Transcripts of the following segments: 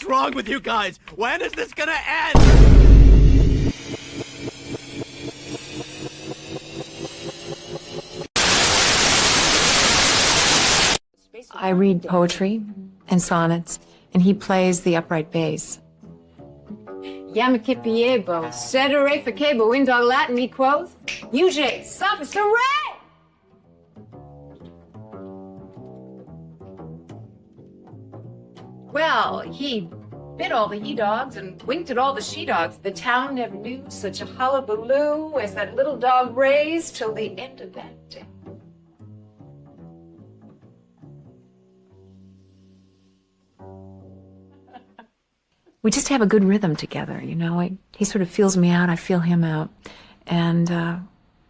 is wrong with you guys? When is this gonna end? I read poetry and sonnets, and he plays the upright bass. Yamakipiebo, sedere facebo, in dog Latin me quoth, Uge, sophist array! Well, he bit all the he-dogs and winked at all the she-dogs. The town never knew such a hullabaloo as that little dog raised till the end of that day. We just have a good rhythm together, you know. He sort of feels me out, I feel him out, and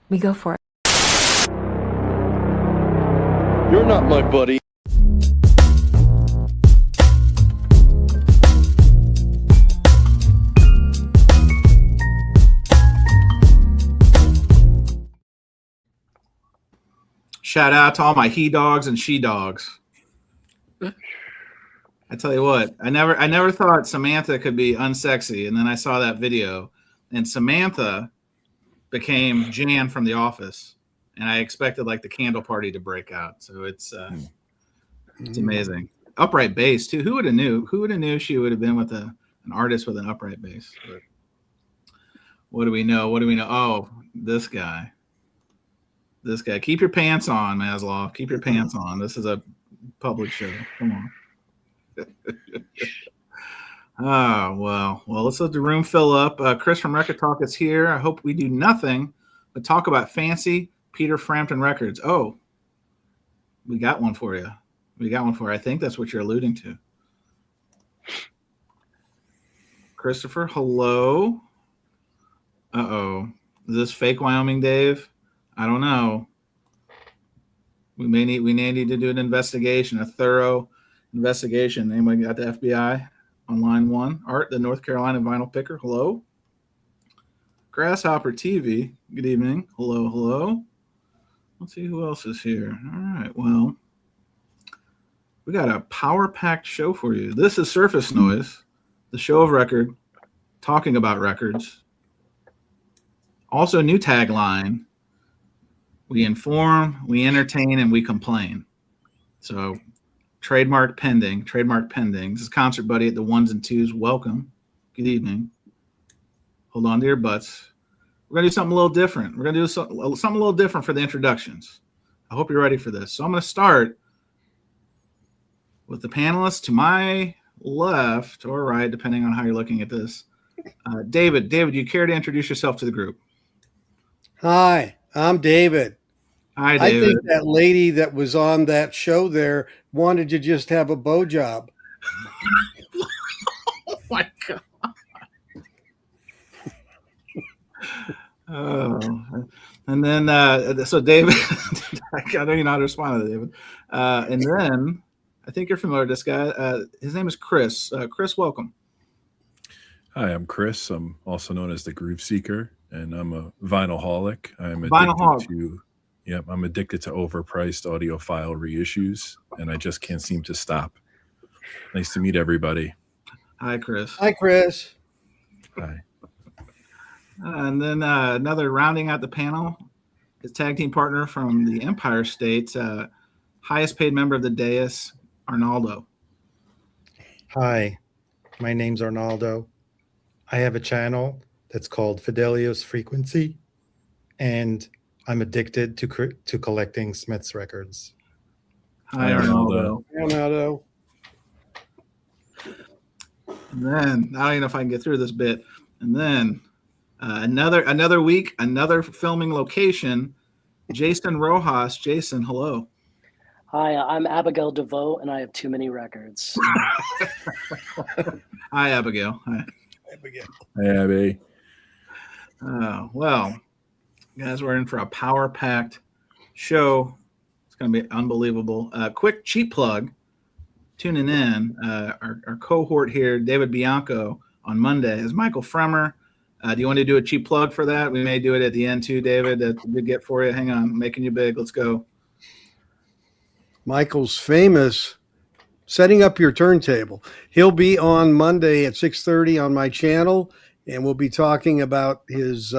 we go for it. You're not my buddy. Shout out to all my he dogs and she dogs. I tell you what, I never thought Samantha could be unsexy, and then I saw that video, and Samantha became Jan from The Office, and I expected like the candle party to break out. So it's amazing. Upright bass too. Who would have knew? Who would have knew she would have been with an artist with an upright bass? But what do we know? What do we know? Oh, this guy. This guy. Keep your pants on, Maslow. Keep your pants on. This is a public show. Come on. Oh, well, let's let the room fill up. Chris from Record Talk is here. I hope we do nothing but talk about fancy Peter Frampton records. Oh, we got one for you. I think that's what you're alluding to. Christopher, hello. Uh-oh. Is this fake Wyoming Dave? I don't know. We need to do an investigation, a thorough investigation. Anybody got the FBI on line one? Art, the North Carolina vinyl picker. Hello. Grasshopper TV. Good evening. Hello. Let's see who else is here. All right. Well, we got a power-packed show for you. This is Surface Noise, the show of record, talking about records. Also, a new tagline. We inform, we entertain, and we complain. So, trademark pending. This is Concert Buddy at the ones and twos. Welcome. Good evening. Hold on to your butts. We're going to do something a little different. We're going to do something a little different for the introductions. I hope you're ready for this. So I'm going to start with the panelists to my left or right, depending on how you're looking at this. David, you care to introduce yourself to the group? Hi, I'm David. Hi, David. I think that lady that was on that show there wanted to just have a beau job. Oh my God. Oh, and then so David, I don't even know how to respond to that, David. And then I think you're familiar with this guy. His name is Chris. Chris, welcome. Hi, I'm Chris. I'm also known as the Groove Seeker, and I'm a vinylholic. I'm addicted to overpriced audiophile reissues, and I just can't seem to stop. Nice to meet everybody. Hi, Chris. Hi, Chris. Hi. And then another rounding out the panel, his tag team partner from the Empire State, highest paid member of the dais, Arnaldo. Hi, my name's Arnaldo. I have a channel that's called Fidelius Frequency, and I'm addicted to collecting Smith's records. Hi, Arnaldo. Hi, Arnaldo. And then I don't even know if I can get through this bit. And then another week, another filming location. Jason Rojas. Jason, hello. Hi, I'm Abigail DeVoe, and I have too many records. Hi, Abigail. Hi. Abigail. Hey, Abby. Well, guys, we're in for a power-packed show. It's going to be unbelievable. Quick cheap plug. Tuning in, our cohort here, David Bianco, on Monday is Michael Fremer. Do you want to do a cheap plug for that? We may do it at the end too, David. That's a good get for you. Hang on, making you big. Let's go. Michael's famous setting up your turntable. He'll be on Monday at 6:30 on my channel, and we'll be talking about his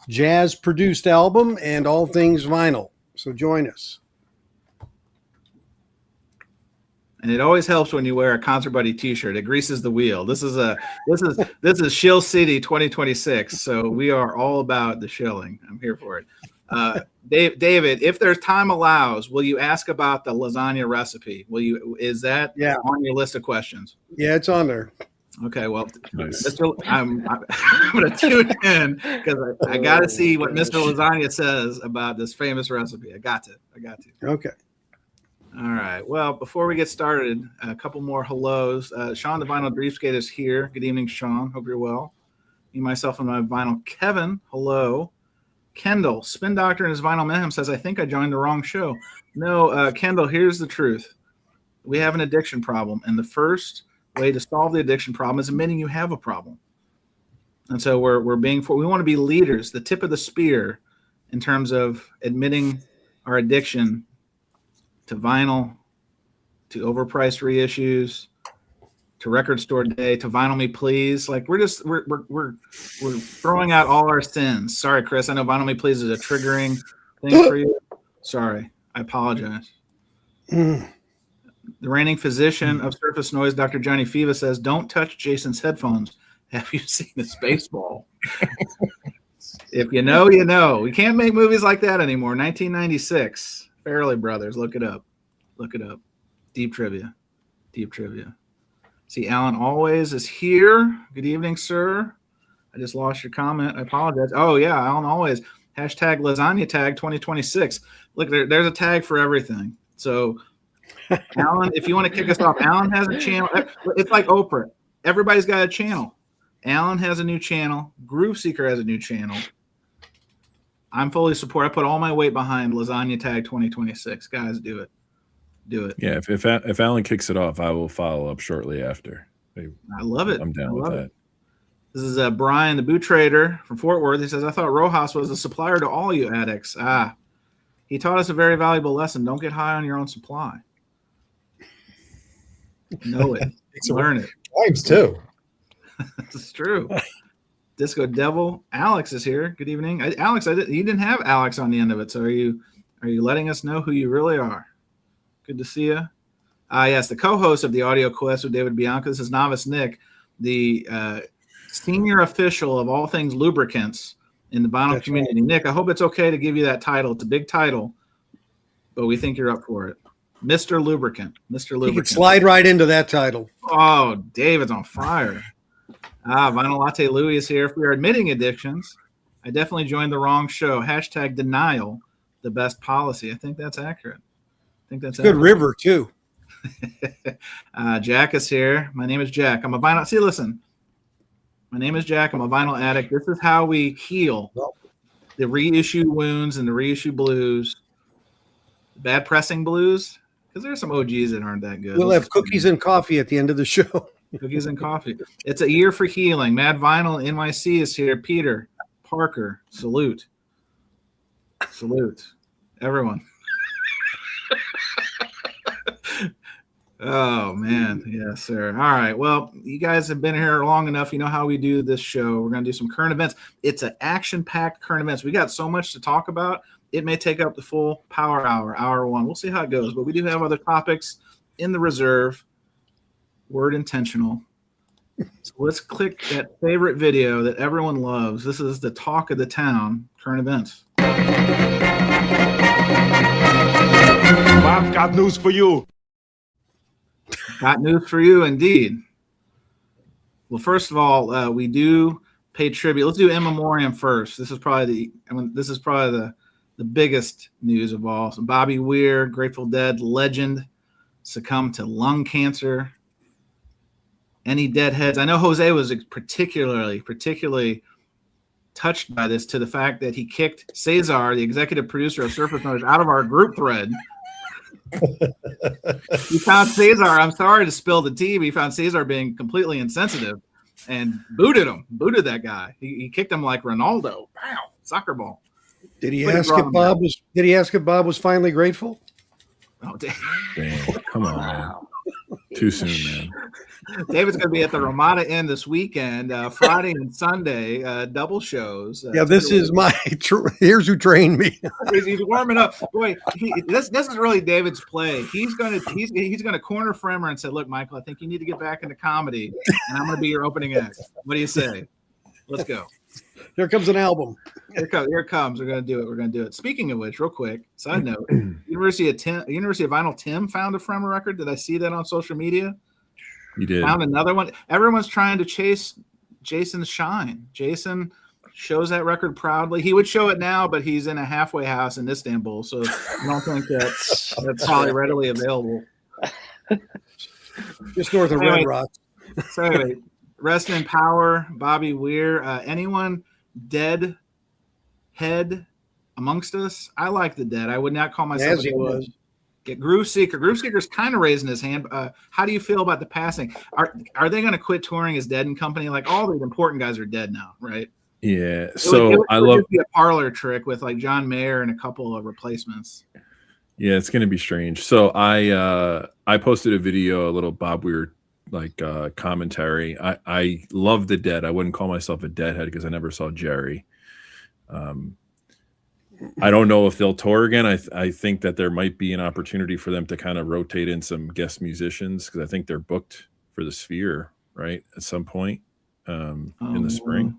jazz-produced album and all things vinyl. So join us. And it always helps when you wear a Concert Buddy T-shirt. It greases the wheel. This is Shill City 2026. So we are all about the shilling. I'm here for it. David, if there's time allows, will you ask about the lasagna recipe? Is that on your list of questions? Yeah, it's on there. Okay, well, Nice. I'm going to tune in because I got to see what Mr. Lasagna says about this famous recipe. I got to. Okay. All right. Well, before we get started, a couple more hellos. Sean, the Vinyl Briefskate, is here. Good evening, Sean. Hope you're well. Me, myself, and my vinyl. Kevin, hello. Kendall, Spin Doctor and his Vinyl Mayhem says, I think I joined the wrong show. No, Kendall, here's the truth. We have an addiction problem, and the first way to solve the addiction problem is admitting you have a problem. And so we want to be leaders, the tip of the spear in terms of admitting our addiction to vinyl, to overpriced reissues, to Record Store Day, to Vinyl Me Please. Like we're throwing out all our sins. Sorry, Chris. I know Vinyl Me Please is a triggering thing for you. Sorry. I apologize. The reigning physician of surface noise, Dr. Johnny Fiva, says, don't touch Jason's headphones. Have you seen this baseball? If you know, you know. We can't make movies like that anymore. 1996. Farrelly Brothers. Look it up. Deep trivia. See, Alan Always is here. Good evening, sir. I just lost your comment. I apologize. Oh, yeah, Alan Always. Hashtag lasagna tag 2026. Look, there's a tag for everything. So, Alan, if you want to kick us off, Alan has a channel. It's like Oprah. Everybody's got a channel. Alan has a new channel. Groove Seeker has a new channel. I'm fully support. I put all my weight behind Lasagna Tag 2026. Guys, do it. Yeah, if Alan kicks it off, I will follow up shortly after. I love it. I'm down with that. This is Brian, the boot trader from Fort Worth. He says, I thought Rojas was a supplier to all you addicts. He taught us a very valuable lesson. Don't get high on your own supply. Know it. Learn it. Times too. This is true. Disco Devil. Alex is here. Good evening. Alex, you didn't have Alex on the end of it. So are you letting us know who you really are? Good to see you. Yes, the co-host of the Audio Quest with David Bianca. This is Novice Nick, the senior official of all things lubricants in the vinyl community. Right. Nick, I hope it's okay to give you that title. It's a big title, but we think you're up for it. Mr. Lubricant. You could slide right into that title. Oh, David's on fire. Vinyl Latte Louie is here. If we are admitting addictions, I definitely joined the wrong show. Hashtag denial, the best policy. I think that's accurate. Good river, too. Jack is here. My name is Jack. I'm a vinyl. See, listen. My name is Jack. I'm a vinyl addict. This is how we heal the reissue wounds and the reissue blues. Bad pressing blues. Because there's some OGs that aren't that good. We'll have cookies and coffee at the end of the show. Cookies and coffee. It's a year for healing. Mad Vinyl NYC is here. Peter Parker, salute. Everyone. Oh, man. Yes, sir. All right. Well, you guys have been here long enough. You know how we do this show. We're going to do some current events. It's an action-packed current events. We got so much to talk about. It may take up the full power hour, hour one. We'll see how it goes. But we do have other topics in the reserve. Word intentional. So let's click that favorite video that everyone loves. This is the talk of the town, current events. I've got news for you. Got news for you, indeed. Well, first of all, we do pay tribute. Let's do in memoriam first. This is probably the biggest news of all. So Bobby Weir, Grateful Dead legend, succumbed to lung cancer. Any deadheads? I know Jose was particularly touched by this, to the fact that he kicked Cesar, the executive producer of Surface Noise, out of our group thread. He found Cesar, I'm sorry to spill the tea, but he found Cesar being completely insensitive and booted that guy. He kicked him like Ronaldo. Pow, soccer ball. Did he ask if Bob was finally grateful? Oh, damn. Damn, come on. Wow. Too soon, man. David's going to be at the Ramada Inn this weekend, Friday and Sunday, double shows. Yeah, this is my. Here's who trained me. He's warming up. Boy, this is really David's play. He's gonna corner Fremer and say, "Look, Michael, I think you need to get back into comedy, and I'm going to be your opening act. What do you say? Let's go." Here comes an album. Here it comes. We're going to do it. Speaking of which, real quick, side note: University of Vinyl Tim found a Fremer record. Did I see that on social media? You did. Found another one. Everyone's trying to chase Jason's shine. Jason shows that record proudly. He would show it now, but he's in a halfway house in Istanbul, so I don't think that's probably readily available. Just north of Red Rock. So anyway, rest in power, Bobby Weir. Anyone dead head amongst us? I like the dead. I would not call myself. As he was. Get Groove Seeker. Groove Seeker's kind of raising his hand. How do you feel about the passing? Are they going to quit touring as Dead and Company? Like all these important guys are dead now, right? Yeah. So I love a parlor trick with like John Mayer and a couple of replacements. Yeah, it's going to be strange. So I posted a video, a little Bob Weir commentary. I love the Dead. I wouldn't call myself a Deadhead because I never saw Jerry. I don't know if they'll tour again. I think that there might be an opportunity for them to kind of rotate in some guest musicians because I think they're booked for the Sphere, right, at some point in the spring.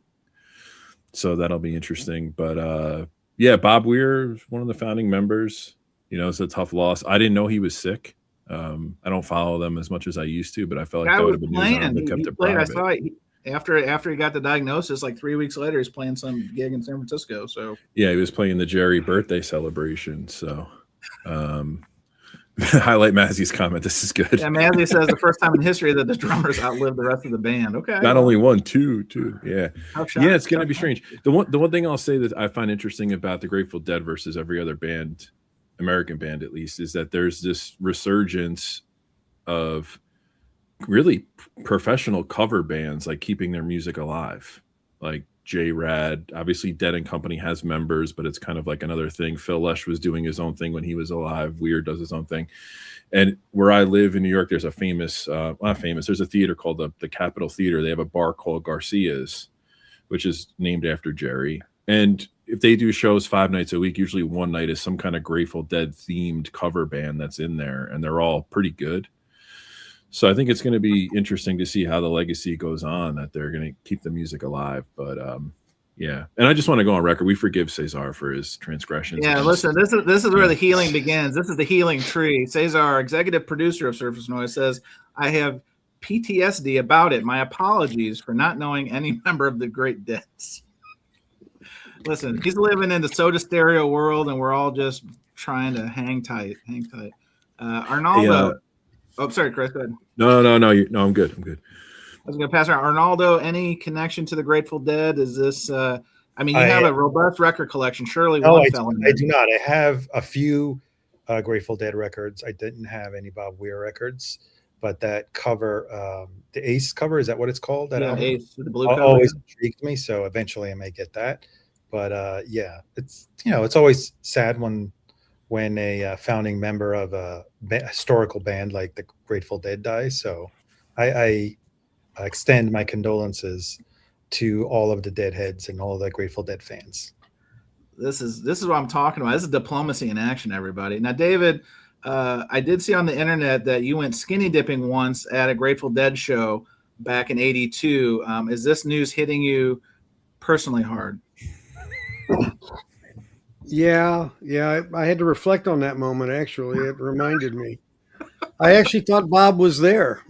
So that'll be interesting. But yeah, Bob Weir is one of the founding members. You know, it's a tough loss. I didn't know he was sick. I don't follow them as much as I used to, but I felt like that would have been news on them. Kept it private. I saw it. After he got the diagnosis, like 3 weeks later, he's playing some gig in San Francisco. So yeah, he was playing the Jerry birthday celebration. So highlight Mazzy's comment. This is good. Yeah, Mazzy says the first time in history that the drummers outlived the rest of the band. Okay, not only one, two. Yeah, yeah, it's gonna be strange. The one thing I'll say that I find interesting about the Grateful Dead versus every other band, American band at least, is that there's this resurgence of really professional cover bands like keeping their music alive, like J-Rad. Obviously Dead and Company has members, but it's kind of like another thing. Phil Lesh was doing his own thing when he was alive. Weir does his own thing. And where I live in New York, there's a famous there's a theater called the Capitol Theater. They have a bar called Garcia's, which is named after Jerry. And if they do shows 5 nights a week, usually one night is some kind of Grateful Dead themed cover band that's in there, and they're all pretty good. So I think it's going to be interesting to see how the legacy goes on, that they're going to keep the music alive. But yeah, and I just want to go on record. We forgive Cesar for his transgressions. Yeah, listen, this is where the healing begins. This is the healing tree. Cesar, executive producer of Surface Noise, says, I have PTSD about it. My apologies for not knowing any member of the Great Deads. Listen, he's living in the Soda Stereo world, and we're all just trying to hang tight. Arnaldo. Yeah. Oh, sorry, Chris. Go ahead. No, I'm good. I was going to pass around. Arnaldo, any connection to the Grateful Dead? Is this? You have a robust record collection. Surely one fell in there. I do not. I have a few Grateful Dead records. I didn't have any Bob Weir records, but that cover, the Ace cover, is that what it's called? That album? Ace, the blue cover. Always intrigued me. So eventually I may get that. But yeah, it's it's always sad when a founding member of a historical band like the Grateful Dead dies. So I extend my condolences to all of the Deadheads and all the Grateful Dead fans. This is what I'm talking about. This is diplomacy in action, everybody. Now, David, I did see on the internet that you went skinny dipping once at a Grateful Dead show back in '82. Is this news hitting you personally hard? Yeah. I had to reflect on that moment. Actually, it reminded me. I actually thought Bob was there.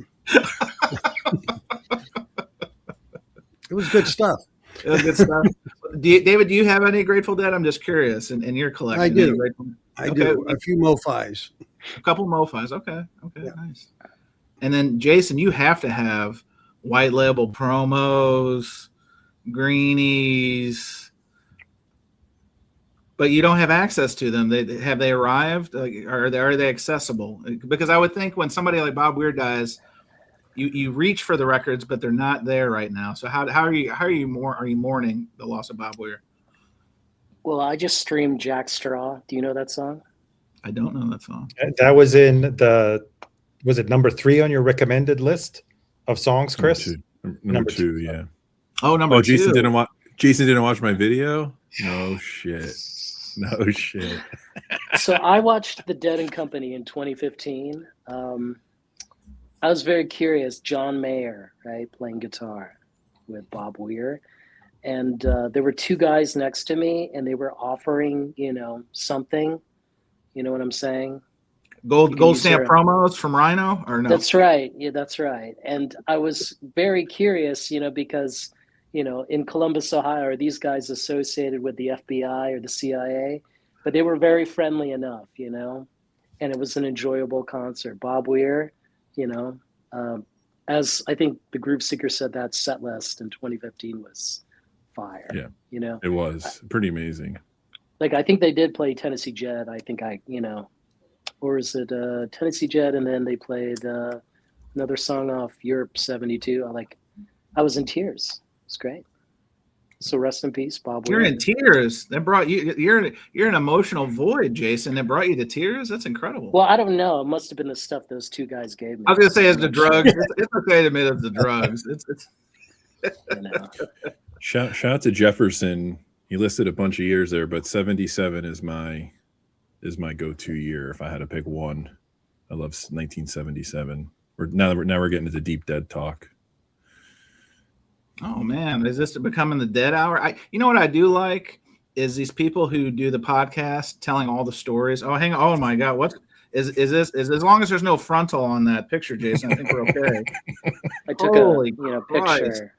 It was good stuff. It was good stuff. David, do you have any Grateful Dead? I'm just curious. In your collection, I do. I do. A few Mo-Fis. A couple Mo-Fis. Okay, yeah. Nice. And then Jason, you have to have white label promos, greenies. But you don't have access to them. Have they arrived? Are they accessible? Because I would think when somebody like Bob Weir dies, you reach for the records, but they're not there right now. So how are you mourning the loss of Bob Weir? Well, I just streamed Jack Straw. Do you know that song? I don't know that song. That was in the Was it number 3 on your recommended list of songs, Chris? Number two, yeah. Oh, number 2. Jason didn't watch my video? No shit. No shit. So I watched The Dead and Company in 2015. I was very curious. John Mayer, right, playing guitar with Bob Weir. And there were 2 guys next to me, and they were offering, something. You know what I'm saying? Gold stamp promos from Rhino, or no? That's right. Yeah, that's right. And I was very curious, because, in Columbus, Ohio, are these guys associated with the FBI or the CIA? But they were very friendly enough, and it was an enjoyable concert. Bob Weir, as I think the Groove Seeker said, that set list in 2015 was fire. Yeah, it was pretty amazing. Like, I think they did play Tennessee Jet. I think or is it Tennessee Jet? And then they played another song off Europe 72. I was in tears. It's great. So rest in peace, Bob Weir. You're in tears. That brought you. You're an emotional void, Jason. That brought you to tears. That's incredible. Well, I don't know. It must have been the stuff those 2 guys gave me. I was gonna say it's the drugs. It's okay to admit it's the drugs. It's. Shout out to Jefferson. He listed a bunch of years there, but 77 is my go-to year if I had to pick one. I love 1977. Now we're getting into deep Dead talk. Oh man, is this becoming the Dead Hour? You know what I do like is these people who do the podcast telling all the stories. Oh, hang on. Oh my God, what is this? Is as long as there's no frontal on that picture, Jason, I think we're okay. I took a picture.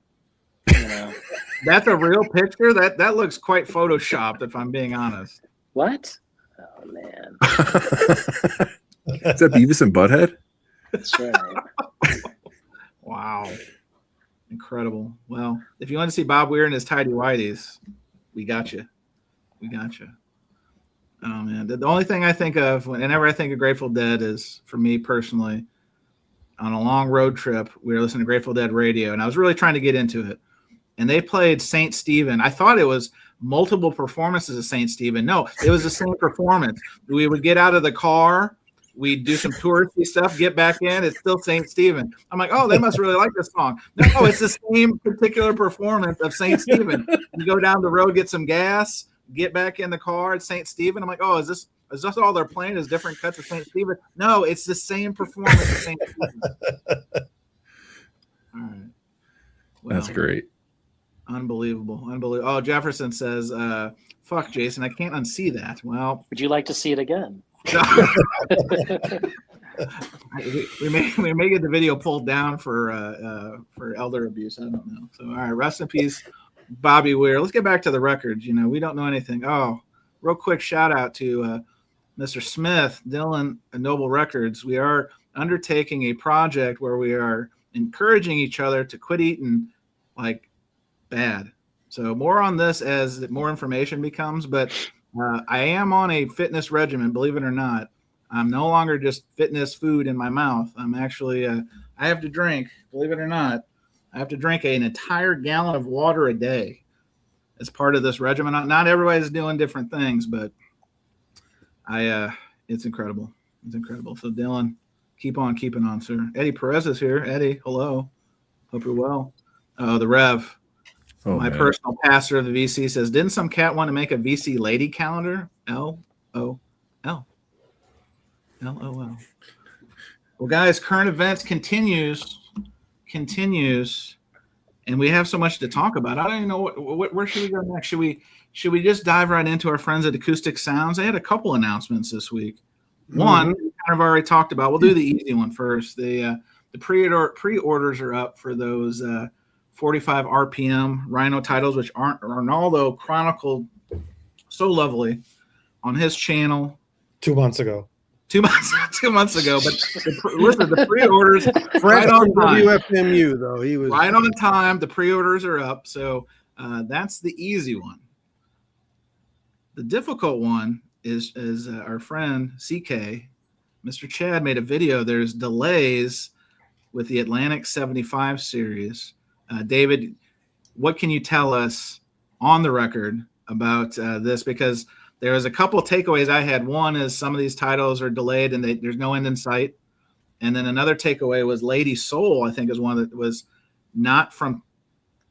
That's a real picture. That looks quite photoshopped, if I'm being honest. What? Oh man. Is that Beavis and Butthead? That's right. Wow. Incredible. Well, if you want to see Bob Weir in his tidy whities, we got you. Oh man, the only thing I think of whenever I think of Grateful Dead is, for me personally, on a long road trip, we were listening to Grateful Dead radio, and I was really trying to get into it. And they played St. Stephen. I thought it was multiple performances of St. Stephen. No, it was the same performance. We would get out of the car, we'd do some touristy stuff, get back in, it's still St. Stephen. I'm like, oh, they must really like this song. No, it's the same particular performance of St. Stephen. You go down the road, get some gas, get back in the car, it's St. Stephen. I'm like, oh, is this all they're playing is different cuts of St. Stephen? No, it's the same performance of St. Stephen. All right. Well, that's great. Unbelievable. Oh, Jefferson says, fuck, Jason, I can't unsee that. Well, would you like to see it again? we may get the video pulled down for elder abuse. I don't know. So, all right, rest in peace, Bobby Weir. Let's get back to the records. We don't know anything. Oh, real quick shout out to Mr. Smith, Dylan at Noble Records. We are undertaking a project where we are encouraging each other to quit eating like bad. So more on this as more information becomes, but I am on a fitness regimen, believe it or not. I'm no longer just fitness food in my mouth. I'm actually, I have to drink, believe it or not, I have to drink an entire gallon of water a day as part of this regimen. Not everybody's doing different things, but it's incredible. It's incredible. So Dylan, keep on keeping on, sir. Eddie Perez is here. Eddie, hello. Hope you're well. The Rev. Oh, my personal pastor of the VC says, didn't some cat want to make a VC lady calendar? LOL. LOL. Well, guys, current events continues, and we have so much to talk about. I don't even know where should we go next. Should we just dive right into our friends at Acoustic Sounds? They had a couple announcements this week. One, we kind of already talked about. We'll do the easy one first. The pre-orders are up for those 45 RPM Rhino titles, which Arnaldo chronicled so lovely on his channel 2 months ago. 2 months ago. But listen, the pre-orders right on time. WFMU though, he was right on time. The pre-orders are up, so that's the easy one. The difficult one is our friend CK, Mr. Chad, made a video. There's delays with the Atlantic 75 series. David, what can you tell us on the record about this? Because there was a couple of takeaways I had. One is some of these titles are delayed and there's no end in sight. And then another takeaway was Lady Soul, I think, is one that was not from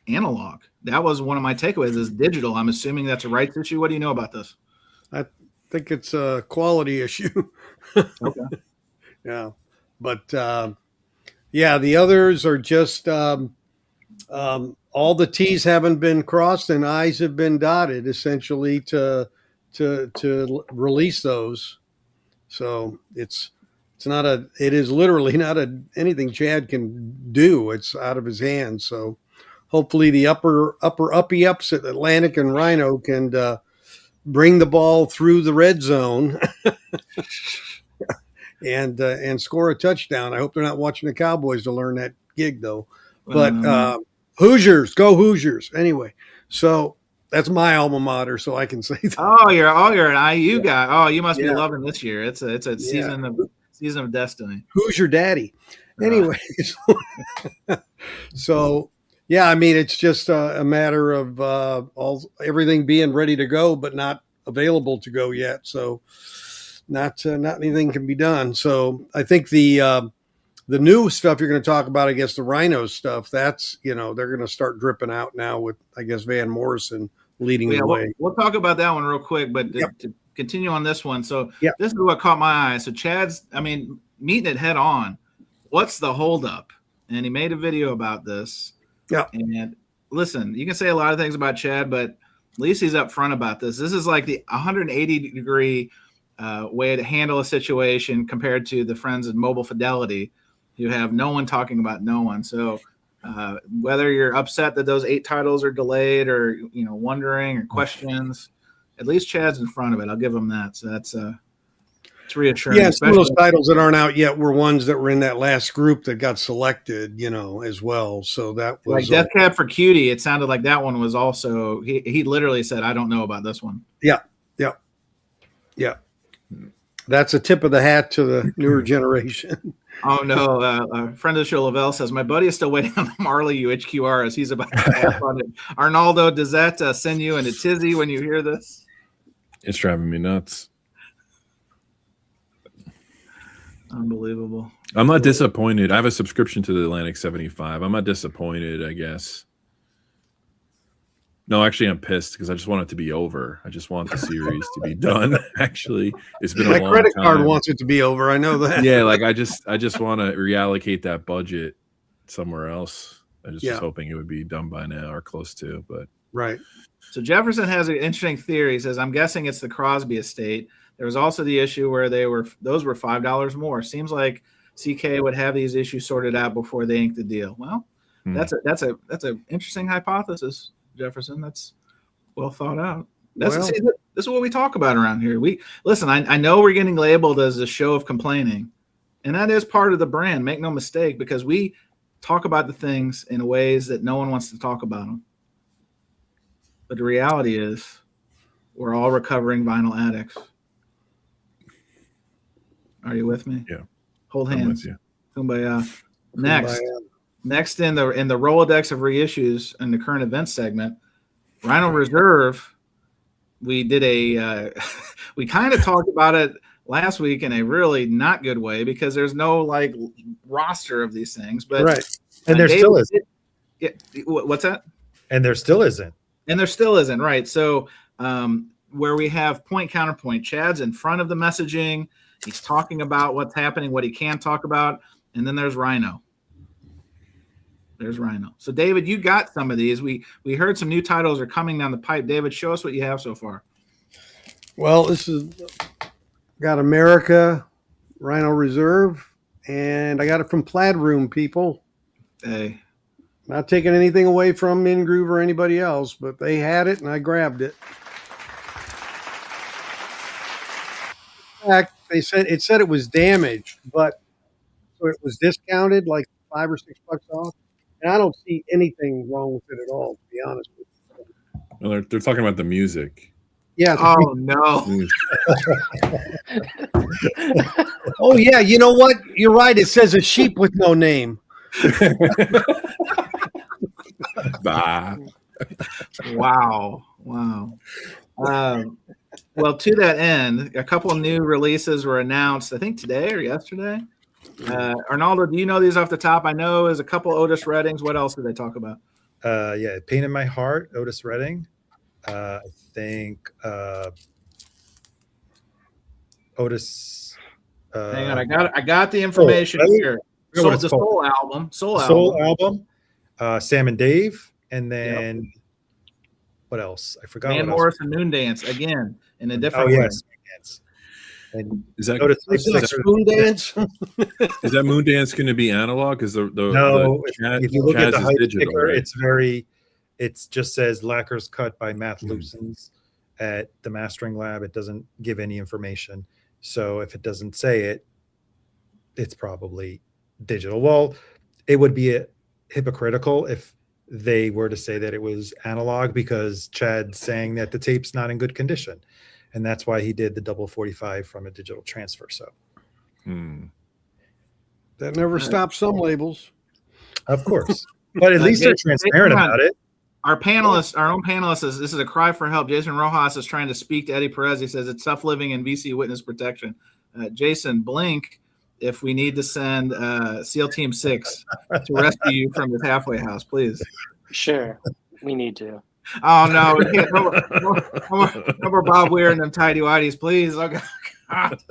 analog. That was one of my takeaways, is digital. I'm assuming that's a rights issue. What do you know about this? I think it's a quality issue. Okay. Yeah. But yeah, the others are just all the T's haven't been crossed and I's have been dotted, essentially, to release those. So it is literally not anything Chad can do. It's out of his hands. So hopefully the upper uppy ups at Atlantic and Rhino can bring the ball through the red zone and score a touchdown. I hope they're not watching the Cowboys to learn that gig, though. But Hoosiers, go Hoosiers. Anyway, so that's my alma mater, so I can say that. Oh, you're an IU guy. Oh, you must be loving this year. It's a season of destiny. Who's your daddy? Anyway, so yeah, I mean, it's just a matter of everything being ready to go, but not available to go yet. So not anything can be done. So I think the new stuff you're going to talk about, I guess the Rhino stuff, that's, they're going to start dripping out now with, I guess, Van Morrison leading the way. We'll talk about that one real quick, but to continue on this one. So this is what caught my eye. So Chad's, meeting it head on. What's the holdup? And he made a video about this. Yeah. And listen, you can say a lot of things about Chad, but at least he's up front about this. This is like the 180-degree way to handle a situation compared to the friends at Mobile Fidelity. You have no one talking about no one. So whether you're upset that those 8 titles are delayed or, wondering or questions, at least Chad's in front of it. I'll give him that. So that's it's reassuring. Yeah, some of those titles that aren't out yet were ones that were in that last group that got selected, as well. So that was like Death Cab for Cutie. It sounded like that one was also, he literally said, I don't know about this one. Yeah. That's a tip of the hat to the newer generation. Oh, no. A friend of the show, Lavelle, says, my buddy is still waiting on the Marley UHQR as he's about to pass on it. Arnaldo, does that send you in a tizzy when you hear this? It's driving me nuts. Unbelievable. I'm not disappointed. I have a subscription to the Atlantic 75. I'm not disappointed, I guess. No, actually, I'm pissed because I just want it to be over. I just want the series to be done. Actually, it's been a long time. My credit card wants it to be over. I know that. Yeah, like I just want to reallocate that budget somewhere else. I just was hoping it would be done by now or close to, but right. So Jefferson has an interesting theory. He says, I'm guessing it's the Crosby estate. There was also the issue where those were $5 more. Seems like CK would have these issues sorted out before they inked the deal. Well, that's a interesting hypothesis, Jefferson. That's well thought out. This is what we talk about around here. Listen. I know we're getting labeled as a show of complaining, and that is part of the brand. Make no mistake, because we talk about the things in ways that no one wants to talk about them. But the reality is, we're all recovering vinyl addicts. Are you with me? Yeah. Hold I'm hands. with you. Kumbaya. Next in the Rolodex of reissues in the current event segment, Rhino Reserve. We did we kind of talked about it last week in a really not good way because there's no roster of these things. But right, and there still isn't. Yeah, what's that? And there still isn't. And there still isn't, right? So where we have point counterpoint, Chad's in front of the messaging. He's talking about what's happening, what he can talk about, and then there's Rhino. There's Rhino. So, David, you got some of these. We heard some new titles are coming down the pipe. David, show us what you have so far. Well, this is got America, Rhino Reserve, and I got it from Plaid Room, people. Hey. Not taking anything away from Ingroove or anybody else, but they had it, and I grabbed it. In fact, it said it was damaged, but so it was discounted like $5 or $6 off. And I don't see anything wrong with it at all, to be honest with you. Well, they're talking about the music. Yeah. Oh, no. Oh, yeah. You know what? You're right. It says a sheep with no name. Bah. Wow. Well, to that end, a couple of new releases were announced, I think today or yesterday. Arnaldo, do you know these off the top? I know there's a couple Otis Reddings. What else did they talk about? Yeah, Pain in My Heart, Otis Redding. I think Otis. Hang on, I got the information here. The Soul album. Soul album. Sam and Dave, and then what else? I forgot. Van Morris and Moondance again in a different way. Yes. And is that Moondance? Is that Moondance going to be analog? Because no, the if you look at the height digital, sticker, right? It just says lacquers cut by Matt Lucens at the mastering lab. It doesn't give any information. So if it doesn't say it, it's probably digital. Well, it would be hypocritical if they were to say that it was analog, because Chad's saying that the tape's not in good condition. And that's why he did the double 45 from a digital transfer. So that never stops some labels. Of course. But at least they're transparent about it. Our panelist, our own panelist, this is a cry for help. Jason Rojas is trying to speak to Eddie Perez. He says it's tough living in VC witness protection. Jason, blink if we need to send SEAL Team 6 to rescue you from this halfway house, please. Sure, we need to. Oh, no. We can't. No more Bob Weir and them tidy whities, please. Oh, God.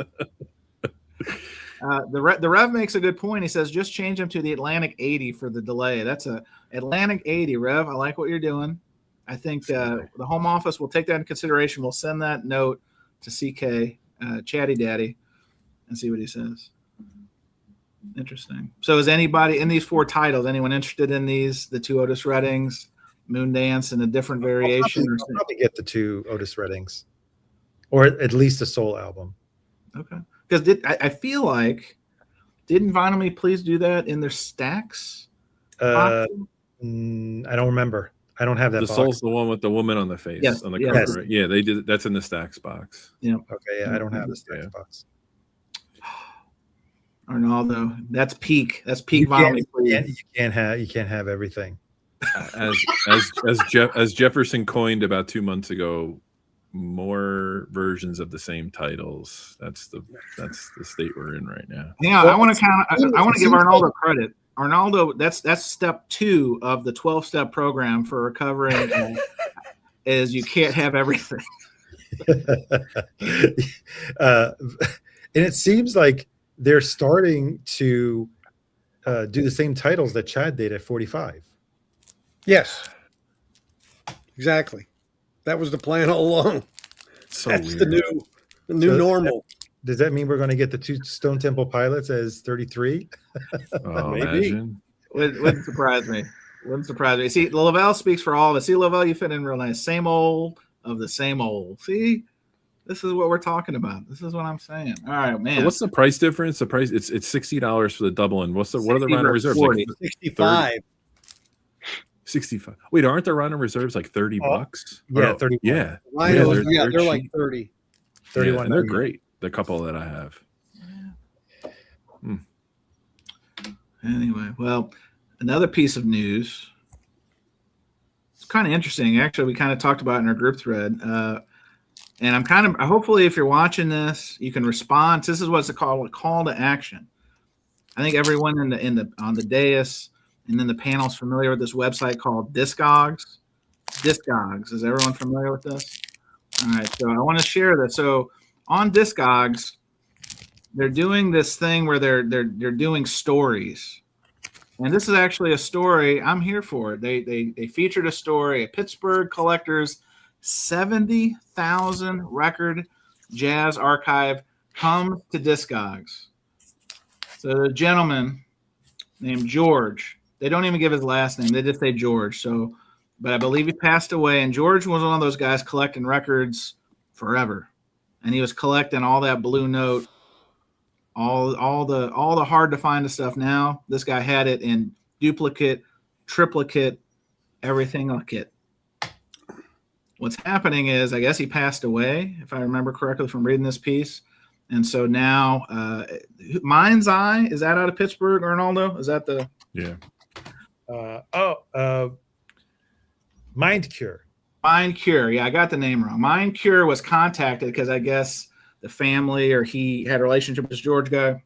The Rev makes a good point. He says, just change them to the Atlantic 80 for the delay. That's a Atlantic 80, Rev. I like what you're doing. I think the home office will take that into consideration. We'll send that note to CK, Chatty Daddy, and see what he says. Interesting. So is anybody in these 4 titles, anyone interested in these, the 2 Otis Reddings, Moondance, and a different variation? I'll probably get the 2 Otis Reddings, or at least the Soul album. Okay. Because I feel like, didn't Vinyl Me Please do that in their stacks? I don't remember. I don't have that. The box. Soul's the one with the woman on the face on the cover. Yes. Right? Yeah, they did. That's in the stacks box. Yeah. Okay. Yeah, I don't have the stacks box. Arnaldo, that's peak. That's peak Vinyl Me Please. You can't have everything. As Jefferson coined about 2 months ago, more versions of the same titles. That's the state we're in right now. Yeah, I want to give Arnaldo credit. Arnaldo, that's step 2 of the 12-step program for recovering. Is you can't have everything. And it seems like they're starting to do the same titles that Chad did at 45. Yes, exactly. That was the plan all along. So that's weird. the new normal. Does that mean we're going to get the 2 Stone Temple Pilots as 33? Oh, Maybe. imagine. Wouldn't surprise me. Wouldn't surprise me. See, Lavelle speaks for all of us. See, Lavelle, you fit in real nice. Same old of the same old. See, this is what we're talking about. This is what I'm saying. All right, man. So what's the price difference? The price it's $60 for the double, and what are the Rhino Reserves? 40. Like 65. 65. Wait, aren't the Rhino Reserves like $30? Yeah, 30. Yeah. Rhinos, they're cheap. like 30. 31. Yeah, and they're great. The couple that I have. Anyway, well, another piece of news. It's kind of interesting. Actually, we kind of talked about it in our group thread. And I'm kind of, hopefully, if you're watching this, you can respond. This is what's called a call to action. I think everyone on the dais and then the panel is familiar with this website called Discogs. Discogs. Is everyone familiar with this? All right. So I want to share this. So on Discogs, they're doing this thing where they're doing stories. And this is actually a story. I'm here for it. They featured a story, a Pittsburgh collector's 70,000 record jazz archive comes to Discogs. So the gentleman named George, they don't even give his last name. They just say George. So, but I believe he passed away. And George was one of those guys collecting records forever. And he was collecting all that Blue Note, all the hard to find stuff. Now this guy had it in duplicate, triplicate, everything like it. What's happening is, I guess he passed away, if I remember correctly from reading this piece. And so now, Mind's Eye, is that out of Pittsburgh, Arnaldo? Is that the? Yeah. Mind Cure. Mind Cure. Yeah, I got the name wrong. Mind Cure was contacted because I guess the family or he had a relationship with this George guy.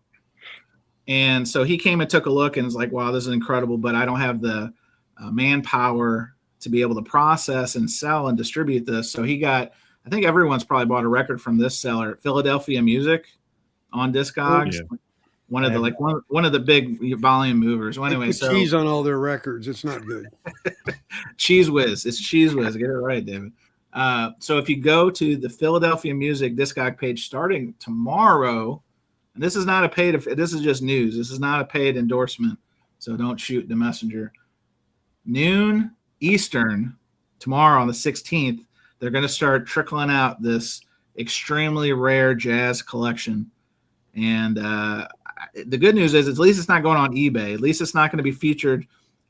And so he came and took a look and was like, wow, this is incredible, but I don't have the manpower to be able to process and sell and distribute this. So he got, I think everyone's probably bought a record from this seller, Philadelphia Music on Discogs. Yeah. One of the big volume movers. Well, anyway, so cheese on all their records. It's not good. Cheese Whiz. It's Cheese Whiz. Get it right, David. So if you go to the Philadelphia Music Discog page starting tomorrow, and this is not a paid, this is just news. This is not a paid endorsement. So don't shoot the messenger. Noon Eastern tomorrow on the 16th, they're going to start trickling out this extremely rare jazz collection. And the good news is at least it's not going on eBay. At least it's not going to be featured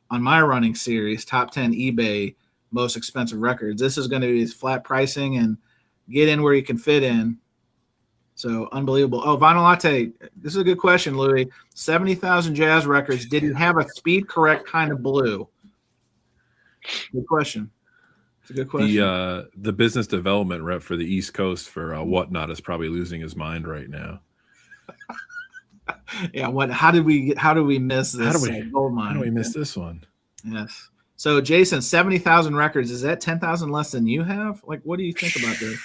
on my running series, top 10 eBay most expensive records. This is going to be flat pricing and get in where you can fit in. So unbelievable. Oh, Vinyl Latte. This is a good question, Louis. 70,000 jazz records. Did he have a speed correct kind of blue? Good question. It's a good question. The business development rep for the East Coast for Whatnot is probably losing his mind right now. Yeah. How did we miss this gold mine? How do we miss this one? Yes. So Jason, 70,000 records. Is that 10,000 less than you have? Like, what do you think about this?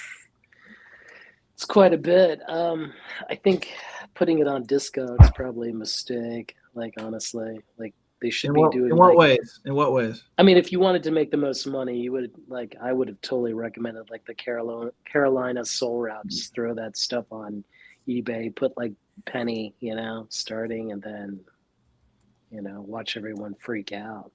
It's quite a bit. I think putting it on Discogs is probably a mistake. Like, honestly, like they should be doing. In what ways? In what ways? I mean, if you wanted to make the most money, you would I would have totally recommended like the Carolina Soul Route. Just throw that stuff on eBay, put like penny, starting, and then, watch everyone freak out.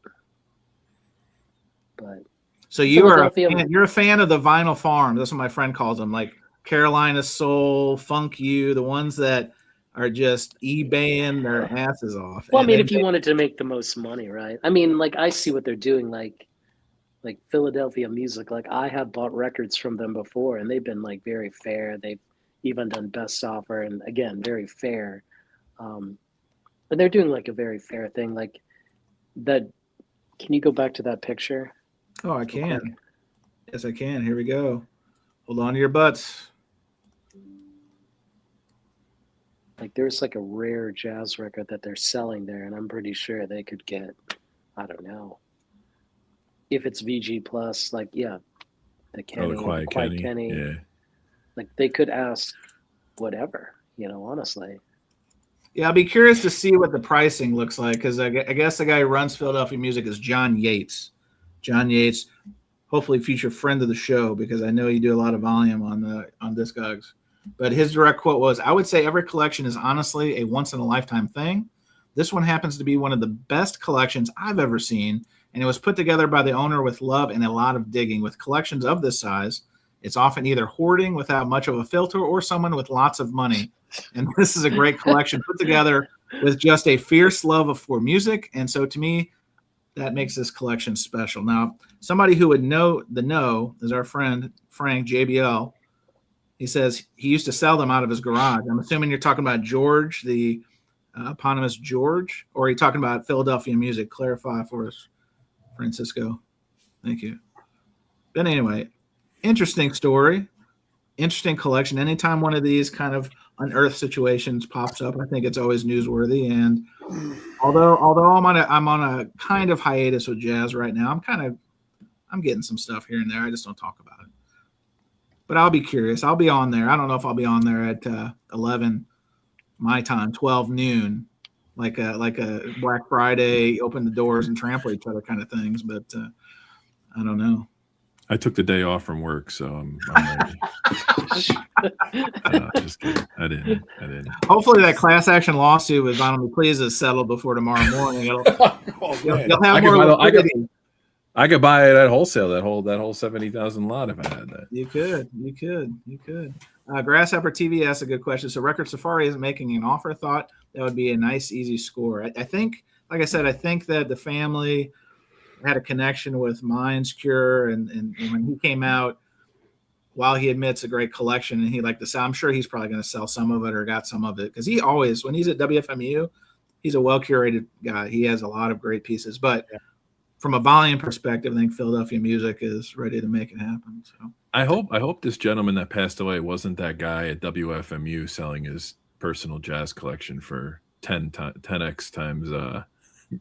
But so you're a fan of the vinyl farm. That's what my friend calls them, like Carolina Soul, Funk You, the ones that are just eBaying their asses off. Well, I mean, if you wanted to make the most money, right? I mean, like I see what they're doing, like Philadelphia Music. Like I have bought records from them before, and they've been like very fair. They've even done best offer, and again, very fair. But they're doing like a very fair thing. Like that. Can you go back to that picture? Oh, I can. Yes, I can. Here we go. Hold on to your butts. Like there's like a rare jazz record that they're selling there, and I'm pretty sure they could get, I don't know, if it's VG plus, like the Kenny, the Quiet Kenny. Yeah. Like they could ask whatever, honestly. Yeah, I'll be curious to see what the pricing looks like, because I guess the guy who runs Philadelphia Music is John Yates. John Yates, hopefully future friend of the show, because I know you do a lot of volume on Discogs. But his direct quote was, "I would say every collection is honestly a once-in-a-lifetime thing. This one happens to be one of the best collections I've ever seen, and it was put together by the owner with love and a lot of digging. With collections of this size, it's often either hoarding without much of a filter or someone with lots of money. And this is a great collection put together with just a fierce love for music. And so to me, that makes this collection special." Now, somebody who would know is our friend Frank JBL. He says he used to sell them out of his garage. I'm assuming you're talking about George, the eponymous George, or are you talking about Philadelphia Music? Clarify for us, Francisco. Thank you. But anyway, interesting story, interesting collection. Anytime one of these kind of unearthed situations pops up, I think it's always newsworthy. And although I'm on a kind of hiatus with jazz right now, I'm getting some stuff here and there. I just don't talk about it. But I'll be curious. I'll be on there. I don't know if I'll be on there at 11 my time, 12 noon, like a Black Friday, open the doors and trample each other kind of things. But I don't know. I took the day off from work, so I'm ready. Just kidding. I didn't. Hopefully that class action lawsuit with Vinyl Me Please is settled before tomorrow morning. You'll have more liquidity. I could buy it at wholesale, that whole 70,000 lot if I had that. You could. Grasshopper TV asked a good question. So Record Safari isn't making an offer. Thought that would be a nice, easy score. I think, like I said, I think that the family had a connection with Mind's Cure, and when he came out, while he admits a great collection and he liked the sound, I'm sure he's probably going to sell some of it or got some of it, because he always, when he's at WFMU, he's a well-curated guy. He has a lot of great pieces, but from a volume perspective, I think Philadelphia Music is ready to make it happen. So I hope this gentleman that passed away wasn't that guy at WFMU selling his personal jazz collection for 10x times.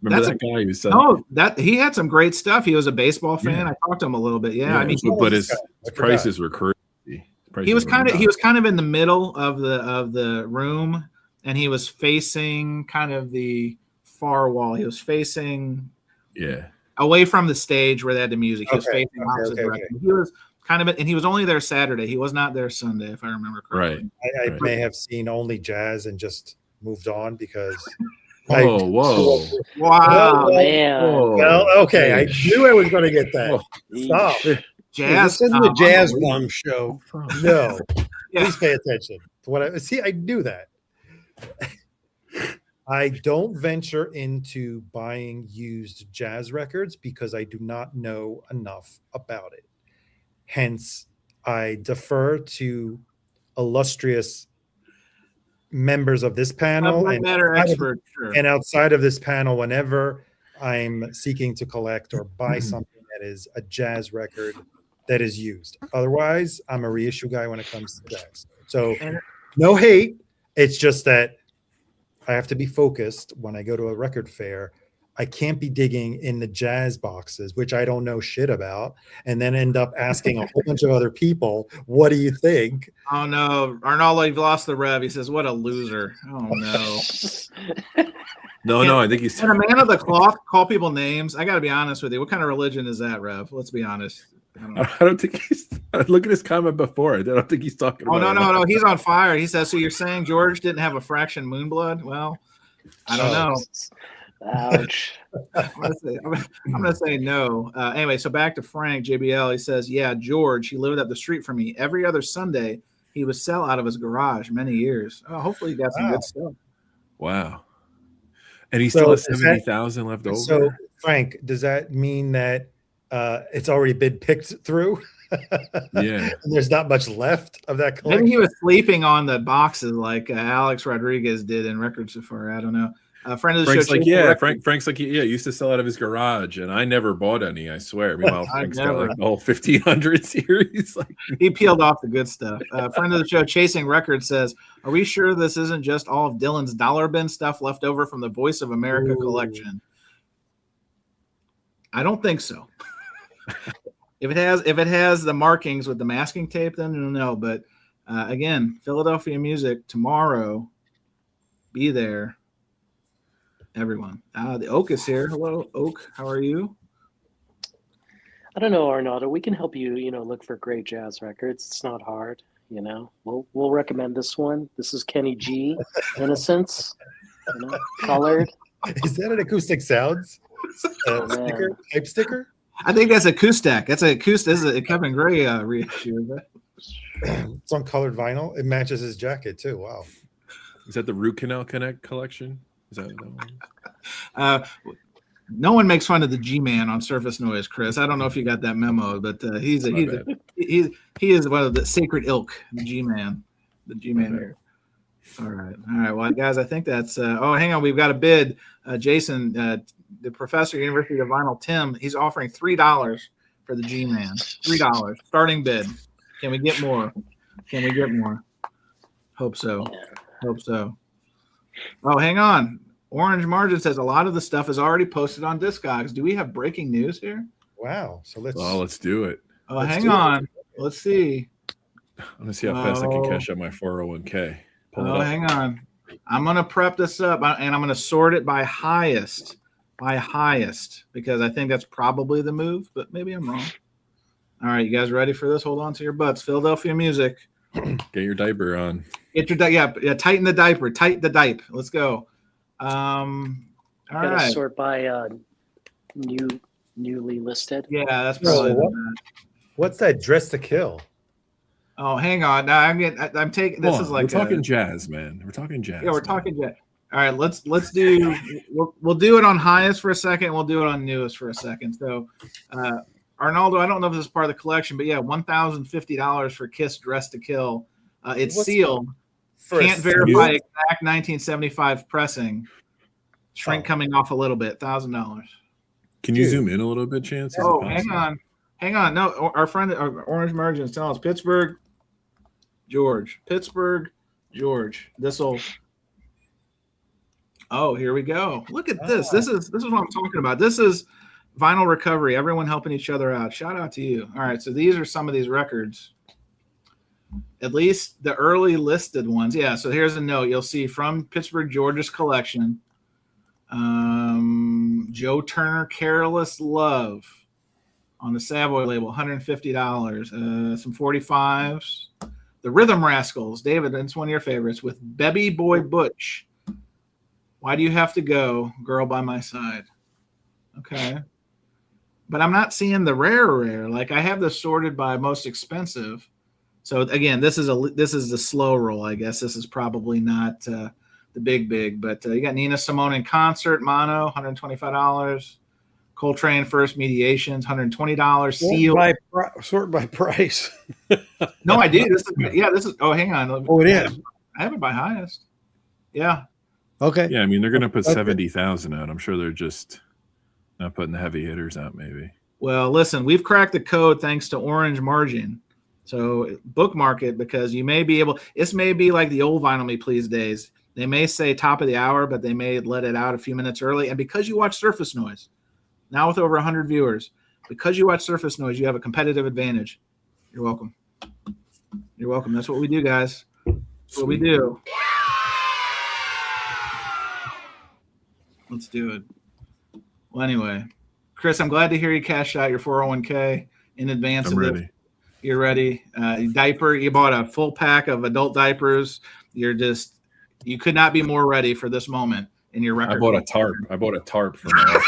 Remember that guy who said? Oh, that he had some great stuff. He was a baseball fan. I talked to him a little bit. Yeah, I mean, but his prices were crazy. He was kind of in the middle of the room, and he was facing kind of the far wall. He was facing away from the stage where they had the music. He was facing opposite direction. He was kind of, and he was only there Saturday. He was not there Sunday, if I remember correctly. Right. I may have seen only jazz and just moved on because. Whoa! Wow, man. Well, okay. I knew I was going to get that. Stop. Jazz. This isn't the Jazz Bomb show. No. Please pay attention to what I see. I knew that. I don't venture into buying used jazz records because I do not know enough about it. Hence, I defer to illustrious members of this panel and outside of this panel, whenever I'm seeking to collect or buy something that is a jazz record that is used. Otherwise, I'm a reissue guy when it comes to jazz. So no hate. It's just that I have to be focused when I go to a record fair. I can't be digging in the jazz boxes, which I don't know shit about, and then end up asking a whole bunch of other people, what do you think? Oh, no. Arnaldo, you've lost the rev. He says, what a loser. Oh, no. No, I think he's... Can a man of the cloth call people names? I got to be honest with you. What kind of religion is that, Rev? Let's be honest. I don't think he's... Look at his comment before. I don't think he's talking about... No. He's on fire. He says, so you're saying George didn't have a fraction moonblood? Well, I don't know. Ouch. I'm gonna say no. Anyway, so back to Frank JBL. He says, yeah, George, he lived up the street from me. Every other Sunday, he would sell out of his garage many years. Oh, hopefully he got some good stuff. Wow. And he still has 70,000 left over. So, Frank, does that mean that it's already been picked through? Yeah. And there's not much left of that collection? Maybe he was sleeping on the boxes like Alex Rodriguez did in Record Safari. I don't know. Friend of the Frank's show. like, Frank's like, he used to sell out of his garage, and I never bought any. I swear. Meanwhile, Frank's got like the whole 1500 series. Like, he peeled off the good stuff. Friend of the show, Chasing Records, says, "Are we sure this isn't just all of Dylan's dollar bin stuff left over from the Voice of America collection?" I don't think so. If it has the markings with the masking tape, then no. But again, Philadelphia Music tomorrow. Be there. Everyone. The Oak is here. Hello, Oak. How are you? I don't know, Arnaldo. We can help you, look for great jazz records. It's not hard, We'll recommend this one. This is Kenny G. Innocence, colored. Is that an Acoustic Sounds sticker? Type sticker? I think that's Acoustic. That's an Acoustic. This is a Kevin Gray reissue. It's on colored vinyl. It matches his jacket too. Wow. Is that the Root Canal Connect collection? Is that one? No one makes fun of the G-Man on Surface Noise, Chris. I don't know if you got that memo, but he is one of the sacred ilk, the G-Man here. All right. Well, guys, I think that's. Hang on, we've got a bid. Jason, the professor, University of Vinyl, Tim, he's offering $3 for the G-Man. $3 starting bid. Can we get more? Hope so. Oh, hang on. Orange Margin says a lot of the stuff is already posted on Discogs. Do we have breaking news here? Wow. So let's do it. Oh, hang on. Let's see. I'm going to see how fast I can cash out my 401k. Hang on. I'm going to prep this up, and I'm going to sort it by highest, because I think that's probably the move, but maybe I'm wrong. All right, you guys ready for this? Hold on to your butts. Philadelphia Music. Get your diaper on. Get your tighten the diaper. Tighten the diaper. Let's go. All right. Sort by newly listed. Yeah, that's probably. What's that? Dress to Kill. Oh, hang on. Now I'm taking. This is like we're talking jazz, man. We're talking jazz. Yeah, we're talking jazz. All right, let's do. We'll do it on highest for a second. We'll do it on newest for a second. So, Arnaldo, I don't know if this is part of the collection, but yeah, $1,050 for Kiss Dress to Kill. It's sealed. Can't verify exact 1975 pressing. Shrink coming off a little bit. $1,000. Can you zoom in a little bit, Chance? Oh, hang on. No, our friend, Orange Margin, is telling us Pittsburgh, George. This will. Oh, here we go. Look at this. This is what I'm talking about. This is vinyl recovery. Everyone helping each other out. Shout out to you. All right, so these are some of these records. At least the early listed ones. Yeah, so here's a note. You'll see from Pittsburgh, Georgia's collection. Joe Turner, Careless Love on the Savoy label, $150. Some 45s. The Rhythm Rascals, David, that's one of your favorites, with Bebby Boy Butch. Why do you have to go, Girl by My Side? Okay. But I'm not seeing the rare. Like, I have this sorted by most expensive. So again, this is the slow roll, I guess. This is probably not the big, but you got Nina Simone in concert, mono, $125. Coltrane First Mediations, $120. Seal. Sort by price. No, I do. This is. Oh, hang on. Oh, it is. I have it by highest. Yeah. Okay. Yeah, I mean, they're going to put 70,000 out. I'm sure they're just not putting the heavy hitters out, maybe. Well, listen, we've cracked the code thanks to Orange Margin. So bookmark it, because you may be able. This may be like the old Vinyl Me Please days. They may say top of the hour, but they may let it out a few minutes early. And because you watch Surface Noise, now with over 100 viewers, because you watch Surface Noise, you have a competitive advantage. You're welcome. You're welcome. That's what we do, guys. That's what we do. Let's do it. Well, anyway, Chris, I'm glad to hear you cashed out your 401k in advance of ready. This. You're ready. Diaper. You bought a full pack of adult diapers. You could not be more ready for this moment in your record. I bought a tarp for my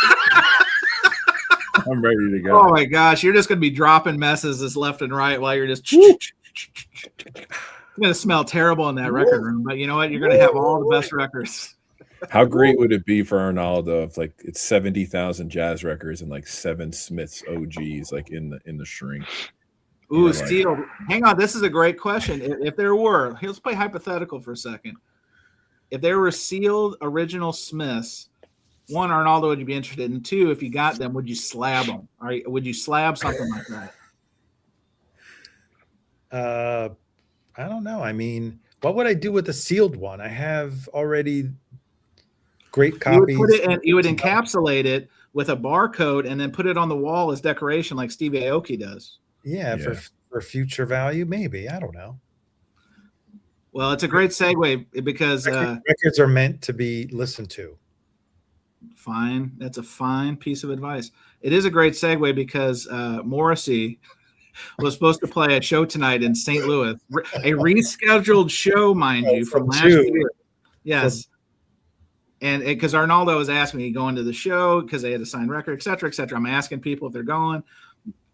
I'm ready to go. Oh my gosh, you're just gonna be dropping messes this left and right while you're just. It's gonna smell terrible in that record room, but you know what? You're gonna have all the best records. How great would it be for Arnaldo if like it's 70,000 jazz records and like 7 Smiths OGs like in the shrink? Ooh, Steel. Hang on, this is a great question. If there were, let's play hypothetical for a second. If there were sealed original Smiths, one, Arnaldo, would you be interested? And two, if you got them, would you slab them? Or would you slab something like that? I don't know. I mean, what would I do with the sealed one? I have already great copies. You would encapsulate it with a barcode and then put it on the wall as decoration like Steve Aoki does. Yeah, for future value, maybe. I don't know. Well, it's a great segue because records are meant to be listened to. Fine. That's a fine piece of advice. It is a great segue because Morrissey was supposed to play a show tonight in St. Louis, a rescheduled show, mind you, from last year. Yes. And because Arnaldo was asking me going to the show because they had a signed record, et cetera, et cetera. I'm asking people if they're going.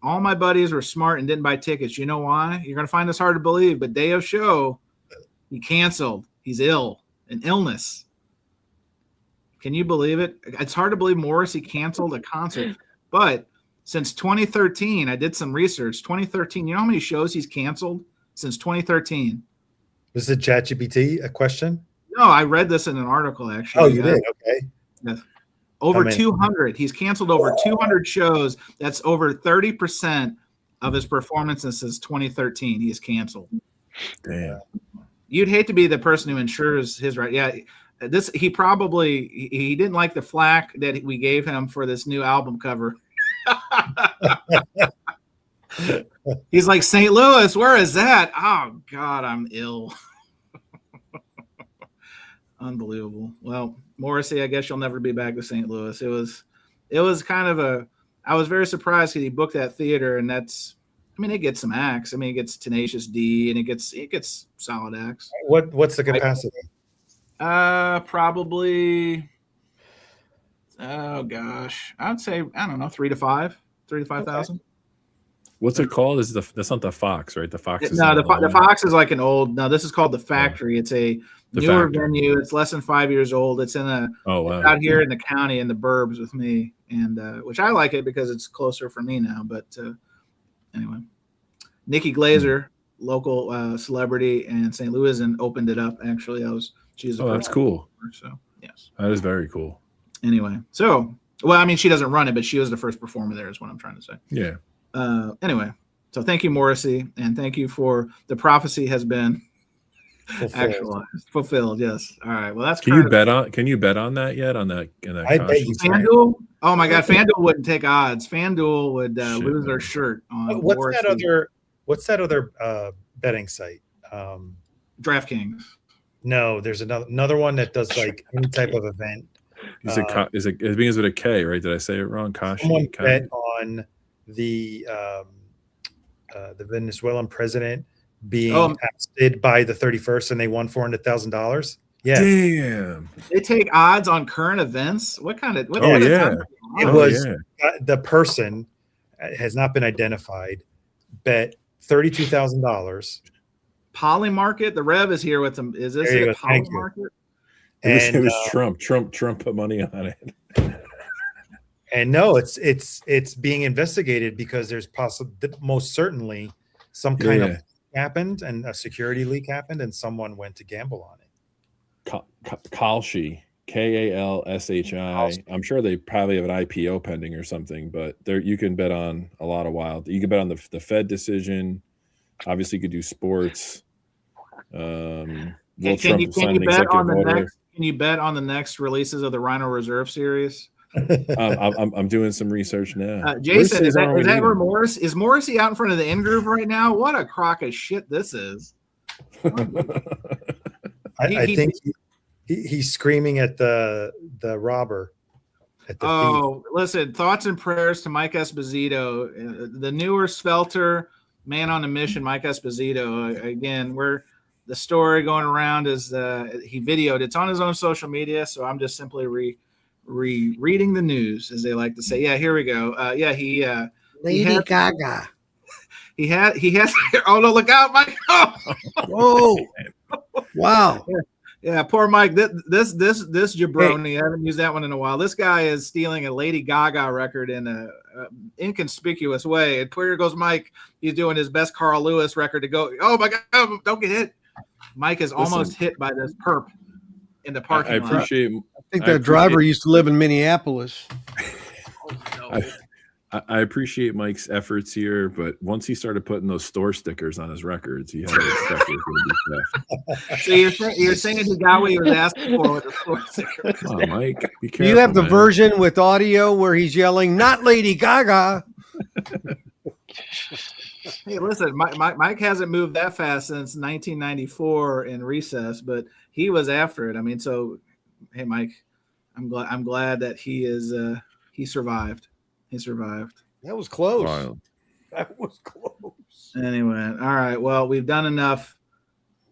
All my buddies were smart and didn't buy tickets. You know why? You're going to find this hard to believe, but day of show, he canceled. He's ill, an illness. Can you believe it? It's hard to believe Morrissey canceled a concert. But since 2013, I did some research. 2013, you know how many shows he's canceled since 2013? Was it ChatGPT a question? No, I read this in an article, actually. Oh, you did? Okay. Yes. Over 200. He's canceled over 200 shows. That's over 30% of his performances since 2013. He is canceled. Damn. You'd hate to be the person who insures his right. Yeah. He didn't like the flack that we gave him for this new album cover. He's like, St. Louis, where is that? Oh God, I'm ill. Unbelievable. Well, Morrissey, I guess you'll never be back to St. Louis. It was kind of I was very surprised that he booked that theater, and it gets some acts. It gets Tenacious D, and it gets solid acts. What's the capacity? Probably. Oh gosh, I'd say I don't know, 3,000. What's it called? That's not the Fox, right? The Fox. The Fox is like an old. No, this is called the Factory. It's a newer venue. It's less than 5 years old. It's out here in the county in the burbs with me, and which I like it because it's closer for me now. But anyway, Nikki Glazer, local celebrity in St. Louis, and opened it up. Actually, she's that's cool. So yes, that is very cool. Anyway, she doesn't run it, but she was the first performer there. Is what I'm trying to say. Yeah. Anyway, so thank you, Morrissey, and thank you for the prophecy has been Actualized, fulfilled. Yes. All right. Well, that's Can you bet on that yet? On that I bet you can. FanDuel? Oh my God, FanDuel wouldn't take odds. FanDuel would lose their shirt on What's that other betting site? DraftKings. No, there's another one that does like any type of event. It begins with a K, right? Did I say it wrong? Someone bet on the Venezuelan president being ousted by the 31st, and they won $400,000. Yeah, damn. They take odds on current events. What kind of? The person has not been identified. Bet $32,000. Polymarket. The Rev is here with them. Is this a Polymarket? It was Trump. Trump put money on it. And no, it's being investigated because there's most certainly some kind of happened, and a security leak happened, and someone went to gamble on it. Kalshi, Kalshi. I'm sure they probably have an IPO pending or something, but there you can bet on a lot of wild. You can bet on the Fed decision. Obviously, you could do sports. Can you bet on the next? Can you bet on the next releases of the Rhino Reserve series? I'm doing some research now. Jason, is that where Morris is? Morrissey out in front of the in groove right now? What a crock of shit this is! I think he's screaming at the robber. At the thief. Listen! Thoughts and prayers to Mike Esposito, the newer, svelter man on a mission. Mike Esposito. Again, the story going around is he videoed. It's on his own social media, so I'm just simply reading the news, as they like to say. Yeah, here we go. Lady Gaga. He has. Oh no! Look out, Mike! Oh. Whoa! Wow. Yeah, poor Mike. This jabroni. I haven't used that one in a while. This guy is stealing a Lady Gaga record in a inconspicuous way. And here goes Mike. He's doing his best Carl Lewis record to go. Oh my God! Don't get hit. Mike is almost hit by this perp in the parking lot. I think that driver used to live in Minneapolis. I appreciate Mike's efforts here, but once he started putting those store stickers on his records, he had to expect it was going to be theft. So you're saying he got what he was asking for with the store stickers? Come on, Mike. Be careful, Do you have the man. version with audio where he's yelling, "Not Lady Gaga"? Hey, listen, Mike hasn't moved that fast since 1994 in recess, but he was after it. I mean, so hey, Mike, I'm glad that he survived. He survived. That was close. Wild. That was close. Anyway, all right. Well, we've done enough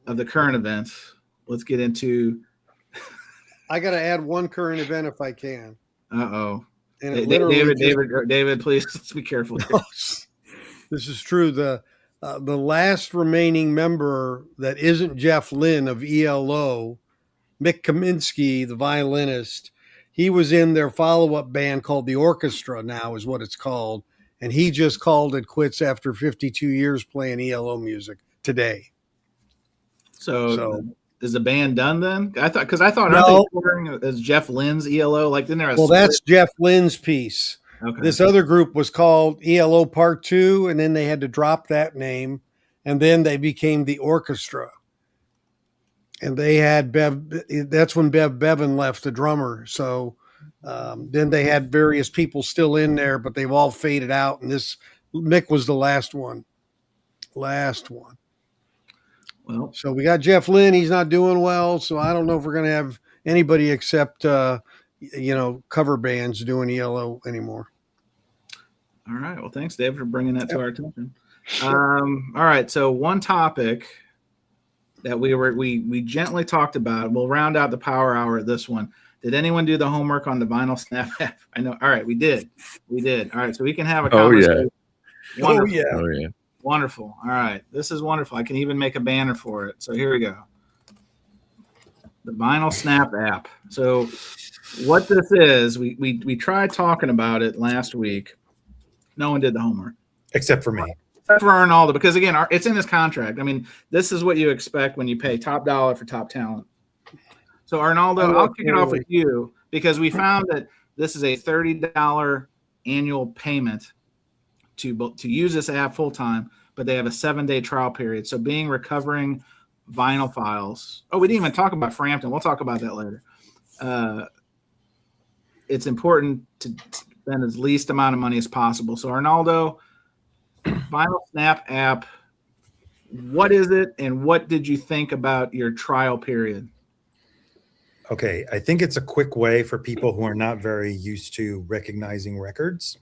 of the current events. Let's get into. I got to add one current event if I can. Uh-oh. And David, please let's be careful. This is true. The last remaining member that isn't Jeff Lynne of ELO, Mick Kaminsky, the violinist, he was in their follow-up band called The Orchestra now is what it's called. And he just called it quits after 52 years playing ELO music today. So is the band done then? I thought no. As Jeff Lynne's ELO, like didn't there? That's Jeff Lynne's piece. Okay. This other group was called ELO Part 2, and then they had to drop that name, and then they became The Orchestra. And they had that's when Bev Bevan left, the drummer. So then they had various people still in there, but they've all faded out, and Mick was the last one. Well, so we got Jeff Lynne. He's not doing well, so I don't know if we're going to have anybody except cover bands doing ELO anymore. All right. Well, thanks, Dave, for bringing that to our attention. All right. So one topic that we gently talked about. We'll round out the power hour at this one. Did anyone do the homework on the Vinyl Snap app? I know. All right, we did. All right, so we can have a conversation. Oh yeah. Wonderful. All right, this is wonderful. I can even make a banner for it. So here we go. The Vinyl Snap app. So what this is, we tried talking about it last week. No one did the homework. Except for me. Except for Arnaldo, because again, it's in his contract. I mean, this is what you expect when you pay top dollar for top talent. So Arnaldo, I'll kick it off with you because we found that this is a $30 annual payment to use this app full time, but they have a 7-day trial period. So being recovering vinyl files. Oh, we didn't even talk about Frampton. We'll talk about that later. It's important to spend as least amount of money as possible. So Arnaldo, Vinyl Snap app, what is it, and what did you think about your trial period? Okay, I think it's a quick way for people who are not very used to recognizing records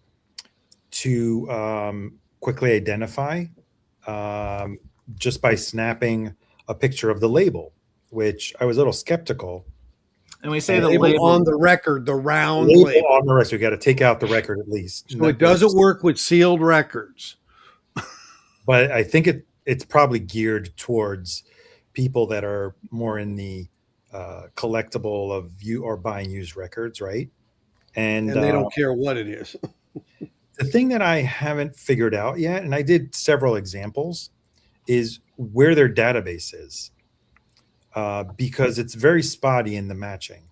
to quickly identify just by snapping a picture of the label, which I was a little skeptical. And we say the label on the record, the round label on the record. You got to take out the record at least. So it doesn't work with sealed records. But I think it's probably geared towards people that are more in the collectible of you or buying used records, right? And they don't care what it is. The thing that I haven't figured out yet, and I did several examples, is where their database is. Because it's very spotty in the matching.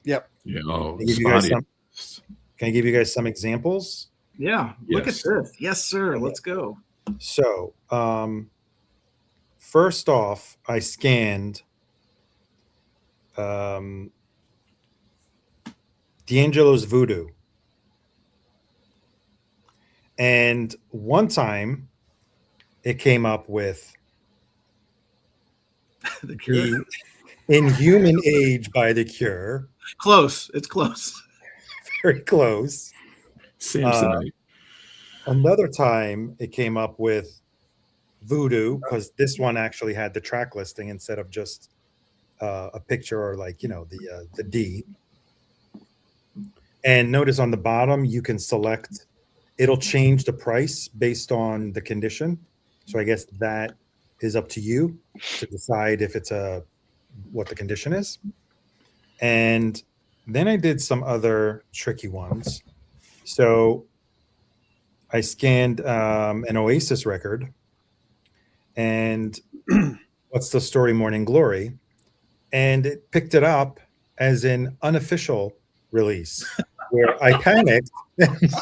Yep. Yeah. Oh, can I give you guys some examples? Yeah. Yes. Look at this. Yes, sir. Let's go. So, first off, I scanned D'Angelo's Voodoo. And one time it came up with The Cure. Inhuman Age by The Cure. Close. It's close. Very close. Samsonite. Another time it came up with Voodoo, because this one actually had the track listing instead of just a picture or the D. And notice on the bottom you can select. It'll change the price based on the condition. So I guess that is up to you to decide if it's what the condition is. And then I did some other tricky ones. So I scanned an Oasis record and What's the Story, Morning Glory, and it picked it up as an unofficial release where I panicked.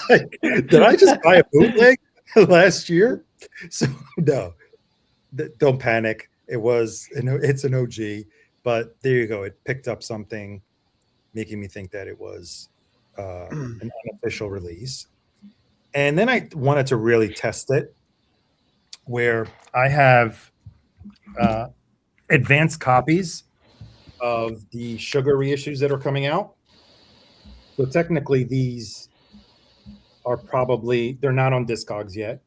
Like, did I just buy a bootleg last year? So no, don't panic. It's an OG, but there you go. It picked up something, making me think that it was an unofficial release. And then I wanted to really test it, where I have advanced copies of the Sugar reissues that are coming out. So technically, these are they're not on Discogs yet.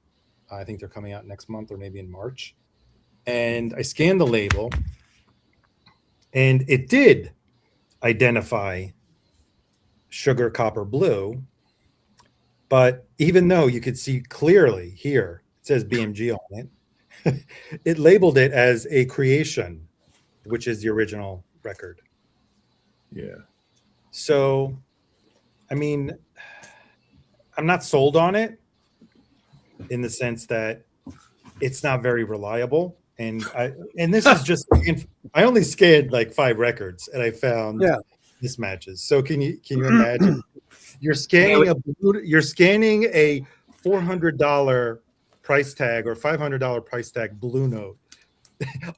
I think they're coming out next month or maybe in March. And I scanned the label, and it did identify Sugar Copper Blue. But even though you could see clearly here, it says BMG on it, it labeled it as a creation, which is the original record. Yeah. So, I mean, I'm not sold on it in the sense that it's not very reliable. And this is just, I only scanned like 5 records and I found mismatches. So can you imagine? You're scanning a $400 price tag or $500 price tag Blue Note.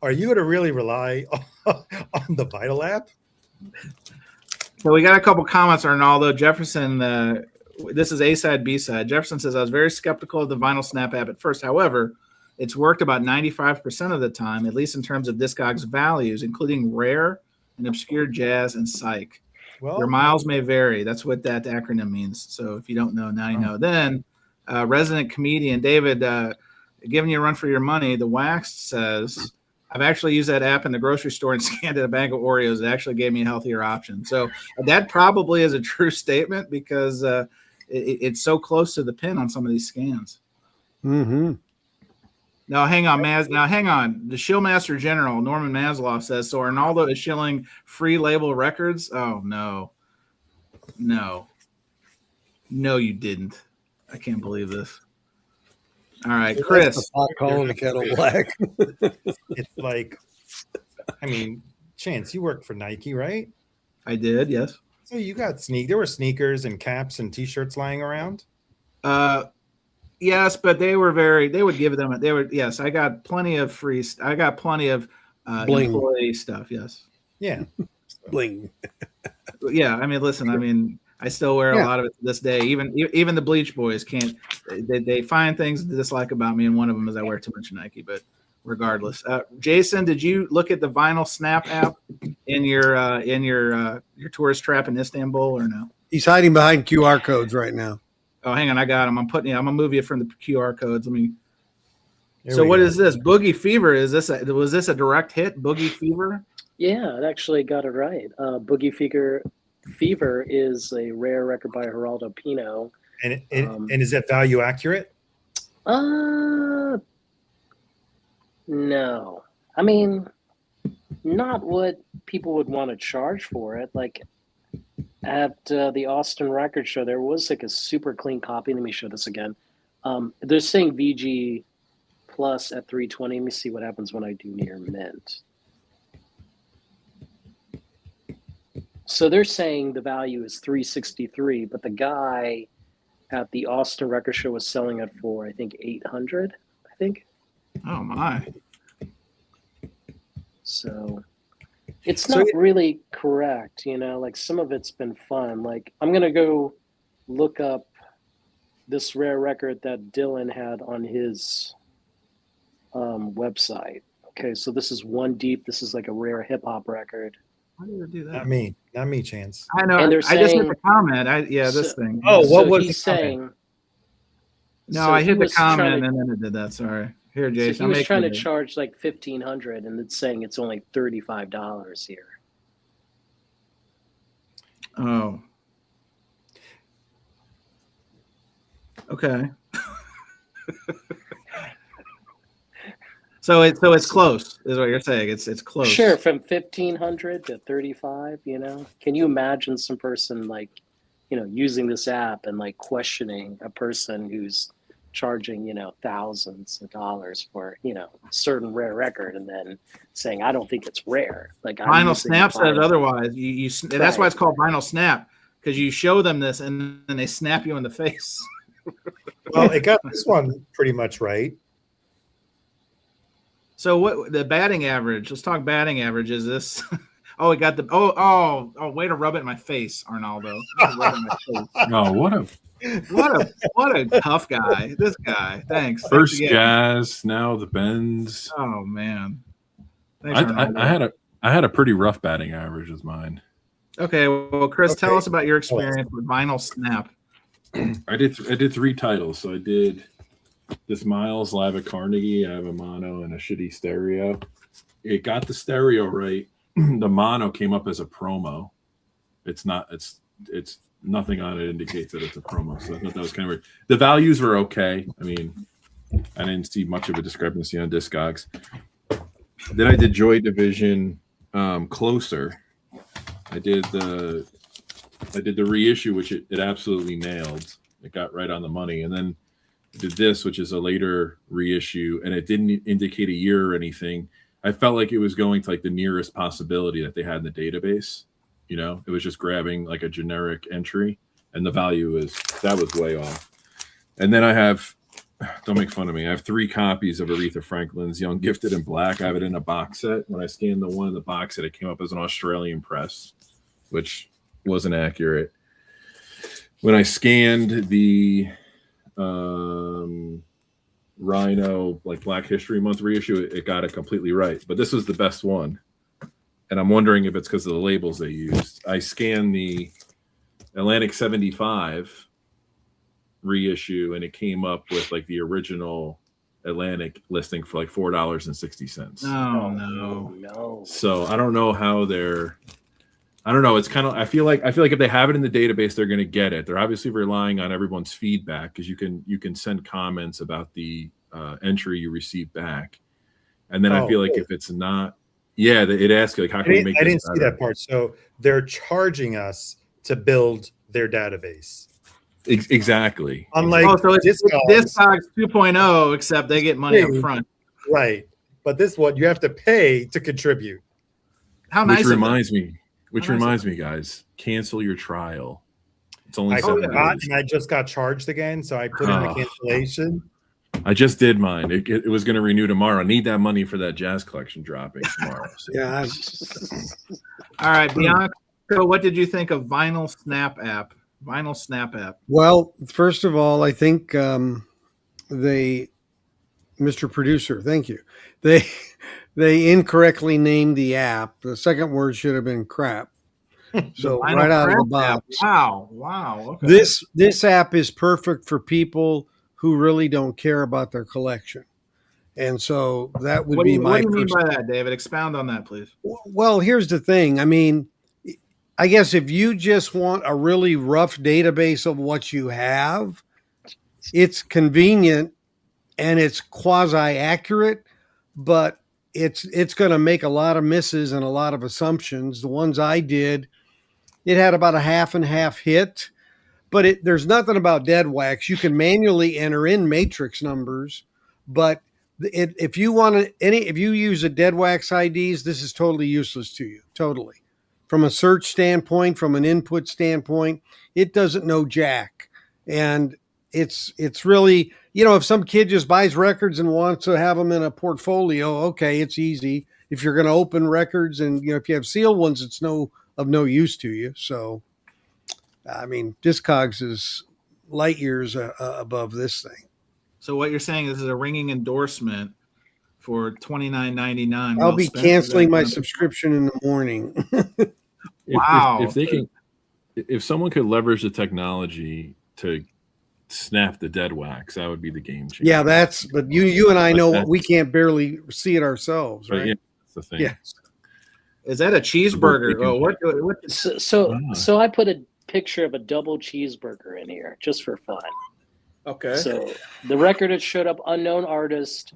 Are you going to really rely on the Vital app? So we got a couple comments, Arnaldo. Jefferson, this is A-side, B-side. Jefferson says, I was very skeptical of the Vinyl Snap app at first. However, it's worked about 95% of the time, at least in terms of Discogs values, including rare and obscure jazz and psych. Well, your miles may vary. That's what that acronym means. So if you don't know, now you know. Then resident comedian David, giving you a run for your money, the Waxed says, I've actually used that app in the grocery store and scanned a bag of Oreos. It actually gave me a healthier option. So that probably is a true statement because it's so close to the pin on some of these scans. Mm-hmm. Now, hang on, Maz. Now, hang on. The Shillmaster General, Norman Maslow, says, so Arnaldo is shilling free label records? Oh, no. No, you didn't. I can't believe this. All right, Chris. Pot calling the kettle black. It's like, I mean, Chance, you worked for Nike, right? I did, yes. So you got there were sneakers and caps and T-shirts lying around? Yes, but they would give them. Yes, I got plenty of free. I got plenty of Bling. employee stuff. Yes. Yeah. Bling. Yeah. I mean, listen. I mean, I still wear a Yeah. lot of it to this day. Even the Bleach Boys can't. They find things to dislike about me, and one of them is I wear too much Nike. But regardless, Jason, did you look at the Vinyl Snap app in your tourist trap in Istanbul or no? He's hiding behind QR codes right now. Oh, hang on, I got him. I'm gonna move you from the QR codes. Let me. Here So we what go. is this? Boogie Fever? Was this a direct hit? Boogie Fever? Yeah, it actually got it right. Boogie Fever is a rare record by Geraldo Pino. And is that value accurate? No. I mean, not what people would want to charge for it. Like at the Austin Record Show, there was like a super clean copy. Let me show this again. They're saying VG Plus at 320. Let me see what happens when I do near mint. So they're saying the value is 363, but the guy at the Austin Record Show was selling it for, I think, 800. I think. Oh my! So it's not really correct, you know. Like some of it's been fun. Like I'm gonna go look up this rare record that Dylan had on his website. Okay, so this is One Deep. This is like a rare hip hop record. Why did I do that? Not me, Chance. I know. And I they're just hit saying- the comment. This thing. Oh, what So was he's the comment? saying? No, so I he hit the was trying comment to- and then it did that. Sorry. Here, So Jason. he was trying to charge like $1,500, and it's saying it's only $35 here. Oh. Okay. So it's close, is what you're saying. It's close. Sure, from 1,500 to 35. You know, can you imagine some person like, you know, using this app and like questioning a person who's charging, you know, thousands of dollars for, you know, a certain rare record, and then saying, I don't think it's rare. Like Vinyl Snap says vinyl. otherwise. That's why it's called Vinyl Snap, because you show them this and then they snap you in the face. Well, it got this one pretty much right. So what the batting average? Let's talk batting average. Is this? Oh, it got the way to rub it in my face, Arnaldo. Rub it in my face. Oh, What a tough guy. This guy. Thanks. first Thanks again. Jazz, now the Bends. Oh man. Thanks, I Arnaldo. had a pretty rough batting average with mine. Okay, well, Chris, tell Okay. us about your experience with Vinyl Snap. I did 3 titles. So I did this Miles live at Carnegie. I have a mono and a shitty stereo. It got the stereo right. The mono came up as a promo. It's not. It's nothing on it indicates that it's a promo. So I thought that was kind of weird. The values were okay. I mean, I didn't see much of a discrepancy on Discogs. Then I did Joy Division Closer. I did the reissue, which it absolutely nailed. It got right on the money. And then I did this, which is a later reissue, and it didn't indicate a year or anything. I felt like it was going to like the nearest possibility that they had in the database. You know, it was just grabbing like a generic entry, and the value was way off. And then I have, don't make fun of me, I have 3 copies of Aretha Franklin's Young, Gifted, and Black. I have it in a box set. When I scanned the one in the box set, it came up as an Australian press, which wasn't accurate. When I scanned the Rhino like Black History Month reissue, it got it completely right. But this was the best one, and I'm wondering if it's because of the labels they used. I scanned the Atlantic 75 reissue, and it came up with like the original Atlantic listing for like $4.60. Oh no. No. So I don't know how they're. I don't know. It's kind of. I feel like if they have it in the database, they're going to get it. They're obviously relying on everyone's feedback, because you can send comments about the entry you receive back, and then I feel like if it's not, it asks you like, how can we make? I this didn't see better? that part. So they're charging us to build their database. Exactly. Unlike So it's Discogs 2.0, except they get money up Yeah. front. right, but this one you have to pay to contribute. How Which nice of them. reminds me, Nice reminds me, guys, cancel your trial. It's only I 7 forgot, days. and I just got charged again, so I put in the Oh. cancellation. I just did mine. It was going to renew tomorrow. I need that money for that jazz collection dropping tomorrow. So. Yeah. All right, Bianca, what did you think of Vinyl Snap app? Vinyl Snap app. Well, first of all, I think Mr. Producer, thank you. They incorrectly named the app. The second word should have been crap. So right out of the box. Wow. Okay. This app is perfect for people who really don't care about their collection. And so that would be my. What do you mean by that, David? Expound on that, please. Well, here's the thing. I mean, I guess if you just want a really rough database of what you have, it's convenient and it's quasi accurate, but it's going to make a lot of misses and a lot of assumptions. The ones I did, it had about a half and half hit, but there's nothing about dead wax. You can manually enter in matrix numbers, but if you use a dead wax IDs, this is totally useless to you. Totally. From a search standpoint, from an input standpoint, it doesn't know jack. And it's really, if some kid just buys records and wants to have them in a portfolio, okay, it's easy. If you're going to open records and, if you have sealed ones, it's of no use to you. So, I mean, Discogs is light years above this thing. So what you're saying is a ringing endorsement for $29.99. I'll be canceling my subscription in the morning. Wow. If someone could leverage the technology to snap the dead wax, that would be the game changer. Yeah, but you and I know we can't barely see it ourselves, right? Yeah, that's the thing. Yeah. Is that a cheeseburger? Oh, what? So I put a picture of a double cheeseburger in here just for fun. Okay. So the record it showed up, unknown artist,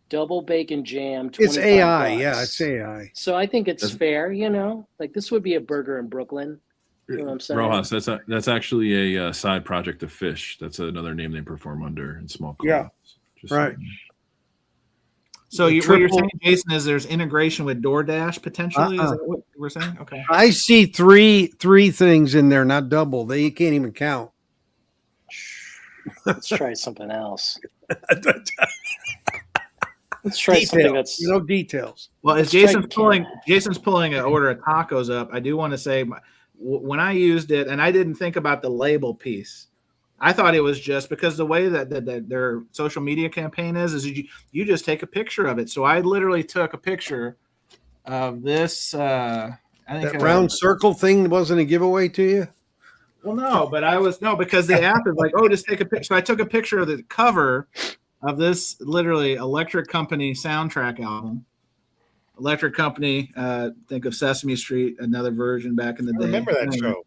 double bacon jam. It's AI. $25. Yeah, it's AI. So I think it's fair, like this would be a burger in Brooklyn. You know what I'm saying? Rojas, that's actually a side project of Fish. That's another name they perform under in small clubs. Yeah. Right. So what you're saying, Jason, is there's integration with DoorDash potentially? Is that what we're saying? Okay. I see three things in there, not double. They can't even count. Let's try something else. Let's try something that's details. Well, as Jason's pulling an order of tacos up, I do want to say when I used it, and I didn't think about the label piece. I thought it was just because the way that their social media campaign is you just take a picture of it. So I literally took a picture of this. I think that round circle thing wasn't a giveaway to you. Well, no, but because the app is like, just take a picture. So I took a picture of the cover of this literally Electric Company soundtrack album. Electric Company, think of Sesame Street, another version back in the day. Remember that show?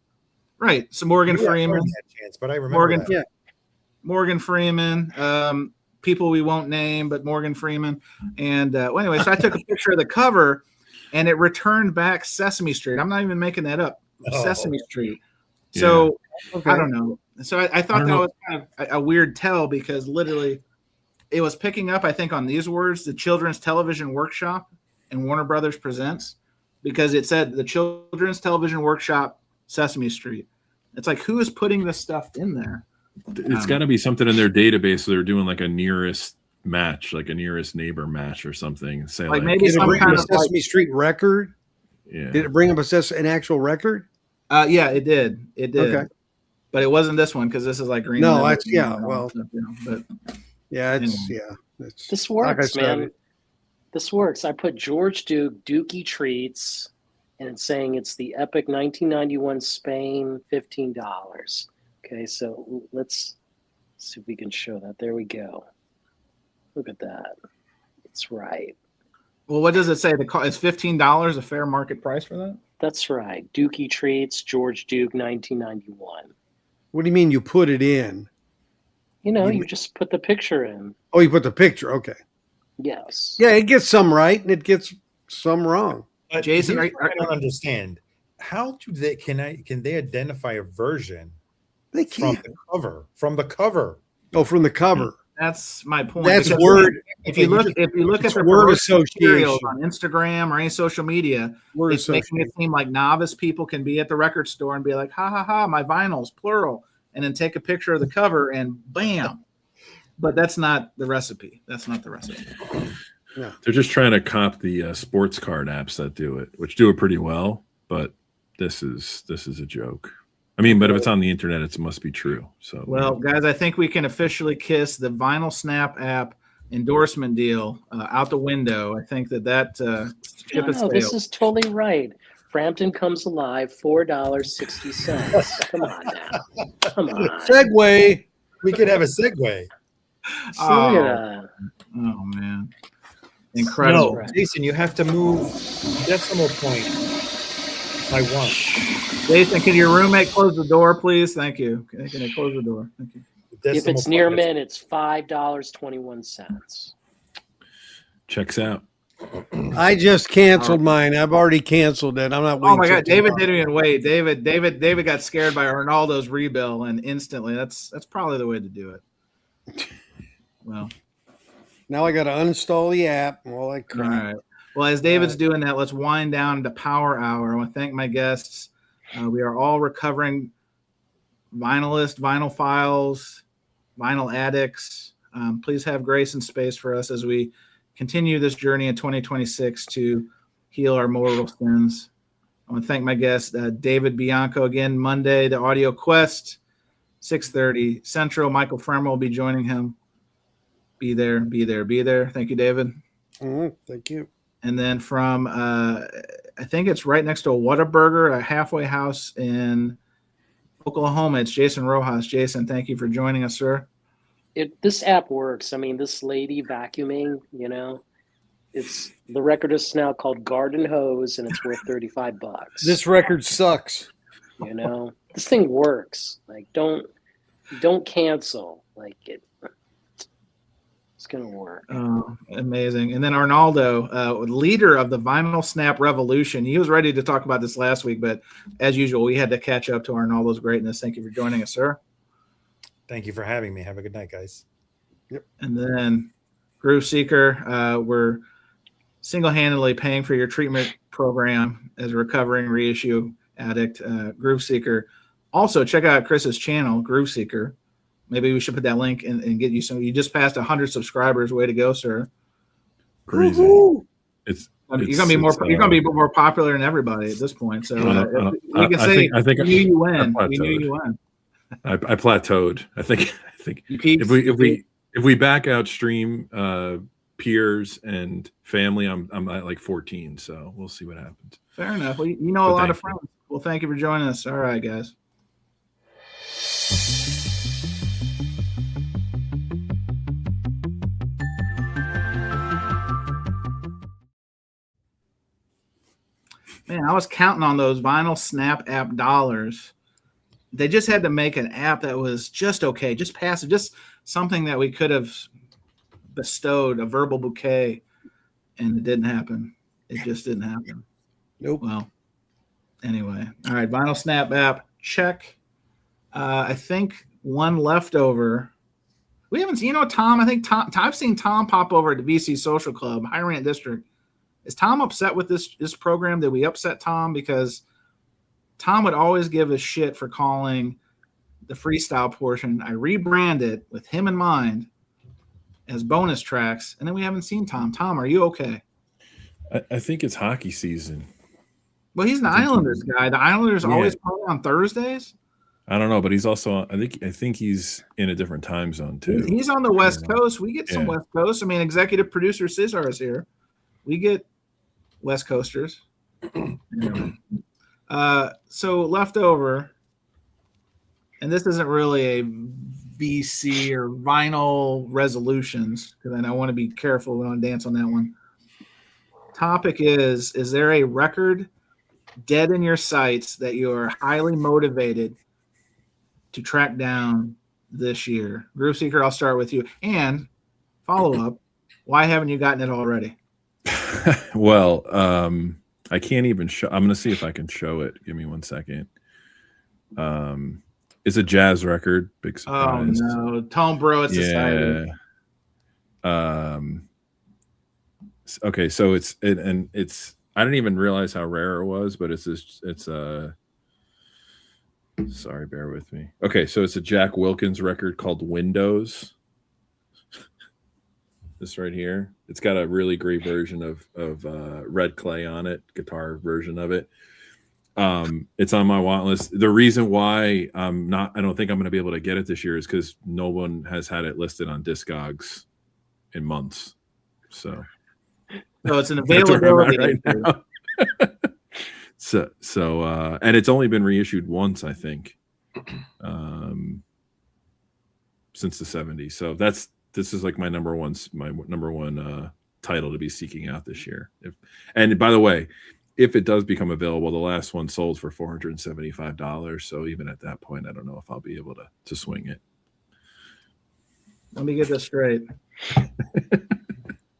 Right. So Morgan Freeman. But I remember Morgan Freeman. People we won't name, but Morgan Freeman. And anyway, so I took a picture of the cover, and it returned back Sesame Street. I'm not even making that up. Sesame Street. So I don't know. So I thought that was kind of a weird tell because literally it was picking up, I think, on these words, the Children's Television Workshop and Warner Brothers Presents, because it said the Children's Television Workshop, Sesame Street. It's like, who is putting this stuff in there? It's got to be something in their database. So they're doing like a nearest match, like a nearest neighbor match or something. Say like maybe some kind of Sesame Street record. Yeah. Did it bring up an actual record? Yeah, it did. It did. Okay. But it wasn't this one because this is like green. No, that's well. Stuff, but this works, man. This works. I put George Duke, Dookie Treats, and it's saying it's the Epic 1991 Spain, $15. Okay, so let's see if we can show that. There we go. Look at that. It's right. Well, what does it say? Is $15 a fair market price for that? That's right. Dookie Treats, George Duke, 1991. What do you mean you put it in? You just put the picture in. Oh, you put the picture. Okay. Yes. Yeah, it gets some right and it gets some wrong. Jason, I don't understand. How do they can they identify a version? They can't. From the cover. Oh, from the cover. That's my point. That's word. If you look at the word association on Instagram or any social media, it's making it seem like novice people can be at the record store and be like, ha ha ha, my vinyls, plural, and then take a picture of the cover and bam. but that's not the recipe. That's not the recipe. No. They're just trying to cop the sports card apps that do it, which do it pretty well. But this is a joke. I mean, but if it's on the internet, it must be true. So, well, guys, I think we can officially kiss the Vinyl Snap app endorsement deal out the window. I think that ship has No, this sailed. is totally right. Frampton Comes Alive, $4.60. Come on now. Come on. Segway. We could have a segue. Oh, Look at that. oh man, incredible! No, Jason, you have to move decimal point by one. Jason, can your roommate close the door, please? Thank you. Can they close the door? Thank you. If it's near mint, it's $5.21. checks out. I just canceled mine. I've already canceled it. I'm not waiting. Oh my till God, David tomorrow. didn't even wait. David got scared by Ronaldo's rebill and instantly. That's probably the way to do it. Well, Now I got to uninstall the app and all that all crap. right. Well, as David's doing that, let's wind down to Power Hour. I want to thank my guests. We are all recovering vinylists, vinyl files, vinyl addicts. Please have grace and space for us as we continue this journey in 2026 to heal our mortal sins. I want to thank my guest, David Bianco, again, Monday, the Audio Quest, 6:30 Central. Michael Fremmer will be joining him. Be there, be there, be there. Thank you, David. Thank you. And then from, I think it's right next to a Whataburger, a halfway house in Oklahoma. It's Jason Rojas. Jason, thank you for joining us, sir. This app works. I mean, this lady vacuuming, it's the record is now called Garden Hose, and it's worth $35. This record sucks. This thing works. Like, don't cancel. Like it's gonna work. Oh, amazing. And then Arnaldo, leader of the Vinyl Snap Revolution. He was ready to talk about this last week, but as usual, we had to catch up to Arnaldo's greatness. Thank you for joining us, sir. Thank you for having me. Have a good night, guys. Yep. And then Groove Seeker, we're single-handedly paying for your treatment program as a recovering reissue addict. Groove Seeker. Also, check out Chris's channel, Groove Seeker. Maybe we should put that link and get you some. You just passed 100 subscribers. Way to go, sir! Crazy. Woo-hoo. You're gonna be more popular than everybody at this point. So we can say I think we knew you win. We knew you win. I plateaued. I think if we back out stream peers and family, I'm at like 14. So we'll see what happens. Fair enough. Well, you know a lot of friends. Well, thank you for joining us. All right, guys. Man, I was counting on those Vinyl Snap app dollars. They just had to make an app that was just okay, just passive, just something that we could have bestowed a verbal bouquet, and it didn't happen. It just didn't happen. Nope. Well, anyway, all right, Vinyl Snap app, check. I think one leftover. We haven't seen, Tom. I think Tom. I've seen Tom pop over at the VC Social Club, High Rent District. Is Tom upset with this program? Did we upset Tom? Because Tom would always give us shit for calling the freestyle portion. I rebrand it with him in mind as bonus tracks, and then we haven't seen Tom. Tom, are you okay? I think it's hockey season. Well, he's an Islanders guy. The Islanders always play on Thursdays. I don't know, but he's also I think he's in a different time zone too. He's on the West Coast. We get some West Coast. I mean, executive producer Cesar is here. We get West Coasters. Anyway. So leftover, and this isn't really a VC or vinyl resolutions, because I want to be careful. We don't dance on that one. Topic is there a record dead in your sights that you are highly motivated to track down this year? Groove Seeker, I'll start with you. And follow up, why haven't you gotten it already? Well, I can't even show. I'm going to see if I can show it. Give me 1 second. It's a jazz record. Big surprise. Oh, no. Tone Bro, Society. Okay, so it's I didn't even realize how rare it was, but sorry, bear with me. Okay, so it's a Jack Wilkins record called Windows. This right here. It's got a really great version of Red Clay on it, guitar version of it. It's on my want list. The reason why I don't think I'm going to be able to get it this year is because no one has had it listed on Discogs in months. So it's an availability right now. so and it's only been reissued once, I think, since the 70s. So this is like my number one title to be seeking out this year. And by the way, if it does become available, the last one sold for $475. So even at that point, I don't know if I'll be able to swing it. Let me get this straight.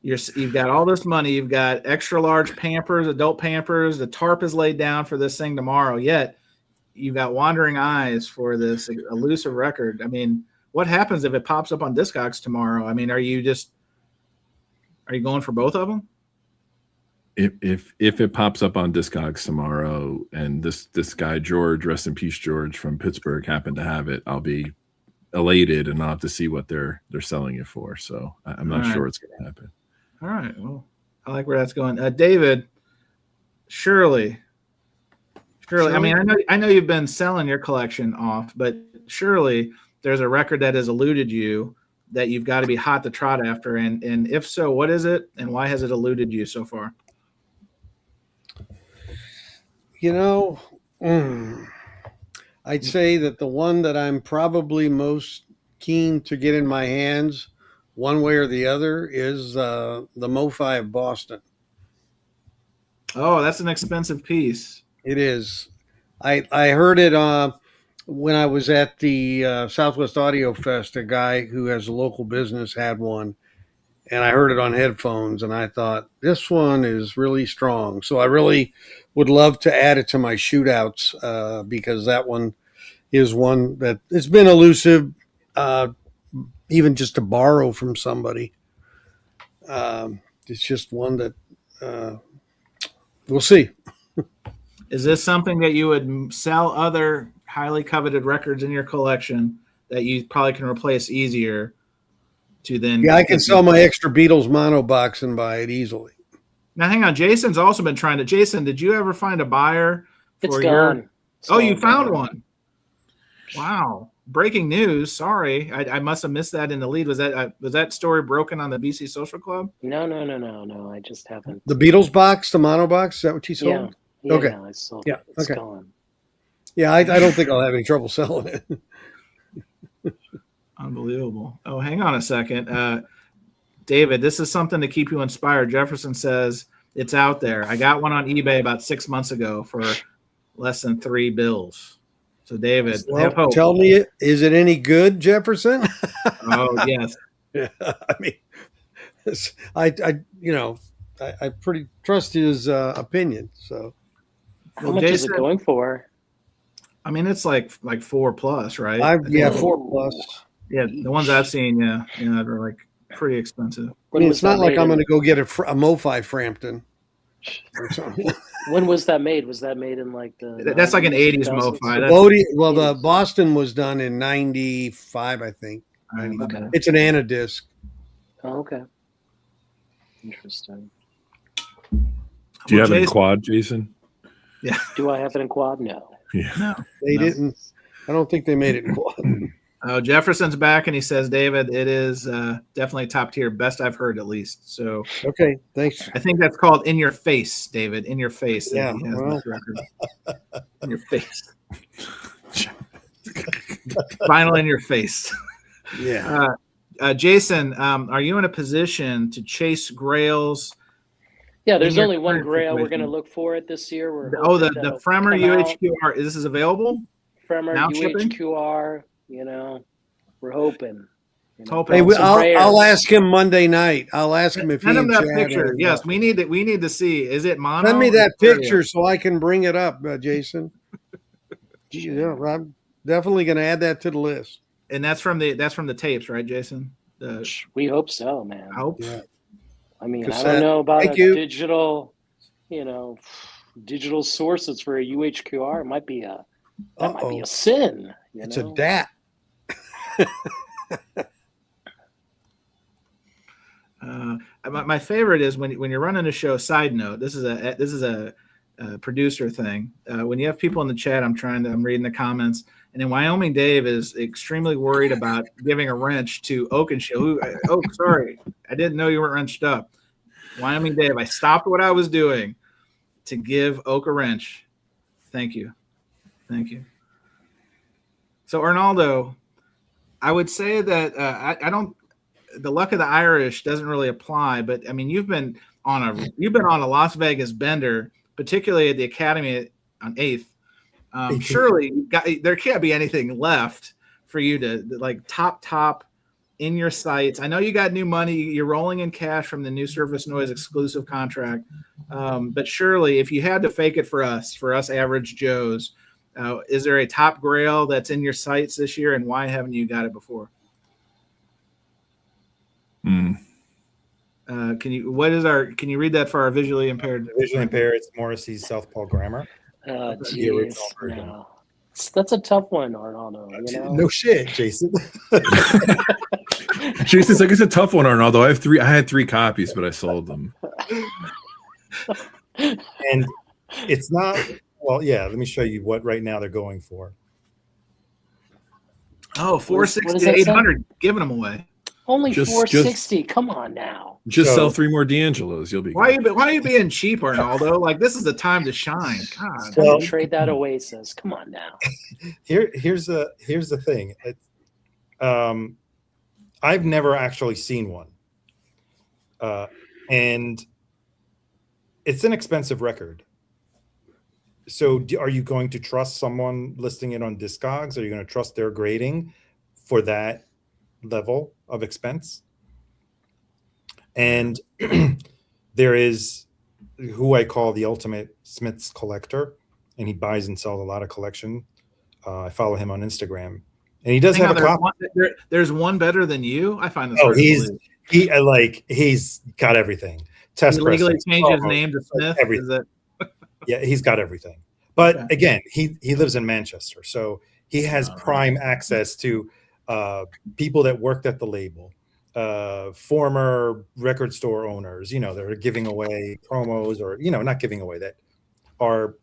You've got all this money. You've got extra large Pampers, adult Pampers. The tarp is laid down for this thing tomorrow. Yet you've got wandering eyes for this elusive record. I mean, what happens if it pops up on Discogs tomorrow? I mean, are you going for both of them? If it pops up on Discogs tomorrow, and this guy George, rest in peace George from Pittsburgh, happened to have it, I'll be elated, and I'll have to see what they're selling it for. So I'm not sure it's going to happen. All right. Well, I like where that's going. David, surely. I mean, I know you've been selling your collection off, but surely there's a record that has eluded you that you've got to be hot to trot after. And if so, what is it, and why has it eluded you so far? I'd say that the one that I'm probably most keen to get in my hands, one way or the other, is the Mo-5 Boston. Oh, that's an expensive piece. It is. I heard it when I was at the Southwest Audio Fest. A guy who has a local business had one, and I heard it on headphones, and I thought, this one is really strong. So I really would love to add it to my shootouts because that one is one that it's been elusive, even just to borrow from somebody. It's just one that we'll see. Is this something that you would sell other highly coveted records in your collection that you probably can replace easier to then? Yeah, I can sell my extra Beatles mono box and buy it easily. Now, hang on. Jason's also been trying to. Jason, did you ever find a buyer? It's gone. You found one. Wow. Breaking news. Sorry. I must have missed that in the lead. Was that story broken on the BC Social Club? No. I just haven't. The Beatles box, the mono box, is that what you sold? Yeah, okay. I sold it. It's okay. gone. Yeah, I don't think I'll have any trouble selling it. Unbelievable. Oh, hang on a second. David, this is something to keep you inspired. Jefferson says it's out there. I got one on eBay about 6 months ago for less than $3. So, David, well, tell me, is it any good, Jefferson? Oh, yes. Yeah, I mean, I pretty trust his opinion. So, how much is it going for? I mean, it's like 4+, right? 4+. Yeah, the ones I've seen, they're like pretty expensive. I mean, it's not like I'm going to go get a Mo-5 Frampton or something. When was that made? Was that made in like the? That's like an 80s Mo-5. The Boston was done in 95, I think. Okay. It's an Anna disc. Oh, okay. Interesting. Do you have it in quad, Jason? Yeah. Do I have it in quad? No. Yeah. No. They didn't. I don't think they made it in quad. Oh, Jefferson's back, and he says, David, it is definitely top tier, best I've heard at least. So, okay, thanks. I think that's called In Your Face, David. In Your Face. Yeah, well. In your face. Final in your face. Yeah. Jason, are you in a position to chase grails? Yeah, there's only one grail we're going to look for it this year. The Fremer UHQR. This is available? Fremer UHQR. We're hoping. Hey, I'll ask him Monday night. I'll ask him if he send him that picture. Yes, we need to see. Is it mono? Send me that picture so I can bring it up, Jason. Yeah, I'm definitely going to add that to the list. And that's from the tapes, right, Jason? We hope so, man. I hope. Yeah. I mean, I don't know about digital, digital sources for a UHQR. It might be a sin. It's a DAT. my favorite is when you're running a show. Side note: this is a producer thing. When you have people in the chat, I'm reading the comments, and then Wyoming Dave is extremely worried about giving a wrench to Oakenshield. Sorry, I didn't know you weren't wrenched up. Wyoming Dave, I stopped what I was doing to give Oak a wrench. Thank you. So Arnaldo, I would say that I don't. The luck of the Irish doesn't really apply, but I mean you've been on a Las Vegas bender, particularly at the Academy on 8th. Surely there can't be anything left for you to like top in your sights. I know you got new money. You're rolling in cash from the new Surface Noise exclusive contract. But surely if you had to fake it for us average Joes, is there a top grail that's in your sights this year, and why haven't you got it before? Can you read that for our visually impaired? Visually impaired, it's Morrissey's Southpaw Grammar. Geez, no. That's a tough one, Arnaldo. You know? No shit, Jason. Jason's like, it's a tough one, Arnaldo. I had 3 copies, but I sold them. And it's not. Well, yeah. Let me show you what right now they're going for. Oh, 460 to 800, giving them away. Only 460. Come on now. Just sell 3 more D'Angelos. You'll be. Why are you being cheap, Arnaldo? Like this is the time to shine. God. Well, trade that Oasis. Come on now. Here's the thing. I've never actually seen one, and it's an expensive record. So, are you going to trust someone listing it on Discogs? Are you going to trust their grading for that level of expense? And there is who I call the ultimate Smiths collector, and he buys and sells a lot of collection. I follow him on Instagram, and he does have a copy. There's one better than you. I find this. Oh, he's got everything. He legally changed his name to Smith. Yeah, he's got everything. But again, he lives in Manchester, so he has prime access to people that worked at the label, former record store owners, that are giving away promos, or not giving away, that are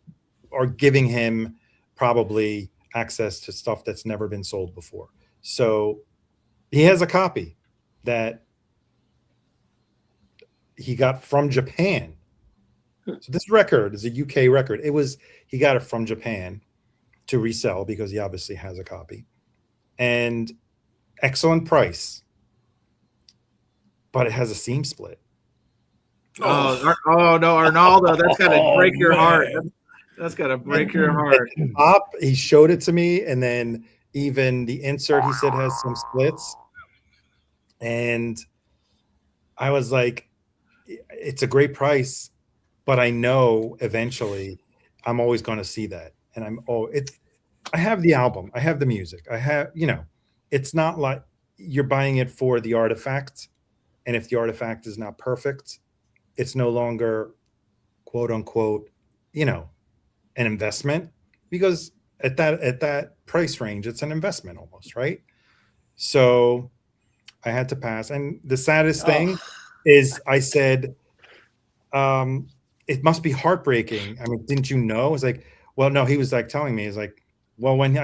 giving him probably access to stuff that's never been sold before. So he has a copy that he got from Japan. So this record is a UK record. He got it from Japan to resell because he obviously has a copy, and excellent price, but it has a seam split. Oh no, Arnaldo, that's got to break your heart. That's got to break your heart. He showed it to me, and then even the insert he said has some splits, and I was like, it's a great price. But I know eventually I'm always going to see that. And I have the album. I have the music. I have, it's not like you're buying it for the artifact. And if the artifact is not perfect, it's no longer, quote unquote, an investment, because at that price range, it's an investment almost, right? So I had to pass. And the saddest thing is I said, it must be heartbreaking. I mean, didn't you know? It's like, well, no, he was like telling me, it's like, well, when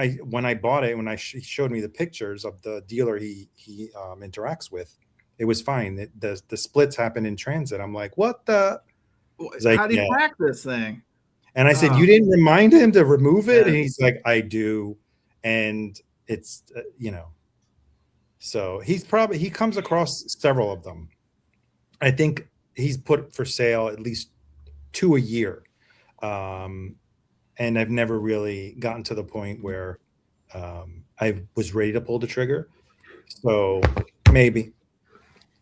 I bought it, he showed me the pictures of the dealer he interacts with, it was fine. The splits happened in transit. I'm like, what the? Like, how do you pack this thing? And I said, you didn't remind him to remove it? And he's like, I do. And it's, so he comes across several of them. I think he's put for sale at least 2 a year. And I've never really gotten to the point where I was ready to pull the trigger. So maybe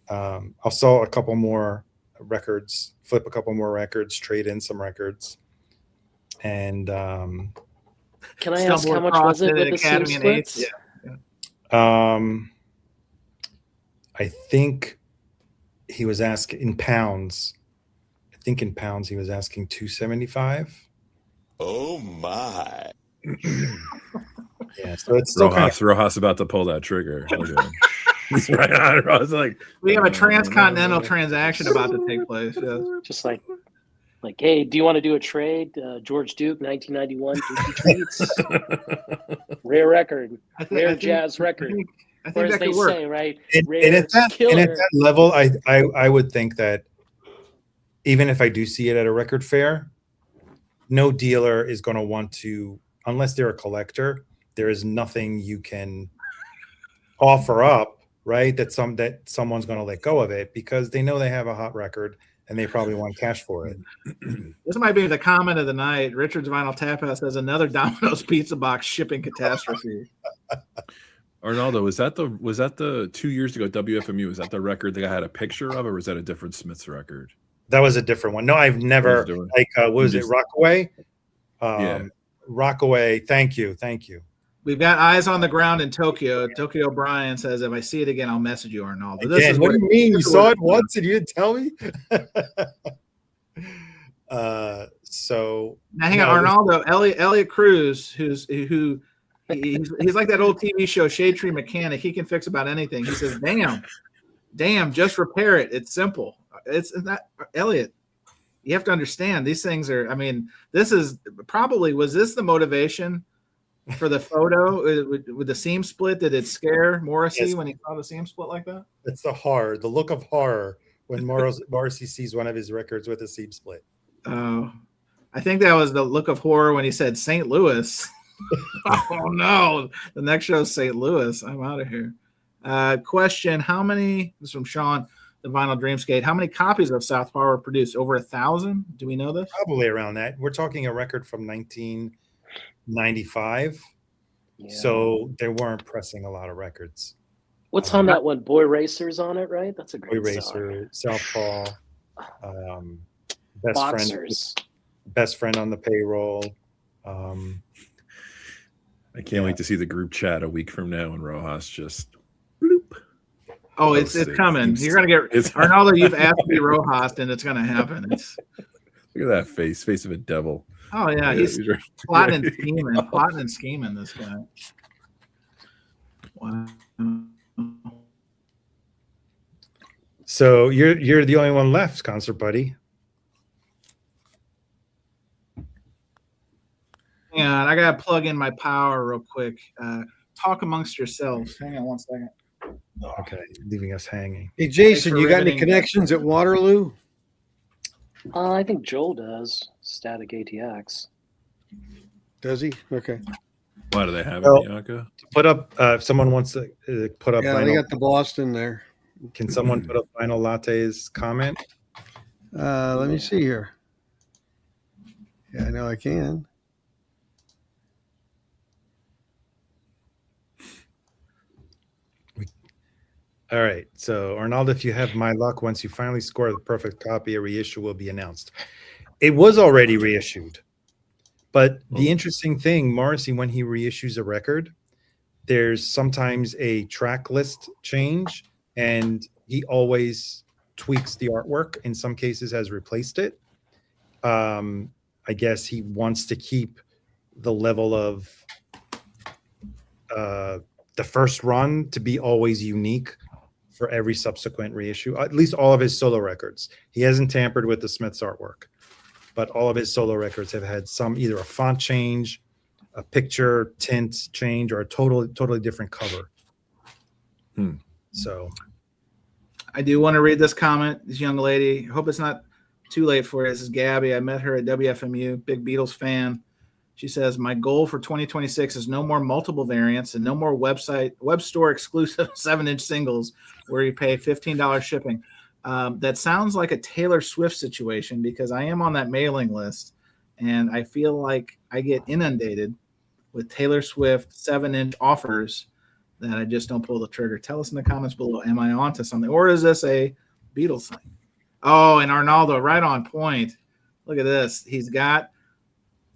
I'll sell a couple more records, flip a couple more records, trade in some records. And can I ask how much was it with the seam splits? I think he was asking in pounds. I think in pounds he was asking $275. Oh my! Yeah, so it's still Rojas about to pull that trigger. Right. I was like, We have a transcontinental transaction about to take place. Yes. Just like, hey, do you want to do a trade? George Duke, 1991, Dookie Treats, rare record, rare jazz record. I Or think as that they could work. say, right? And at that level, I would think that even if I do see it at a record fair, no dealer is going to want to, unless they're a collector, there is nothing you can offer up, right? That someone's going to let go of it because they know they have a hot record and they probably want cash for it. This might be the comment of the night. Richard's Vinyl Tap House says another Domino's pizza box shipping catastrophe. Arnaldo, was that the 2 years ago WFMU? Was that the record that I had a picture of, or was that a different Smiths record? That was a different one. No, I've never what was it? Rockaway? Yeah. Rockaway. Thank you. We've got eyes on the ground in Tokyo. Tokyo Brian says, if I see it again, I'll message you, Arnaldo. What do you mean? You saw it once and you didn't tell me? So now hang on, Arnaldo. Elliot Cruz, he's like that old TV show Shade Tree Mechanic. He can fix about anything. He says, damn, just repair it. It's simple. It's not Elliot. You have to understand these things are. I mean, this is probably was this the motivation for the photo with the seam split? Did it scare Morrissey when he saw the seam split like that? It's the look of horror when Morrissey sees one of his records with a seam split. Oh, I think that was the look of horror when he said St. Louis. Oh no, the next show is St. Louis. I'm out of here. Question: how many? This is from Sean, the Vinyl Dreamscape. How many copies of Southpaw were produced? Over 1,000? Do we know this? Probably around that. We're talking a record from 1995, so they weren't pressing a lot of records. What's on that one? Boy Racer's on it, right? That's a great Boy song. Racer, Southpaw, Boxers. best friend on the payroll. I can't wait to see the group chat a week from now and Rojas just bloop. Oh, it's coming. You're gonna get Arnaldo. You've asked to be Rojas, and it's gonna happen. Look at that face of a devil. Oh yeah, he's plotting and scheming. This guy. Wow. So you're the only one left, Concert Buddy. Hang on, I gotta plug in my power real quick. Talk amongst yourselves. Hang on one second. Okay, leaving us hanging. Hey, Jason, you got any connections at Waterloo? I think Joel does. Static ATX. Does he? Okay. Why do they have it, Bianca? To put up, if someone wants to put up, yeah, they got the Boston there. Can someone put up Vinyl Latte's comment? Let me see here. Yeah, I know I can. All right. So, Arnaldo, if you have my luck, once you finally score the perfect copy, a reissue will be announced. It was already reissued. But the interesting thing, Morrissey, when he reissues a record, there's sometimes a track list change, and he always tweaks the artwork. In some cases, has replaced it. I guess he wants to keep the level of the first run to be always unique for every subsequent reissue, at least all of his solo records. He hasn't tampered with the Smiths artwork, but all of his solo records have had either a font change, a picture tint change, or a totally different cover. So I do want to read this comment. This young lady, hope it's not too late for you. This is Gabby. I met her at WFMU, big Beatles fan. She says, my goal for 2026 is no more multiple variants and no more web store exclusive 7-inch singles where you pay $15 shipping. That sounds like a Taylor Swift situation because I am on that mailing list and I feel like I get inundated with Taylor Swift 7-inch offers that I just don't pull the trigger. Tell us in the comments below, am I onto something? Or is this a Beatles thing? Oh, and Arnaldo, right on point. Look at this. He's got,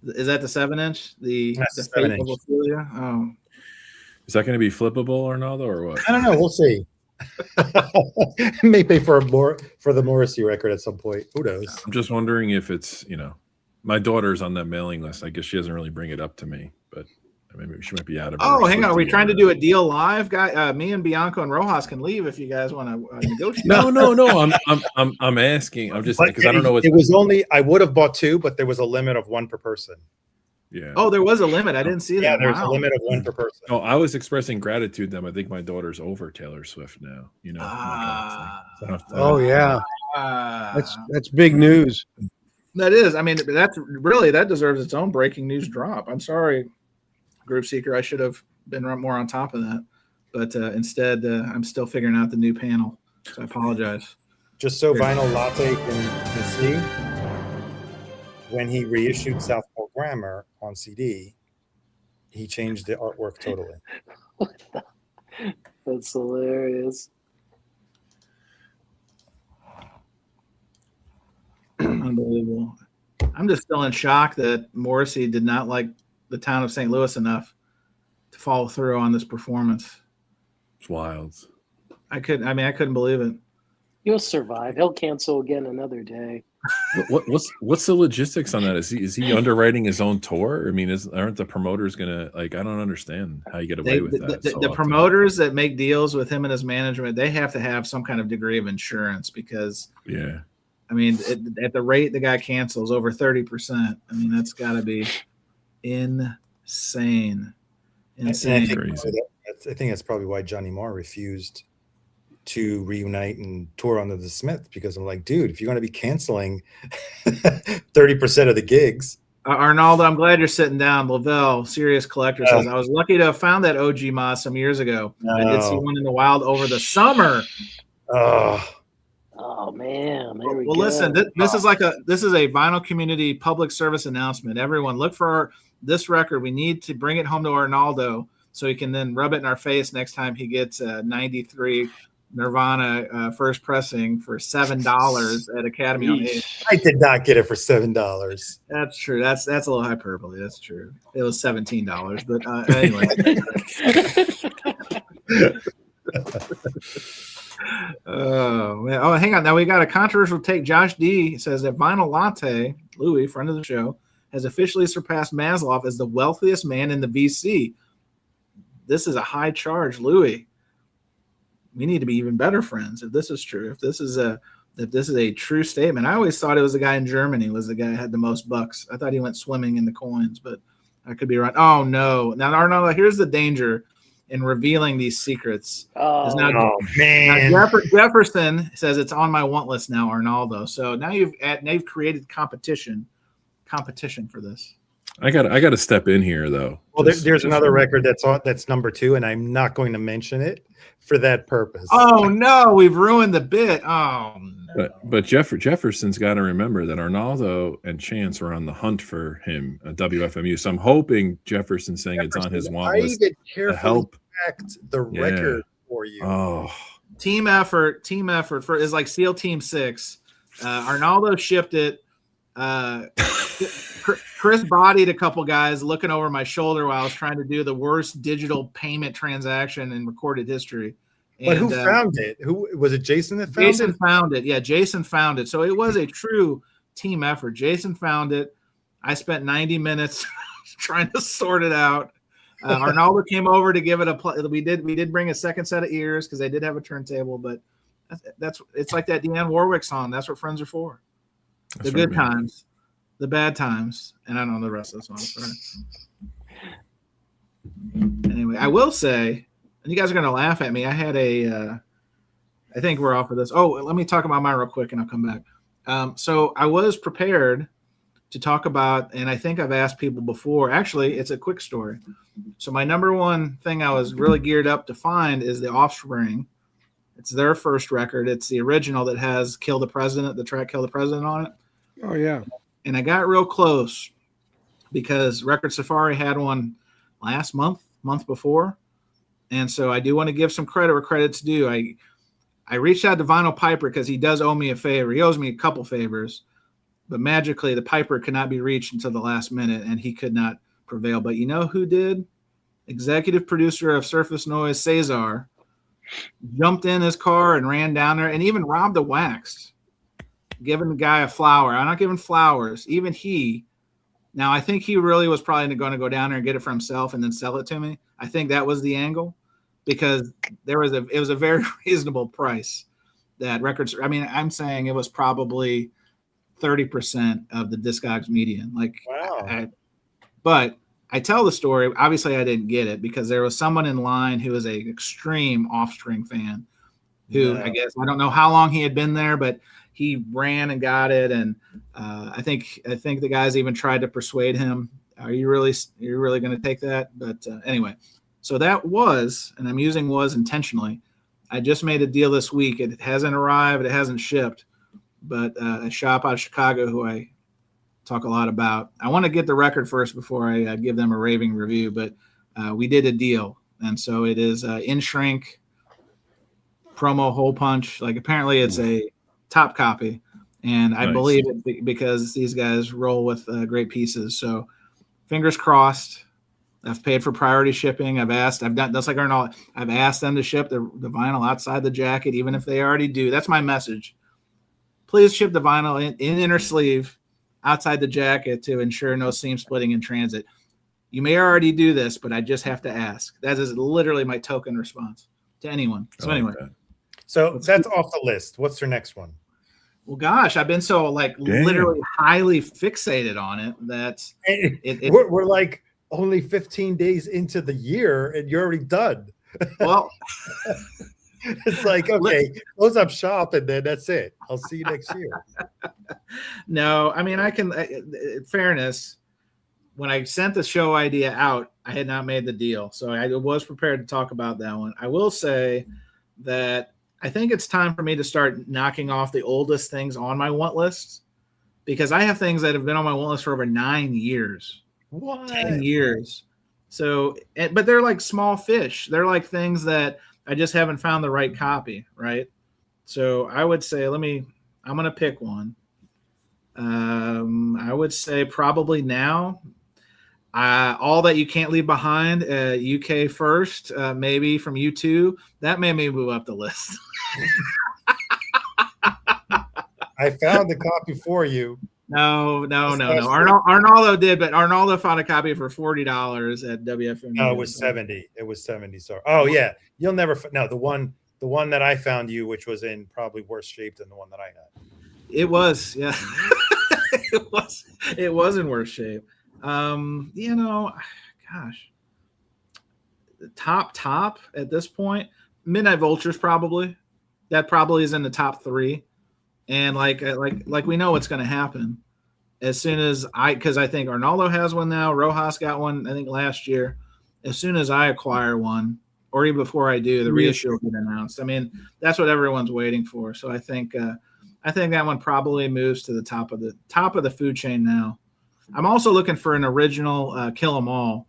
is that the 7-inch? The 7-inch. Oh. Is that going to be flippable, Arnaldo, or what? I don't know. We'll see. May pay for the Morrissey record at some point. Who knows? I'm just wondering if it's, my daughter's on that mailing list. I guess she doesn't really bring it up to me, but Maybe she might be out of. Oh, hang on. Are we trying to do a deal live, guy? Me and Bianco and Rojas can leave if you guys want to negotiate. No. I'm asking. I'm just because I don't know. It was only I would have bought 2, but there was a limit of 1 per person. Yeah. Oh, there was a limit. I didn't see that. Yeah, there's a limit of 1 per person. Oh, I was expressing gratitude that I think my daughter's over Taylor Swift now. You know. Oh yeah, that's big news. That is. I mean, that deserves its own breaking news drop. I'm sorry, Group Seeker. I should have been more on top of that, but instead, I'm still figuring out the new panel. So I apologize. Just so Vinyl Latte can see, when he reissued Southpaw Grammar on CD, he changed the artwork totally. That's hilarious. Unbelievable. I'm just still in shock that Morrissey did not like the town of St. Louis enough to follow through on this performance. It's wild. I couldn't believe it. He'll survive. He'll cancel again another day. What's the logistics on that? Is he underwriting his own tour? I mean, aren't the promoters gonna I don't understand how you get away with that. The promoters that make deals with him and his management, they have to have some kind of degree of insurance because I mean, at the rate the guy cancels over 30%, I mean that's got to be insane. I think that's probably why Johnny Marr refused to reunite and tour under the Smiths, because I'm like, dude, if you're going to be canceling 30% of the gigs. Arnaldo, I'm glad you're sitting down. Lavelle, Serious Collector, says, I was lucky to have found that OG Moss some years ago. I did see one in the wild over the summer. Oh man! There we go. Listen, this is a vinyl community public service announcement. Everyone, look for this record. We need to bring it home to Arnaldo so he can then rub it in our face next time he gets a 93 Nirvana first pressing for $7 at Academy on 8. I did not get it for $7. That's true. That's a little hyperbole. That's true. It was $17, but anyway. Oh, man. Oh, hang on. Now we got a controversial take. Josh D says that Vinyl Latte, Louis, friend of the show, has officially surpassed Maslow as the wealthiest man in the VC. This is a high charge, Louis. We need to be even better friends if this is true. If this is a true statement. I always thought it was the guy in Germany was the guy who had the most bucks. I thought he went swimming in the coins, but I could be wrong. Oh no! Now, Arnaldo, here's the danger in revealing these secrets. Man! Now Jefferson says it's on my want list now, Arnaldo. So now you've created competition for this. I got to step in here though. Well, there's another record that's number 2, and I'm not going to mention it for that purpose. Oh no, we've ruined the bit. Oh no. But Jefferson's got to remember that Arnaldo and Chance were on the hunt for him at WFMU. So I'm hoping Jefferson's saying it's on his want list to help the record for you. Oh, team effort for is like SEAL Team 6. Arnaldo shipped it. Chris bodied a couple guys looking over my shoulder while I was trying to do the worst digital payment transaction in recorded history. But who found it? Who was it? Jason that found it? Jason found it. Yeah, Jason found it. So it was a true team effort. Jason found it. I spent 90 minutes trying to sort it out. Arnaldo came over to give it a play. We did bring a second set of ears because they did have a turntable, but it's like that Dionne Warwick song. That's what friends are for. The good times, the bad times, and I don't know the rest of the song. Sorry. Anyway, I will say, and you guys are going to laugh at me. I had I think we're off of this. Oh, let me talk about mine real quick, and I'll come back. So I was prepared to talk about, and I think I've asked people before. Actually, it's a quick story. So my number one thing I was really geared up to find is The Offspring. It's their first record. It's the original that has Kill the President, the track Kill the President on it. Oh, yeah. And I got real close because Record Safari had one last month before. And so I do want to give some credit where credit's due. I reached out to Vinyl Piper because he does owe me a favor. He owes me a couple favors. But magically, the Piper could not be reached until the last minute, and he could not prevail. But you know who did? Executive producer of Surface Noise, Cesar, jumped in his car and ran down there and even robbed a wax, giving the guy a flower. I'm not giving flowers. Even he Now, I think he really was probably going to go down there and get it for himself and then sell it to me. I think that was the angle, because it was a very reasonable price that records. I mean, I'm saying it was probably 30% of the Discogs median. Like, Wow. But I tell the story. Obviously, I didn't get it because there was someone in line who was an extreme Offspring fan who, I guess, I don't know how long he had been there, but he ran and got it. And I think the guys even tried to persuade him. You're really going to take that? But anyway, so that was, and I'm using was intentionally. I just made a deal this week. It hasn't arrived. It hasn't shipped, but a shop out of Chicago who I talk a lot about. I want to get the record first before I give them a raving review, but we did a deal. And so it is in shrink promo hole punch. Like, apparently it's a top copy, and I believe it because these guys roll with great pieces. So fingers crossed. I've paid for priority shipping. I've done that's like Arnold. I've asked them to ship the vinyl outside the jacket, even if they already do. That's my message. Please ship the vinyl in inner sleeve outside the jacket to ensure no seam splitting in transit. You may already do this, but I just have to ask. That is literally my token response to anyone. So anyway. So that's off the list. What's your next one? Well, gosh, I've been so literally highly fixated on it that we're like only 15 days into the year and you're already done. Well, it's like, okay, close up shop and then that's it. I'll see you next year. No, I mean, I can, in fairness, when I sent the show idea out, I had not made the deal. So I was prepared to talk about that one. I will say that I think it's time for me to start knocking off the oldest things on my want list, because I have things that have been on my want list for over 9 years. What? 10 years. So, but they're like small fish. They're like things that I just haven't found the right copy, right? So I would say, I'm going to pick one. I would say probably now. All That You Can't Leave Behind, UK First, maybe from U2. That made me move up the list. I found the copy for you. No. Arnaldo did, but Arnaldo found a copy for $40 at WFM. No, it was 70. It was 70. Sorry. Oh yeah, you'll never. No, the one that I found you, which was in probably worse shape than the one that I had. It was, yeah. It was in worse shape. Gosh, the top at this point, Midnight Vultures probably. That probably is in the top 3. And like we know what's going to happen as soon as because I think Arnaldo has one now. Rojas got one, I think, last year. As soon as I acquire one, or even before I do, the reissue will get announced. I mean, that's what everyone's waiting for. So I think that one probably moves to the top of the food chain now. I'm also looking for an original Kill 'Em All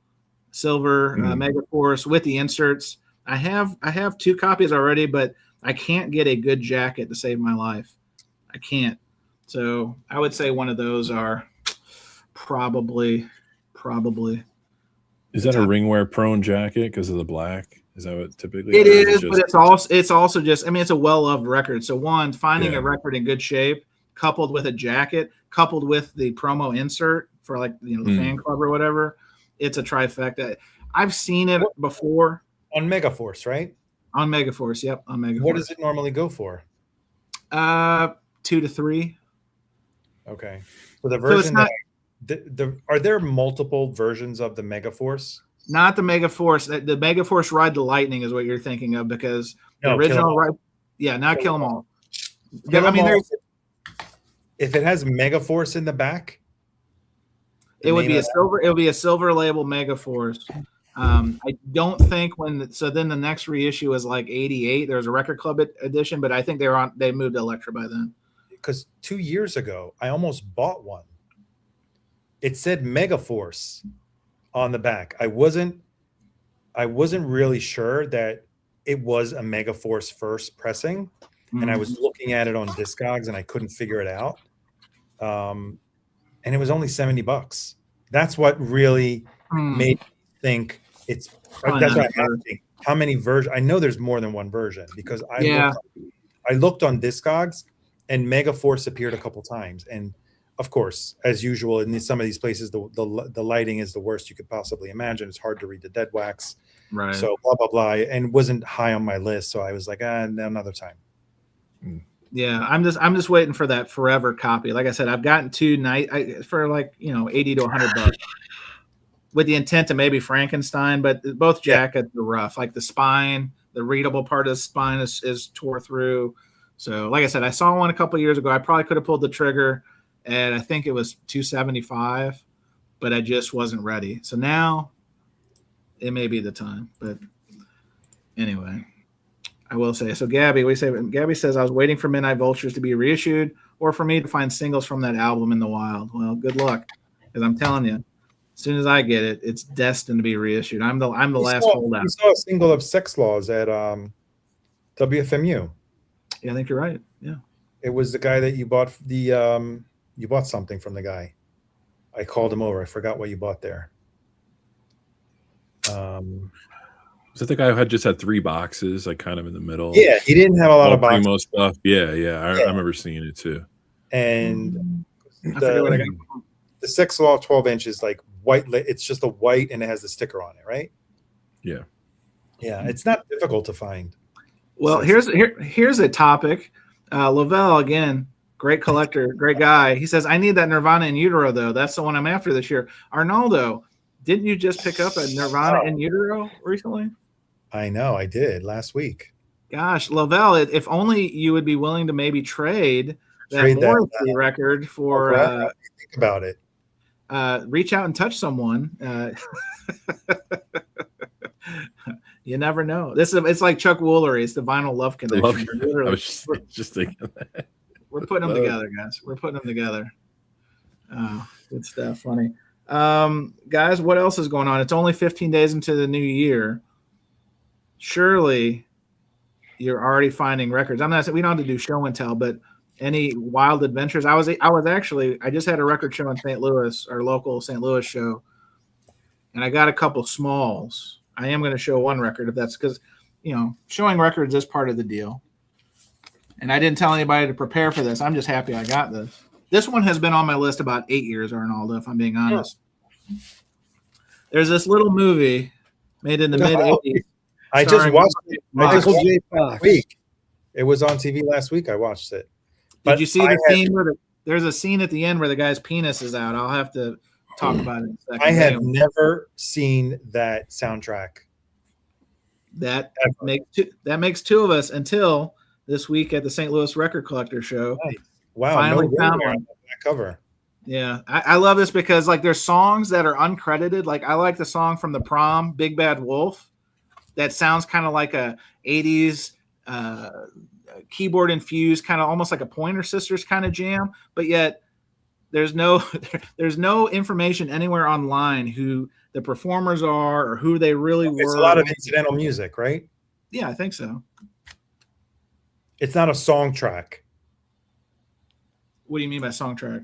silver Megaforce with the inserts. I have 2 copies already, but I can't get a good jacket to save my life. I can't. So I would say one of those are probably. Is that a ringwear prone jacket because of the black? Is that what typically it is? But it's also just, I mean, it's a well-loved record. So one, finding a record in good shape, coupled with a jacket, coupled with the promo insert for the fan club or whatever, it's a trifecta. I've seen it before on Megaforce, right? On Megaforce, yep. On Megaforce. What does it normally go for? 2 to 3. Okay. So the version are there multiple versions of the Megaforce? Not the Megaforce. The Megaforce Ride the Lightning is what you're thinking of, because the original Ride. Yeah, not Kill 'Em All. I mean, if it has Megaforce in the back, it would be a silver. It would be a silver label Megaforce. I don't think then the next reissue is like 88. There's a Record Club edition, but I think they moved to Elektra by then. Because 2 years ago, I almost bought one. It said Megaforce on the back. I wasn't really sure that it was a Megaforce first pressing, and I was looking at it on Discogs and I couldn't figure it out. And it was only $70. That's what really made me think it's. That's what I'm asking. How many versions? I know there's more than one version, because I looked on Discogs and Megaforce appeared a couple times, and of course, as usual, in some of these places, the lighting is the worst you could possibly imagine. It's hard to read the dead wax. Right. So blah, blah, blah. And wasn't high on my list. So I was like, another time. Yeah, I'm just waiting for that forever copy. Like I said, I've gotten two for like, $80 to $100 with the intent to maybe Frankenstein, but both jackets are rough. Like the spine, the readable part of the spine is tore through. So like I said, I saw one a couple years ago. I probably could have pulled the trigger, and I think it was $275, but I just wasn't ready. So now it may be the time. But anyway, I will say, so Gabby, Gabby says, I was waiting for Midnight Vultures to be reissued or for me to find singles from that album in the wild. Well, good luck, because I'm telling you, as soon as I get it, it's destined to be reissued. I'm the last holdout. We saw a single of Sex Laws at WFMU. Yeah, I think you're right. Yeah, it was the guy that you bought you bought something from the guy. I called him over. I forgot what you bought there. Was that the guy who had 3 boxes, like kind of in the middle? Yeah, he didn't have a lot of boxes. Primo stuff. Yeah. I remember seeing it too. And I forget what I got. The Sex Law 12 inch is like white. It's just a white and it has the sticker on it, right? Yeah. Yeah, it's not difficult to find. Well, here's a topic. Lavelle, again, great collector, great guy. He says, I need that Nirvana in Utero, though. That's the one I'm after this year. Arnaldo, didn't you just pick up a Nirvana in Utero recently? I know, I did last week. Gosh, Lavelle, if only you would be willing to maybe trade that Morrissey record for think about it. Reach out and touch someone. You never know. It's like Chuck Woolery. It's the vinyl love connection. I was just thinking that. We're putting them together, guys. We're putting them together. Good stuff. Funny. Guys, what else is going on? It's only 15 days into the new year. Surely you're already finding records. I'm not saying we don't have to do show and tell, but any wild adventures? I just had a record show in St. Louis, our local St. Louis show, and I got a couple smalls. I am going to show one record if that's because, showing records is part of the deal. And I didn't tell anybody to prepare for this. I'm just happy I got this. This one has been on my list about 8 years, Arnaldo, if I'm being honest. There's this little movie made in the mid-'80s. I just watched it. Michael J. Fox. Week. It was on TV last week. I watched it. Did you see the scene where there's a scene at the end where the guy's penis is out? I'll have to talk about it in a second. I have never seen that soundtrack. That makes two of us until this week at the St. Louis Record Collector Show. Nice. Wow, finally found one. On that cover. Yeah, I love this because there's songs that are uncredited. Like I like the song from The Prom, Big Bad Wolf, that sounds kind of like a 80s keyboard infused, kind of almost like a Pointer Sisters kind of jam, but yet there's no information anywhere online who the performers are or who they really were. It's a lot of incidental music, right? Yeah, I think so. It's not a song track. What do you mean by song track?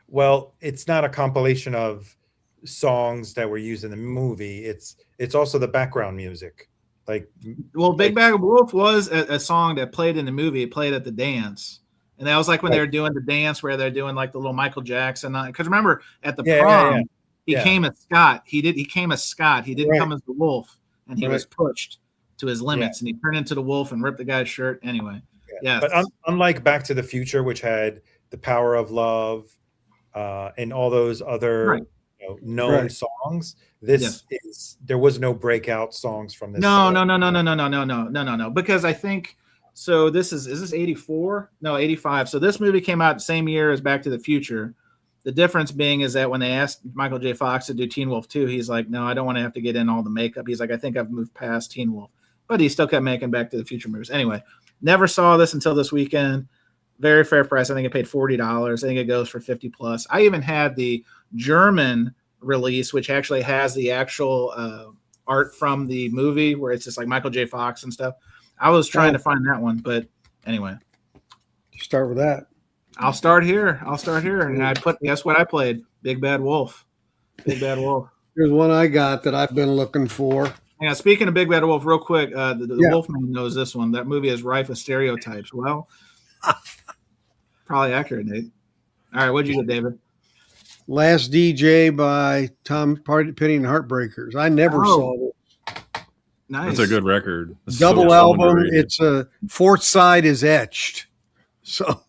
Well, it's not a compilation of songs that were used in the movie. It's also the background music. Big Bad Wolf was a song that played in the movie. It played at the dance. And that was like when they were doing the dance where they're doing like the little Michael Jackson. Because remember, at the prom, he came as Scott. He came as Scott. He didn't come as the wolf. And he was pushed to his limits. And he turned into the wolf and ripped the guy's shirt. Anyway. Yeah. But unlike Back to the Future, which had The Power of Love and all those other known songs, there was no breakout songs from this. No. Because I think so. Is this 84? No, 85. So this movie came out the same year as Back to the Future. The difference being is that when they asked Michael J. Fox to do Teen Wolf 2, he's like, no, I don't want to have to get in all the makeup. He's like, I think I've moved past Teen Wolf, but he still kept making Back to the Future movies. Anyway, never saw this until this weekend. Very fair price. I think I paid $40. I think it goes for 50 plus. I even had the German release, which actually has the actual art from the movie where it's just like Michael J. Fox and stuff. I was trying to find that one, but anyway. Start with that. I'll start here. And guess what I played? Big Bad Wolf. Big Bad Wolf. Here's one I got that I've been looking for. Yeah, speaking of Big Bad Wolf, real quick, the Wolfman knows this one. That movie is rife with stereotypes. Well, probably accurate, Nate. All right, what'd you get, David? Last DJ by Tom Petty and Heartbreakers. I never saw it. Nice. That's a good record. It's Double so album. underrated. It's a fourth side is etched. So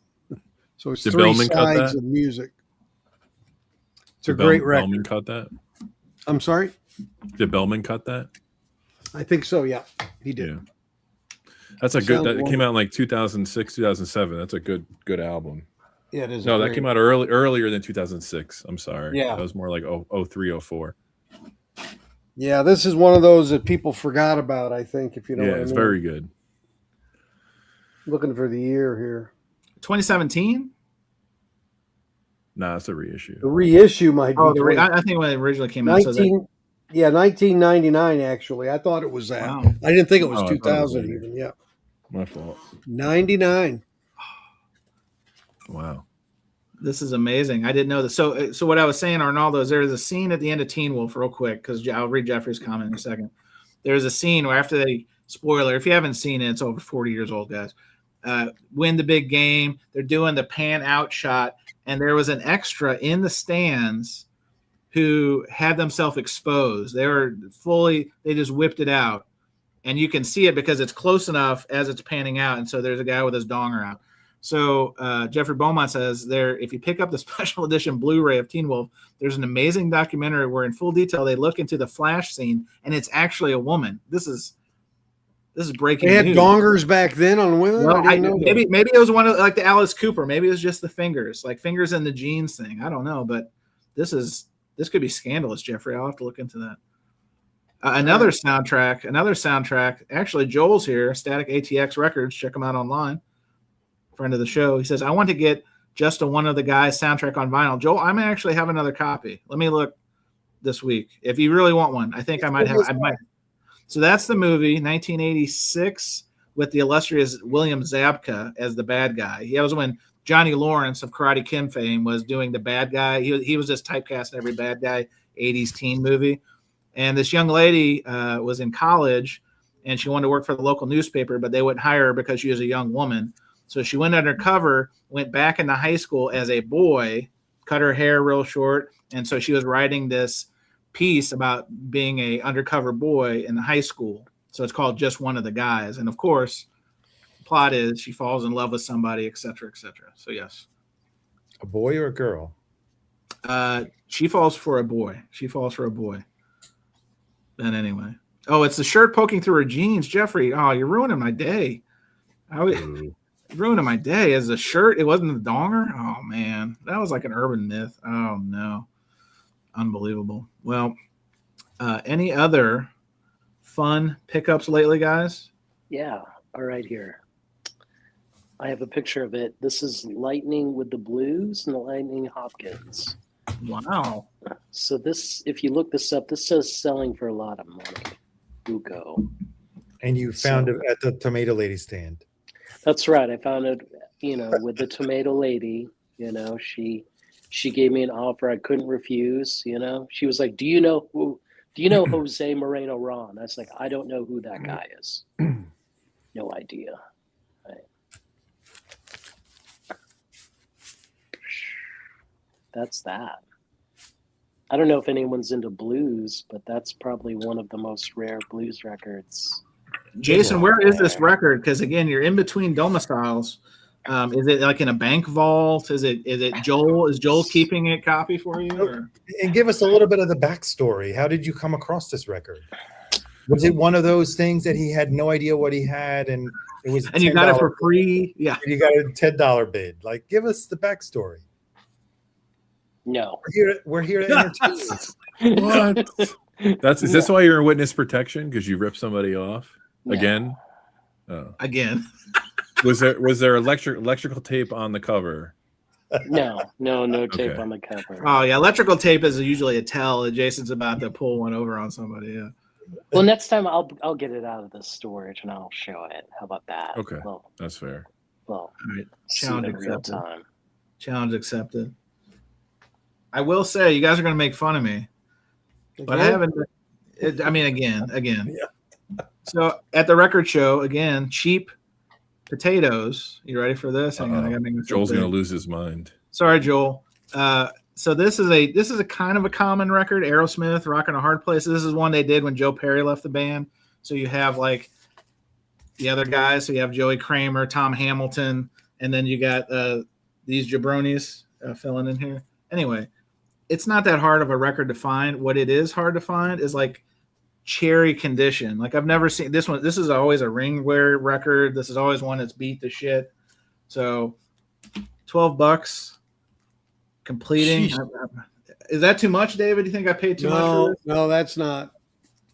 it's Did three Bellman cut sides that? of music. It's a Did great record. Bellman cut that? I'm sorry? Did Bellman cut that? I think so, yeah. He did. Yeah. That's a good. Sounds That came out in like 2006, 2007. That's a good album. Yeah, it is. No, that came out earlier than 2006. I'm sorry. Yeah. That was more like 03, 04. Yeah, this is one of those that people forgot about, I think, if you know what I mean. It's very good. Looking for the year here. 2017? Nah, it's a reissue. The reissue might be. Oh, I think when it originally came out. 1999, actually. I thought it was that. Wow. I didn't think it was Oh, I thought it 2000 was even. Yeah. My fault. 99. Wow. This is amazing. I didn't know this. So what I was saying, Arnaldo, is there's a scene at the end of Teen Wolf, real quick, because I'll read Jeffrey's comment in a second. There's a scene where after spoiler, if you haven't seen it, it's over 40 years old, guys. Win the big game. They're doing the pan out shot, and there was an extra in the stands who had themselves exposed. They just whipped it out. And you can see it because it's close enough as it's panning out. And so there's a guy with his donger out. So Jeffrey Beaumont says if you pick up the special edition Blu-ray of Teen Wolf, there's an amazing documentary where in full detail they look into the flash scene, and it's actually a woman. This is breaking news. They had dongers back then on women? Well, I didn't know that. maybe it was one of like the Alice Cooper. Maybe it was just the fingers, like fingers in the jeans thing. I don't know, but this could be scandalous, Jeffrey. I'll have to look into that. Another soundtrack. Actually, Joel's here, Static ATX Records. Check them out online. Friend of the show. He says, I want to get just a One of the Guys soundtrack on vinyl. Joel, I may actually have another copy. Let me look this week. If you really want one, I think I might. So that's the movie, 1986, with the illustrious William Zabka as the bad guy. That was when Johnny Lawrence of Karate Kid fame was doing the bad guy. He was just typecast in every bad guy 80s teen movie. And this young lady was in college, and she wanted to work for the local newspaper, but they wouldn't hire her because she was a young woman. So she went undercover, went back into high school as a boy, cut her hair real short. And so she was writing this piece about being a undercover boy in high school. So it's called Just One of the Guys. And of course, the plot is she falls in love with somebody, et cetera, et cetera. So yes. A boy or a girl? She falls for a boy. Then anyway. Oh, it's the shirt poking through her jeans, Jeffrey. Oh, you're ruining my day. Ruining my day. As a shirt, it wasn't the donger. Oh man, that was like an urban myth. Oh no, unbelievable. Well, any other fun pickups lately, guys? Yeah, all right here. I have a picture of it. This is Lightning with the Blues and the Lightning Hopkins. Wow. So this, if you look this up, this says selling for a lot of money. Buco. And you found it at the Tomato Lady stand. That's right. I found it, with the Tomato Lady. She gave me an offer I couldn't refuse. She was like, "Do you know Jose Moreno Ron?" I was like, "I don't know who that guy is. No idea." Right. That's that. I don't know if anyone's into blues, but that's probably one of the most rare blues records. Jason, where is this record? Because again, you're in between domiciles. Is it like in a bank vault? Is it Joel? Is Joel keeping it copy for you? Or? And give us a little bit of the backstory. How did you come across this record? Was it one of those things that he had no idea what he had, and it was and you got it for free? Yeah, you got a $10 bid. Like, give us the backstory. No, we're here to entertain you. What? Is this why you're in witness protection? Because you ripped somebody off again? Oh. Again. Was there electrical tape on the cover? No tape on the cover. Oh yeah, electrical tape is usually a tell. Jason's about to pull one over on somebody. Yeah. Well, next time I'll get it out of the storage and I'll show it. How about that? Okay, that's fair. Well, right. Challenge accepted. Challenge accepted. I will say, you guys are going to make fun of me, but I haven't. Again. Yeah. So at the record show, again, cheap potatoes. You ready for this? Hang on, I got to make this. Joel's going to lose his mind. Sorry, Joel. So this is a kind of a common record. Aerosmith, "Rockin' a Hard Place." This is one they did when Joe Perry left the band. So you have like the other guys. So you have Joey Kramer, Tom Hamilton, and then you got these jabronis filling in here. Anyway, it's not that hard of a record to find. What it is hard to find is like cherry condition. Like I've never seen this one. This is always a ring wear record. This is always one that's beat to shit. So $12 completing. Is that too much, David? Do you think I paid too much for this? No, that's not.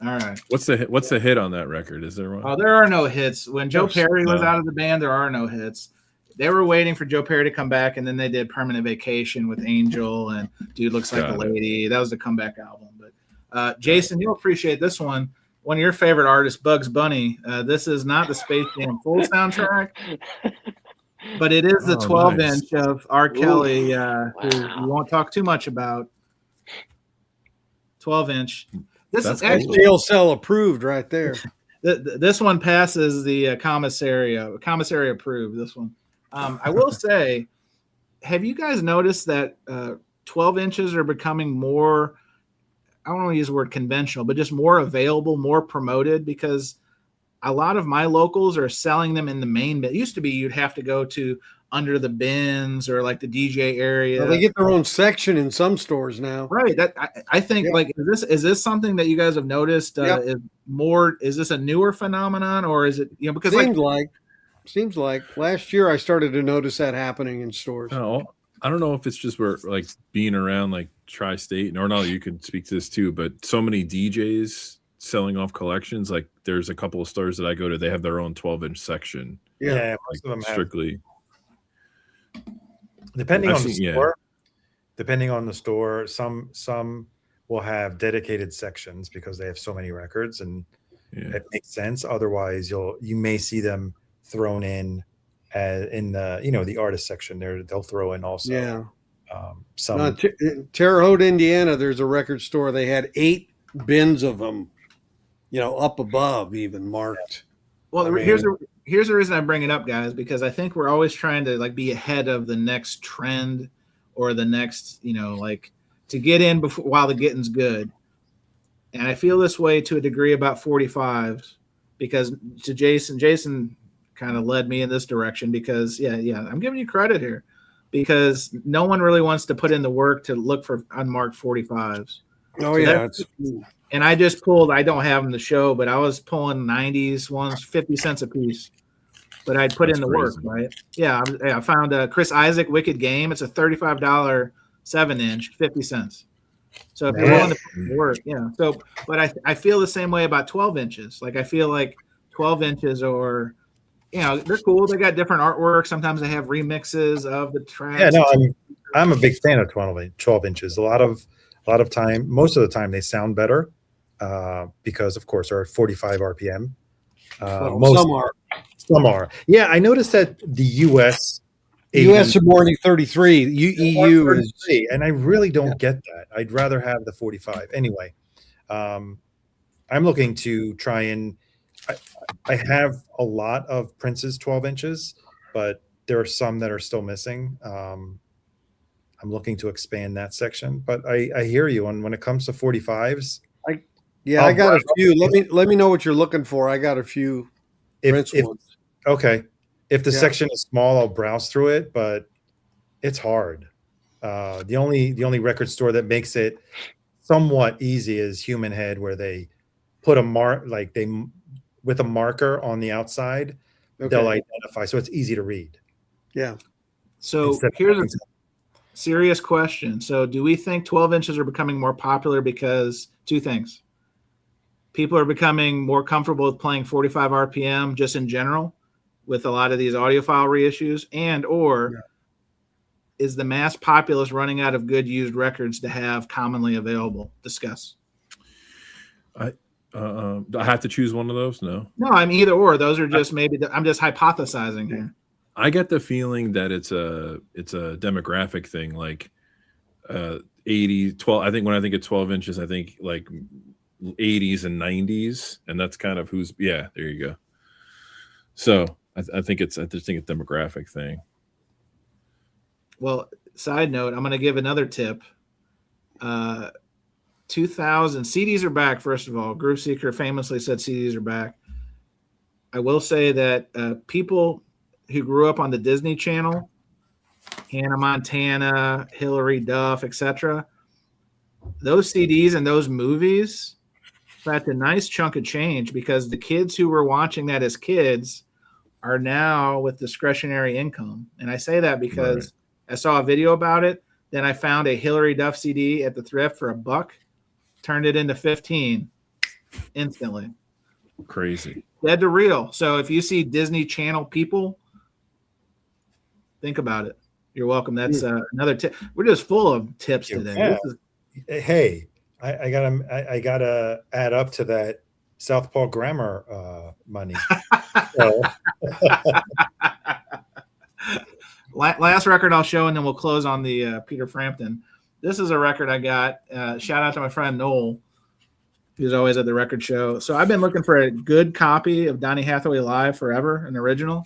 All right. What's the hit on that record? Is there one? Oh, there are no hits. When Joe Perry was out of the band, there are no hits. They were waiting for Joe Perry to come back, and then they did "Permanent Vacation" with Angel and "Dude Looks Like a Lady." That was the comeback album. But Jason, you'll appreciate this one. One of your favorite artists, Bugs Bunny. This is not the Space Jam full soundtrack, but it is the 12-inch of R. Kelly, who we won't talk too much about. 12-inch. This is actually jail cell approved right there. This one passes the commissary approved. This one. I will say, have you guys noticed that 12 inches are becoming more, I don't want to use the word conventional, but just more available, more promoted, because a lot of my locals are selling them in the main bin. It used to be you'd have to go to under the bins or like the DJ area. Well, they get their own section in some stores now. Right. That I think like is this something that you guys have noticed? Is this a newer phenomenon, or is it because seems like last year I started to notice that happening in stores. Oh, I don't know if it's just where like being around like tri-state, or no, you could speak to this too, but so many DJs selling off collections. Like there's a couple of stores that I go to, they have their own 12-inch section. Yeah, most like, of them strictly. Depending on the store, some will have dedicated sections because they have so many records, and it makes sense. Otherwise, you may see them thrown in the artist section. They'll throw in also. Some Terre Haute, Indiana. There's a record store. They had 8 bins of them, up above, even marked. Well, here's the reason I bring it up, guys, because I think we're always trying to like be ahead of the next trend or the next, like to get in before while the getting's good. And I feel this way to a degree about 45s, because to Jason kind of led me in this direction, because I'm giving you credit here, because no one really wants to put in the work to look for unmarked 45s. Oh, yeah. And I just pulled, I don't have them to show, but I was pulling 90s ones, 50 cents a piece. But I'd put in the work, right? Yeah, I found Chris Isaac, Wicked Game. It's a $35 7-inch, 50 cents. So if you're willing to put in the work, So, but I feel the same way about 12 inches. Like I feel like 12 inches or, they're cool. They got different artwork. Sometimes they have remixes of the tracks. Yeah, no, I'm a big fan of 12 inches. A lot of time, most of the time, they sound better because, of course, they're 45 RPM. Some are. Yeah, I noticed that the U.S. are more than 33. EU is, and I really don't get that. I'd rather have the 45. Anyway, I'm looking to try and. I have a lot of Prince's 12 inches, but there are some that are still missing. I'm looking to expand that section, but I hear you on when it comes to 45s. I got a few. Let me know what you're looking for. I got a few Prince ones. Okay. If the section is small, I'll browse through it, but it's hard. The only record store that makes it somewhat easy is Human Head, where they put with a marker on the outside, they'll identify, so it's easy to read. Yeah. So here's a serious question. So do we think 12 inches are becoming more popular because two things? People are becoming more comfortable with playing 45 RPM just in general with a lot of these audiophile reissues, is the mass populace running out of good used records to have commonly available? Discuss. I have to choose one of those? No, I'm either or. Those are just I'm just hypothesizing here. I get the feeling that it's a demographic thing, like 12. I think when I think of 12 inches, I think like 80s and 90s, and that's kind of there you go. So I think it's a demographic thing. Well, side note, I'm going to give another tip. 2000 CDs are back. First of all, Groove Seeker famously said CDs are back. I will say that people who grew up on the Disney Channel, Hannah Montana, Hilary Duff, etc., those CDs and those movies, that's a nice chunk of change because the kids who were watching that as kids are now with discretionary income. And I say that because I saw a video about it. Then I found a Hilary Duff CD at the thrift for $1, turned it into 15 instantly. Crazy. Dead to real. So if you see Disney Channel people, think about it. You're welcome. That's another tip. We're just full of tips today. Yeah. Hey, I gotta add up to that Southpaw Grammar money. So. Last record I'll show, and then we'll close on the Peter Frampton. This is a record I got. Shout out to my friend Noel, who's always at the record show. So I've been looking for a good copy of Donny Hathaway Live Forever, an original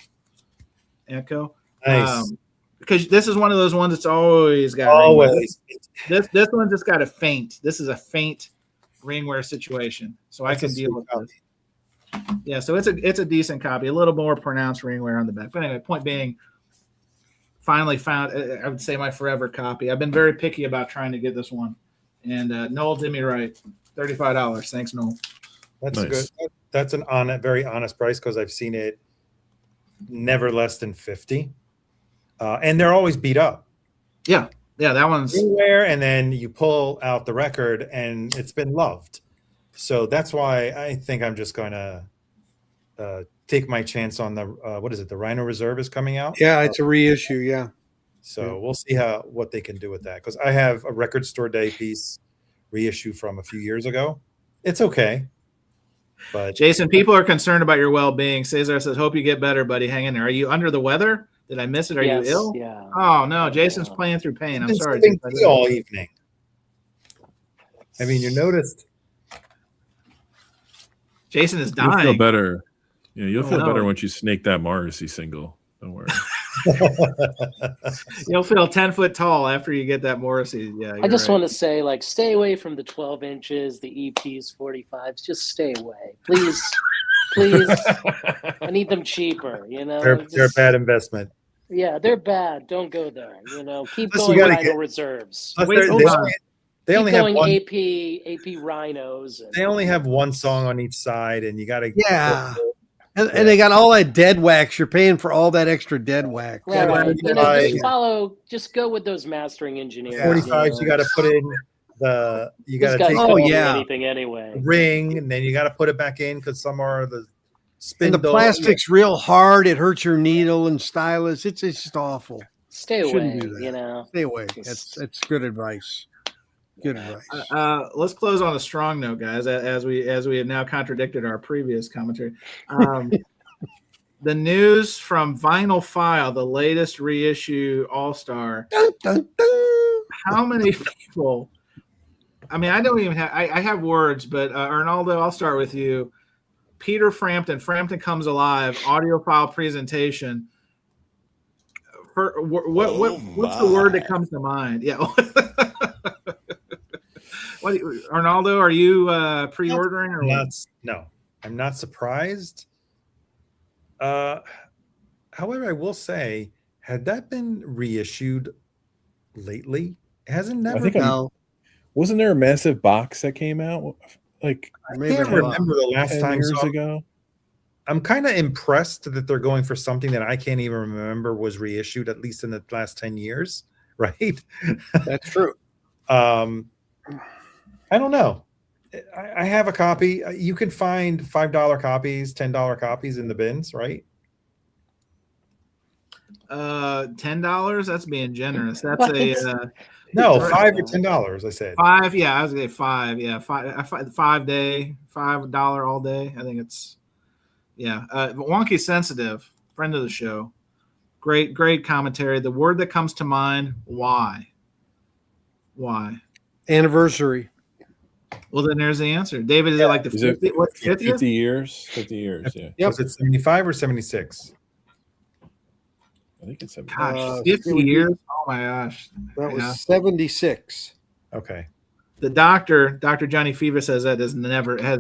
Echo. Nice. Because this is one of those ones that's always got always. This one's just got a faint. This is a faint ringware situation, so I can deal with this. Yeah, so it's a decent copy, a little more pronounced ringware on the back. But anyway, point being, finally found, I would say, my forever copy. I've been very picky about trying to get this one, and Noel did me right. $35. Thanks, Noel. That's Nice. good. That's a very honest price because I've seen it never less than 50, and they're always beat up. Yeah, that one's Anywhere, and then you pull out the record, and it's been loved. So that's why I think I'm just going to take my chance on the what is it? The Rhino Reserve is coming out. Yeah, it's a reissue. Yeah. So we'll see what they can do with that because I have a Record Store Day piece reissue from a few years ago. It's okay, but Jason, people are concerned about your well-being. Cesar says, "Hope you get better, buddy. Hang in there. Are you under the weather? Did I miss it? Are you ill?" Yeah. Oh no, Jason's playing through pain. I'm been sorry. sipping Jason. tea all evening. I mean, you noticed. Jason is You'll dying. feel better. Yeah, you'll feel no. better once you snake that Morrissey single. Don't worry. You'll feel 10 foot tall after you get that Morrissey. Yeah, I just want to say, like, stay away from the 12 inches, the EPs, 45s. Just stay away, please. Please. I need them cheaper. You know, They're a bad investment. Yeah, they're bad. Don't go there. You know, keep Plus, going you gotta Rhino get- Reserves. Plus, Wait, hold on. they Keep only have going one. AP Rhinos. They only have one song on each side, and you got to. Yeah. And they got all that dead wax. You're paying for all that extra dead wax. Right. You know, Right. just go with those mastering engineers. 45s, you got to put in you got to take Oh, do yeah. anything anyway. the ring, and then you got to put it back in because some are the And spindle. the plastic's real hard. It hurts your needle and stylus. It's just awful. Stay away. Shouldn't do that. You know. Stay away. That's good advice. Good advice. Let's close on a strong note, guys, as we have now contradicted our previous commentary. The news from Vinyl File, the latest reissue All-Star. Dun, dun, dun. How many people? I mean, I don't even have. I have words, but Arnaldo, I'll start with you. Peter Frampton. Frampton Comes Alive. Audiophile presentation. What's the word that comes to mind? Yeah. Arnaldo, are you pre-ordering or what? No, I'm not surprised. However, I will say, had that been reissued lately? It hasn't never. I think been. No. Wasn't there a massive box that came out like I Maybe can't not. remember the last 10 time. years So ago? I'm kind of impressed that they're going for something that I can't even remember was reissued, at least in the last 10 years, right? That's true. I don't know. I have a copy. You can find $5 copies, $10 copies in the bins, right? $10. That's being generous. That's What? No, $5 or $10. I said $5. Yeah, I was gonna say $5. Yeah, $5 all day. I think it's Wonky Sensitive, friend of the show. Great commentary. The word that comes to mind: why? Anniversary. Well, then there's the answer. David, is it like the 50? What 50th? 50 years? 50 years, yeah. Yep. Was it 75 or 76? I think it's 70. Gosh, 50 years. Oh my gosh. That was 76. Okay. The Dr. Johnny Fever says that has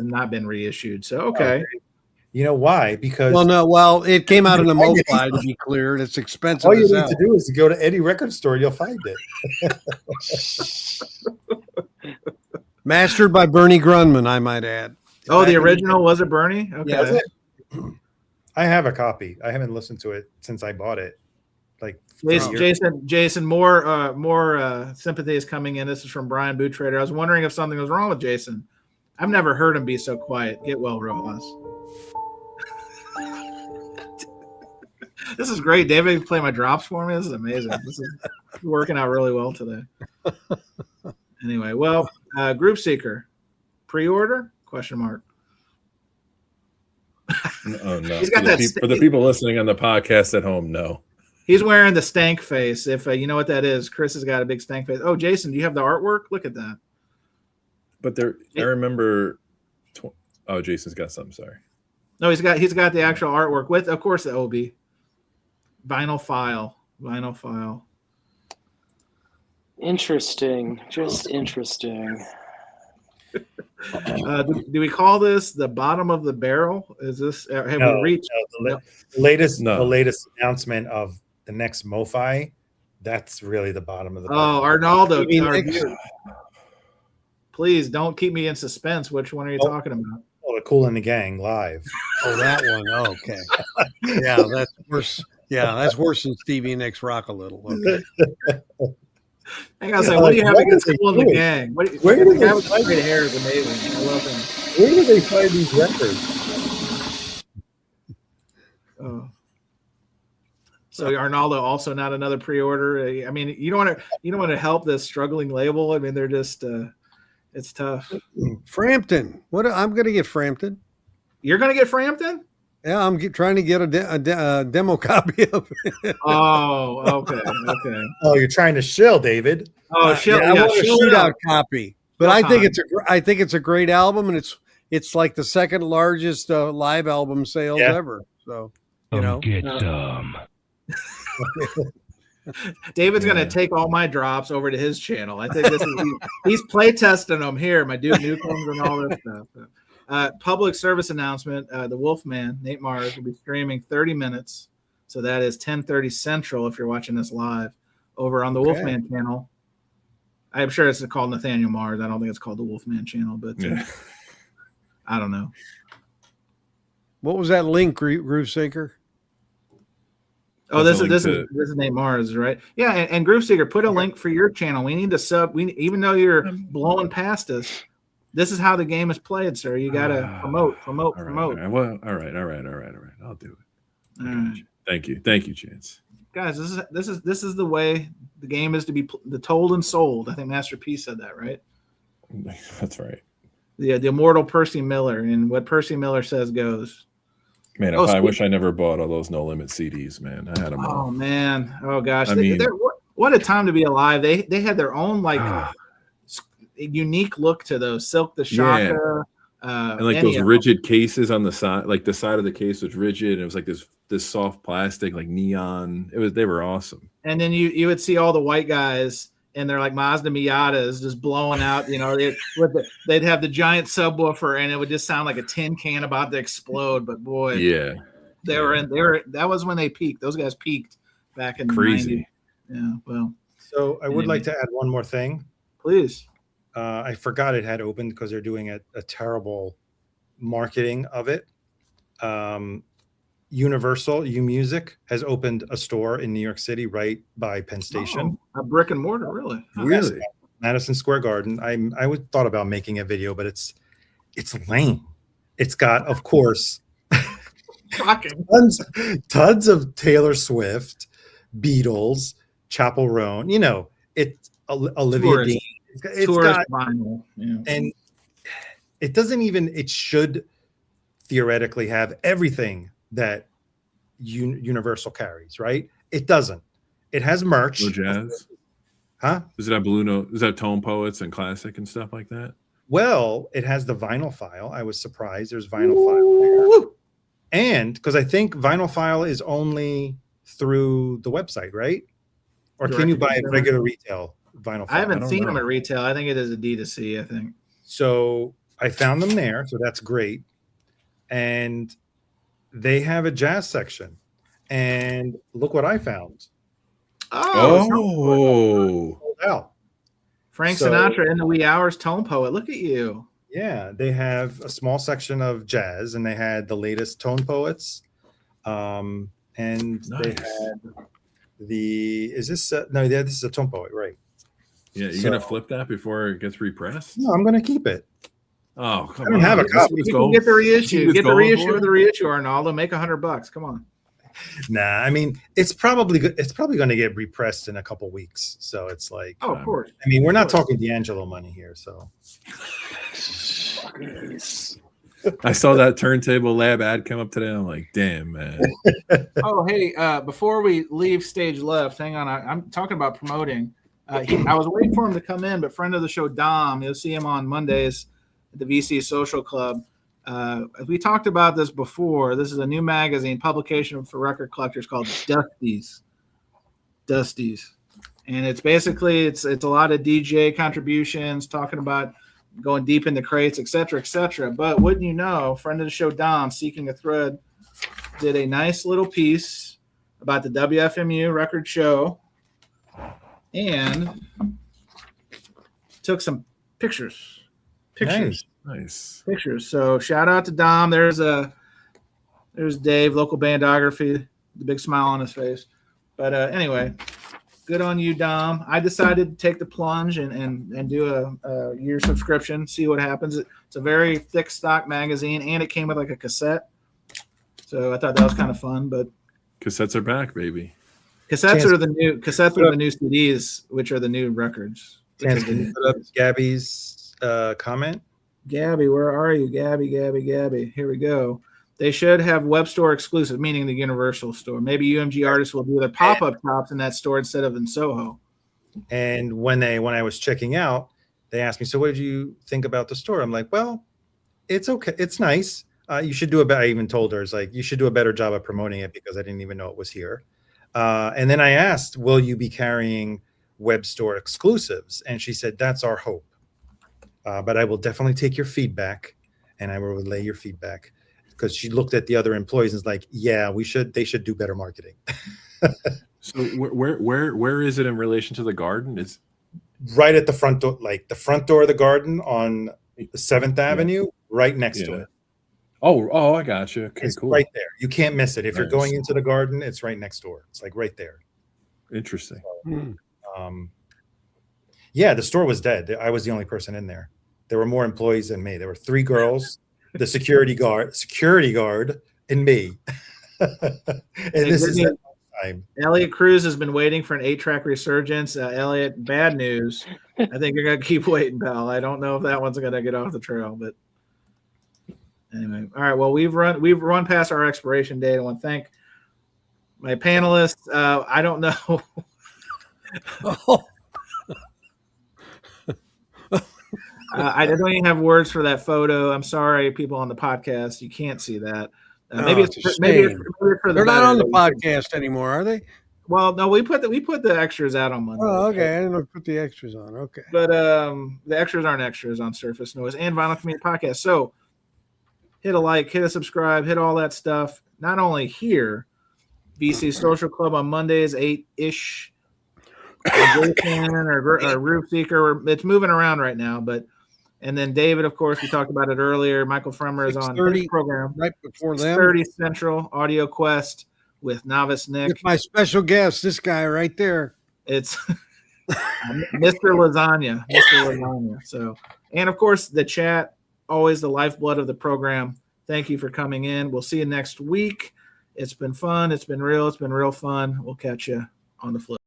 not been reissued. So okay. You know why? Because it came out in a MoFi, to be clear, and it's expensive. all you need to do is to go to any record store, you'll find it. Mastered by Bernie Grunman, I might add. Oh, the original was it Bernie? Okay. Yeah. I have a copy. I haven't listened to it since I bought it. Like Jason, more sympathy is coming in. This is from Brian Boottrader. I was wondering if something was wrong with Jason. I've never heard him be so quiet. Get well, Rojas. This is great. David play my drops for me. This is amazing. This is working out really well today. Anyway, well, Group Seeker pre-order ? Oh no! He's got for the people listening on the podcast at home, no. He's wearing the stank face. If you know what that is, Chris has got a big stank face. Oh, Jason, do you have the artwork? Look at that. But I remember. Oh, Jason's got something. Sorry. No, he's got the actual artwork with, of course, the OB vinyl file. Interesting, just interesting. Do we call this the bottom of the barrel? Is this have we reached the latest announcement of the next MoFi? That's really the bottom of the barrel. Oh, Arnaldo, please don't keep me in suspense. Which one are you talking about? Oh, the Kool and the Gang live. Oh, that one. Oh, okay. Yeah, that's worse. Yeah, that's worse than Stevie Nicks Rock a Little. Okay. I gotta say, what do you have against Kool and the Gang? Where do the guy with the straight hair is amazing. I love him. Where do they find these records? Oh. So Arnaldo also not another pre-order. I mean, you don't want to help this struggling label. I mean, they're just it's tough. Frampton. I'm going to get Frampton. You're going to get Frampton? Yeah, I'm trying to get a demo copy of it. Oh, okay. Oh, you're trying to shill, David. Oh, shill. I want a shootout copy. But I think it's a great album, and it's like the second largest live album sales ever. So get some. David's going to take all my drops over to his channel. I think he's play testing them here. My dude Newcombs and all this stuff. Public service announcement: the Wolfman, Nate Mars, will be streaming 30 minutes. So that is 10:30 Central if you're watching this live over on the Wolfman channel. I'm sure it's called Nathaniel Mars. I don't think it's called the Wolfman channel, but I don't know. What was that link, Groove Seeker? Oh, this is Nate Mars, right? Yeah, and Groove Seeker, put a link for your channel. We need to sub. Even though you're blowing past us, this is how the game is played, sir. You got to promote. All right. Well, all right. I'll do it. All right. Thank you, Chance. Guys, this is the way the game is to be told and sold. I think Master P said that, right? That's right. Yeah, the immortal Percy Miller, and what Percy Miller says goes. Man, I wish I never bought all those No Limit CDs, man. I had them all. Oh man, oh gosh, what a time to be alive. They had their own unique look to those. Silk the Shocker, and like those rigid cases on the side, like the side of the case was rigid, and it was like this soft plastic, like neon. They were awesome. And then you would see all the white guys and they're like Mazda Miatas just blowing out, they'd have the giant subwoofer and it would just sound like a tin can about to explode. But boy, that was when they peaked. Those guys peaked back in the 90s. Yeah, well. So I would like to add one more thing. Please. I forgot it had opened because they're doing a terrible marketing of it. Universal U-Music has opened a store in New York City right by Penn Station. A brick and mortar, really? Really? Madison Square Garden. I thought about making a video, but it's lame. It's got, of course, tons of Taylor Swift, Beatles, Chappell Roan. It's Olivia Dean. It's got vinyl, and it doesn't even. It should theoretically have everything that Universal carries, right? It doesn't. It has merch. No jazz? Huh? Does it have Bluno? Does it have Tone Poets and classic and stuff like that? Well, it has the vinyl file. I was surprised there's vinyl file there. And because I think vinyl file is only through the website, right? Or Direct can you to buy consumer? regular retail vinyl? I haven't don't seen know. them at retail. I think it is a D2C, I think. So I found them there, so that's great. And they have a jazz section. And look what I found. Oh, Sold out. Frank So- Sinatra in the wee hours, tone poet. Look at you. Yeah, they have a small section of jazz, and they had the latest tone poets. And they Nice. had this is a tone poet, right? Yeah, you're gonna flip that before it gets repressed? No, I'm gonna keep it. Oh, come I don't on. have a Is this copy. what it's You can going- get the this is reissue. what Get it's the going reissue for? of the reissue, Arnaldo. Make $100. Come on. Nah, I mean it's probably going to get repressed in a couple weeks. So it's like, Oh, of course. I mean, we're not talking D'Angelo money here. So I saw that Turntable Lab ad come up today. I'm like, damn, man. Oh, hey, before we leave stage left, hang on. I'm talking about promoting. I was waiting for him to come in, but friend of the show, Dom, you'll see him on Mondays at the VC Social Club. We talked about this before. This is a new magazine publication for record collectors called Dusties. And it's basically it's a lot of DJ contributions, talking about going deep in the crates, et cetera. But wouldn't you know, friend of the show, Dom, Seeking a Thread, did a nice little piece about the WFMU record show and took some pictures. Nice. Pictures. So shout out to Dom. There's Dave, local bandography, the big smile on his face. But anyway, good on you, Dom. I decided to take the plunge and do a year subscription, see what happens. It's a very thick stock magazine, and it came with like a cassette. So I thought that was kind of fun. But Cassettes are back, baby. cassettes are the new CDs, which are the new records. Chance, can you put up Gabby's comment? Gabby, where are you? Gabby. Here we go. They should have web store exclusive, meaning the Universal store. Maybe UMG artists will do their pop-up shops in that store instead of in Soho. And when I was checking out, they asked me, "So what did you think about the store?" I'm like, "Well, it's okay. It's nice. You should do a better." I even told her, "It's like you should do a better job of promoting it because I didn't even know it was here." And then I asked, "Will you be carrying web store exclusives?" And she said, "That's our hope. But I will definitely take your feedback, and I will relay your feedback." Because she looked at the other employees and was like, "Yeah, they should do better marketing." So where is it in relation to the garden? It's right at the front door, like the front door of the garden on the 7th Avenue, right next to it. Oh, I got you. Okay, It's cool. right there. You can't miss it. If you're Nice. going into the garden, it's right next door. It's like right there. Interesting. Yeah, the store was dead. I was the only person in there. There were more employees than me. There were 3 girls, the security guard, and me. And this is the time. Elliot Cruz has been waiting for an 8-track resurgence. Elliot, bad news. I think you're going to keep waiting, pal. I don't know if that one's going to get off the trail, but anyway. All right, well, we've run past our expiration date. I want to thank my panelists. I don't know. I don't even have words for that photo. I'm sorry, people on the podcast. You can't see that. Maybe it's a maybe shame. for the They're not better on the that we- podcast anymore, are they? Well, no, we put the extras out on Monday. Oh, okay. I didn't know we put the extras on. Okay. But the extras aren't extras on Surface Noise and Vinyl Community Podcast. So hit a like, hit a subscribe, hit all that stuff. Not only here, VC Social Club on Mondays, 8-ish. Jason or Roof Seeker. It's moving around right now, and then David, of course, we talked about it earlier. Michael Fremer is on his program right before them. 30 Central Audio Quest with Novice Nick. With my special guest, this guy right there. It's Mr. Lasagna. So, and of course, the chat, always the lifeblood of the program. Thank you for coming in. We'll see you next week. It's been fun. It's been real. It's been real fun. We'll catch you on the flip.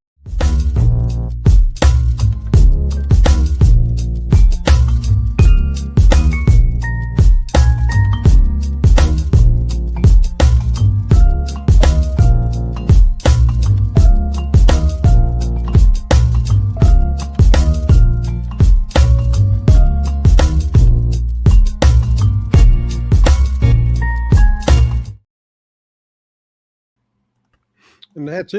And that's it.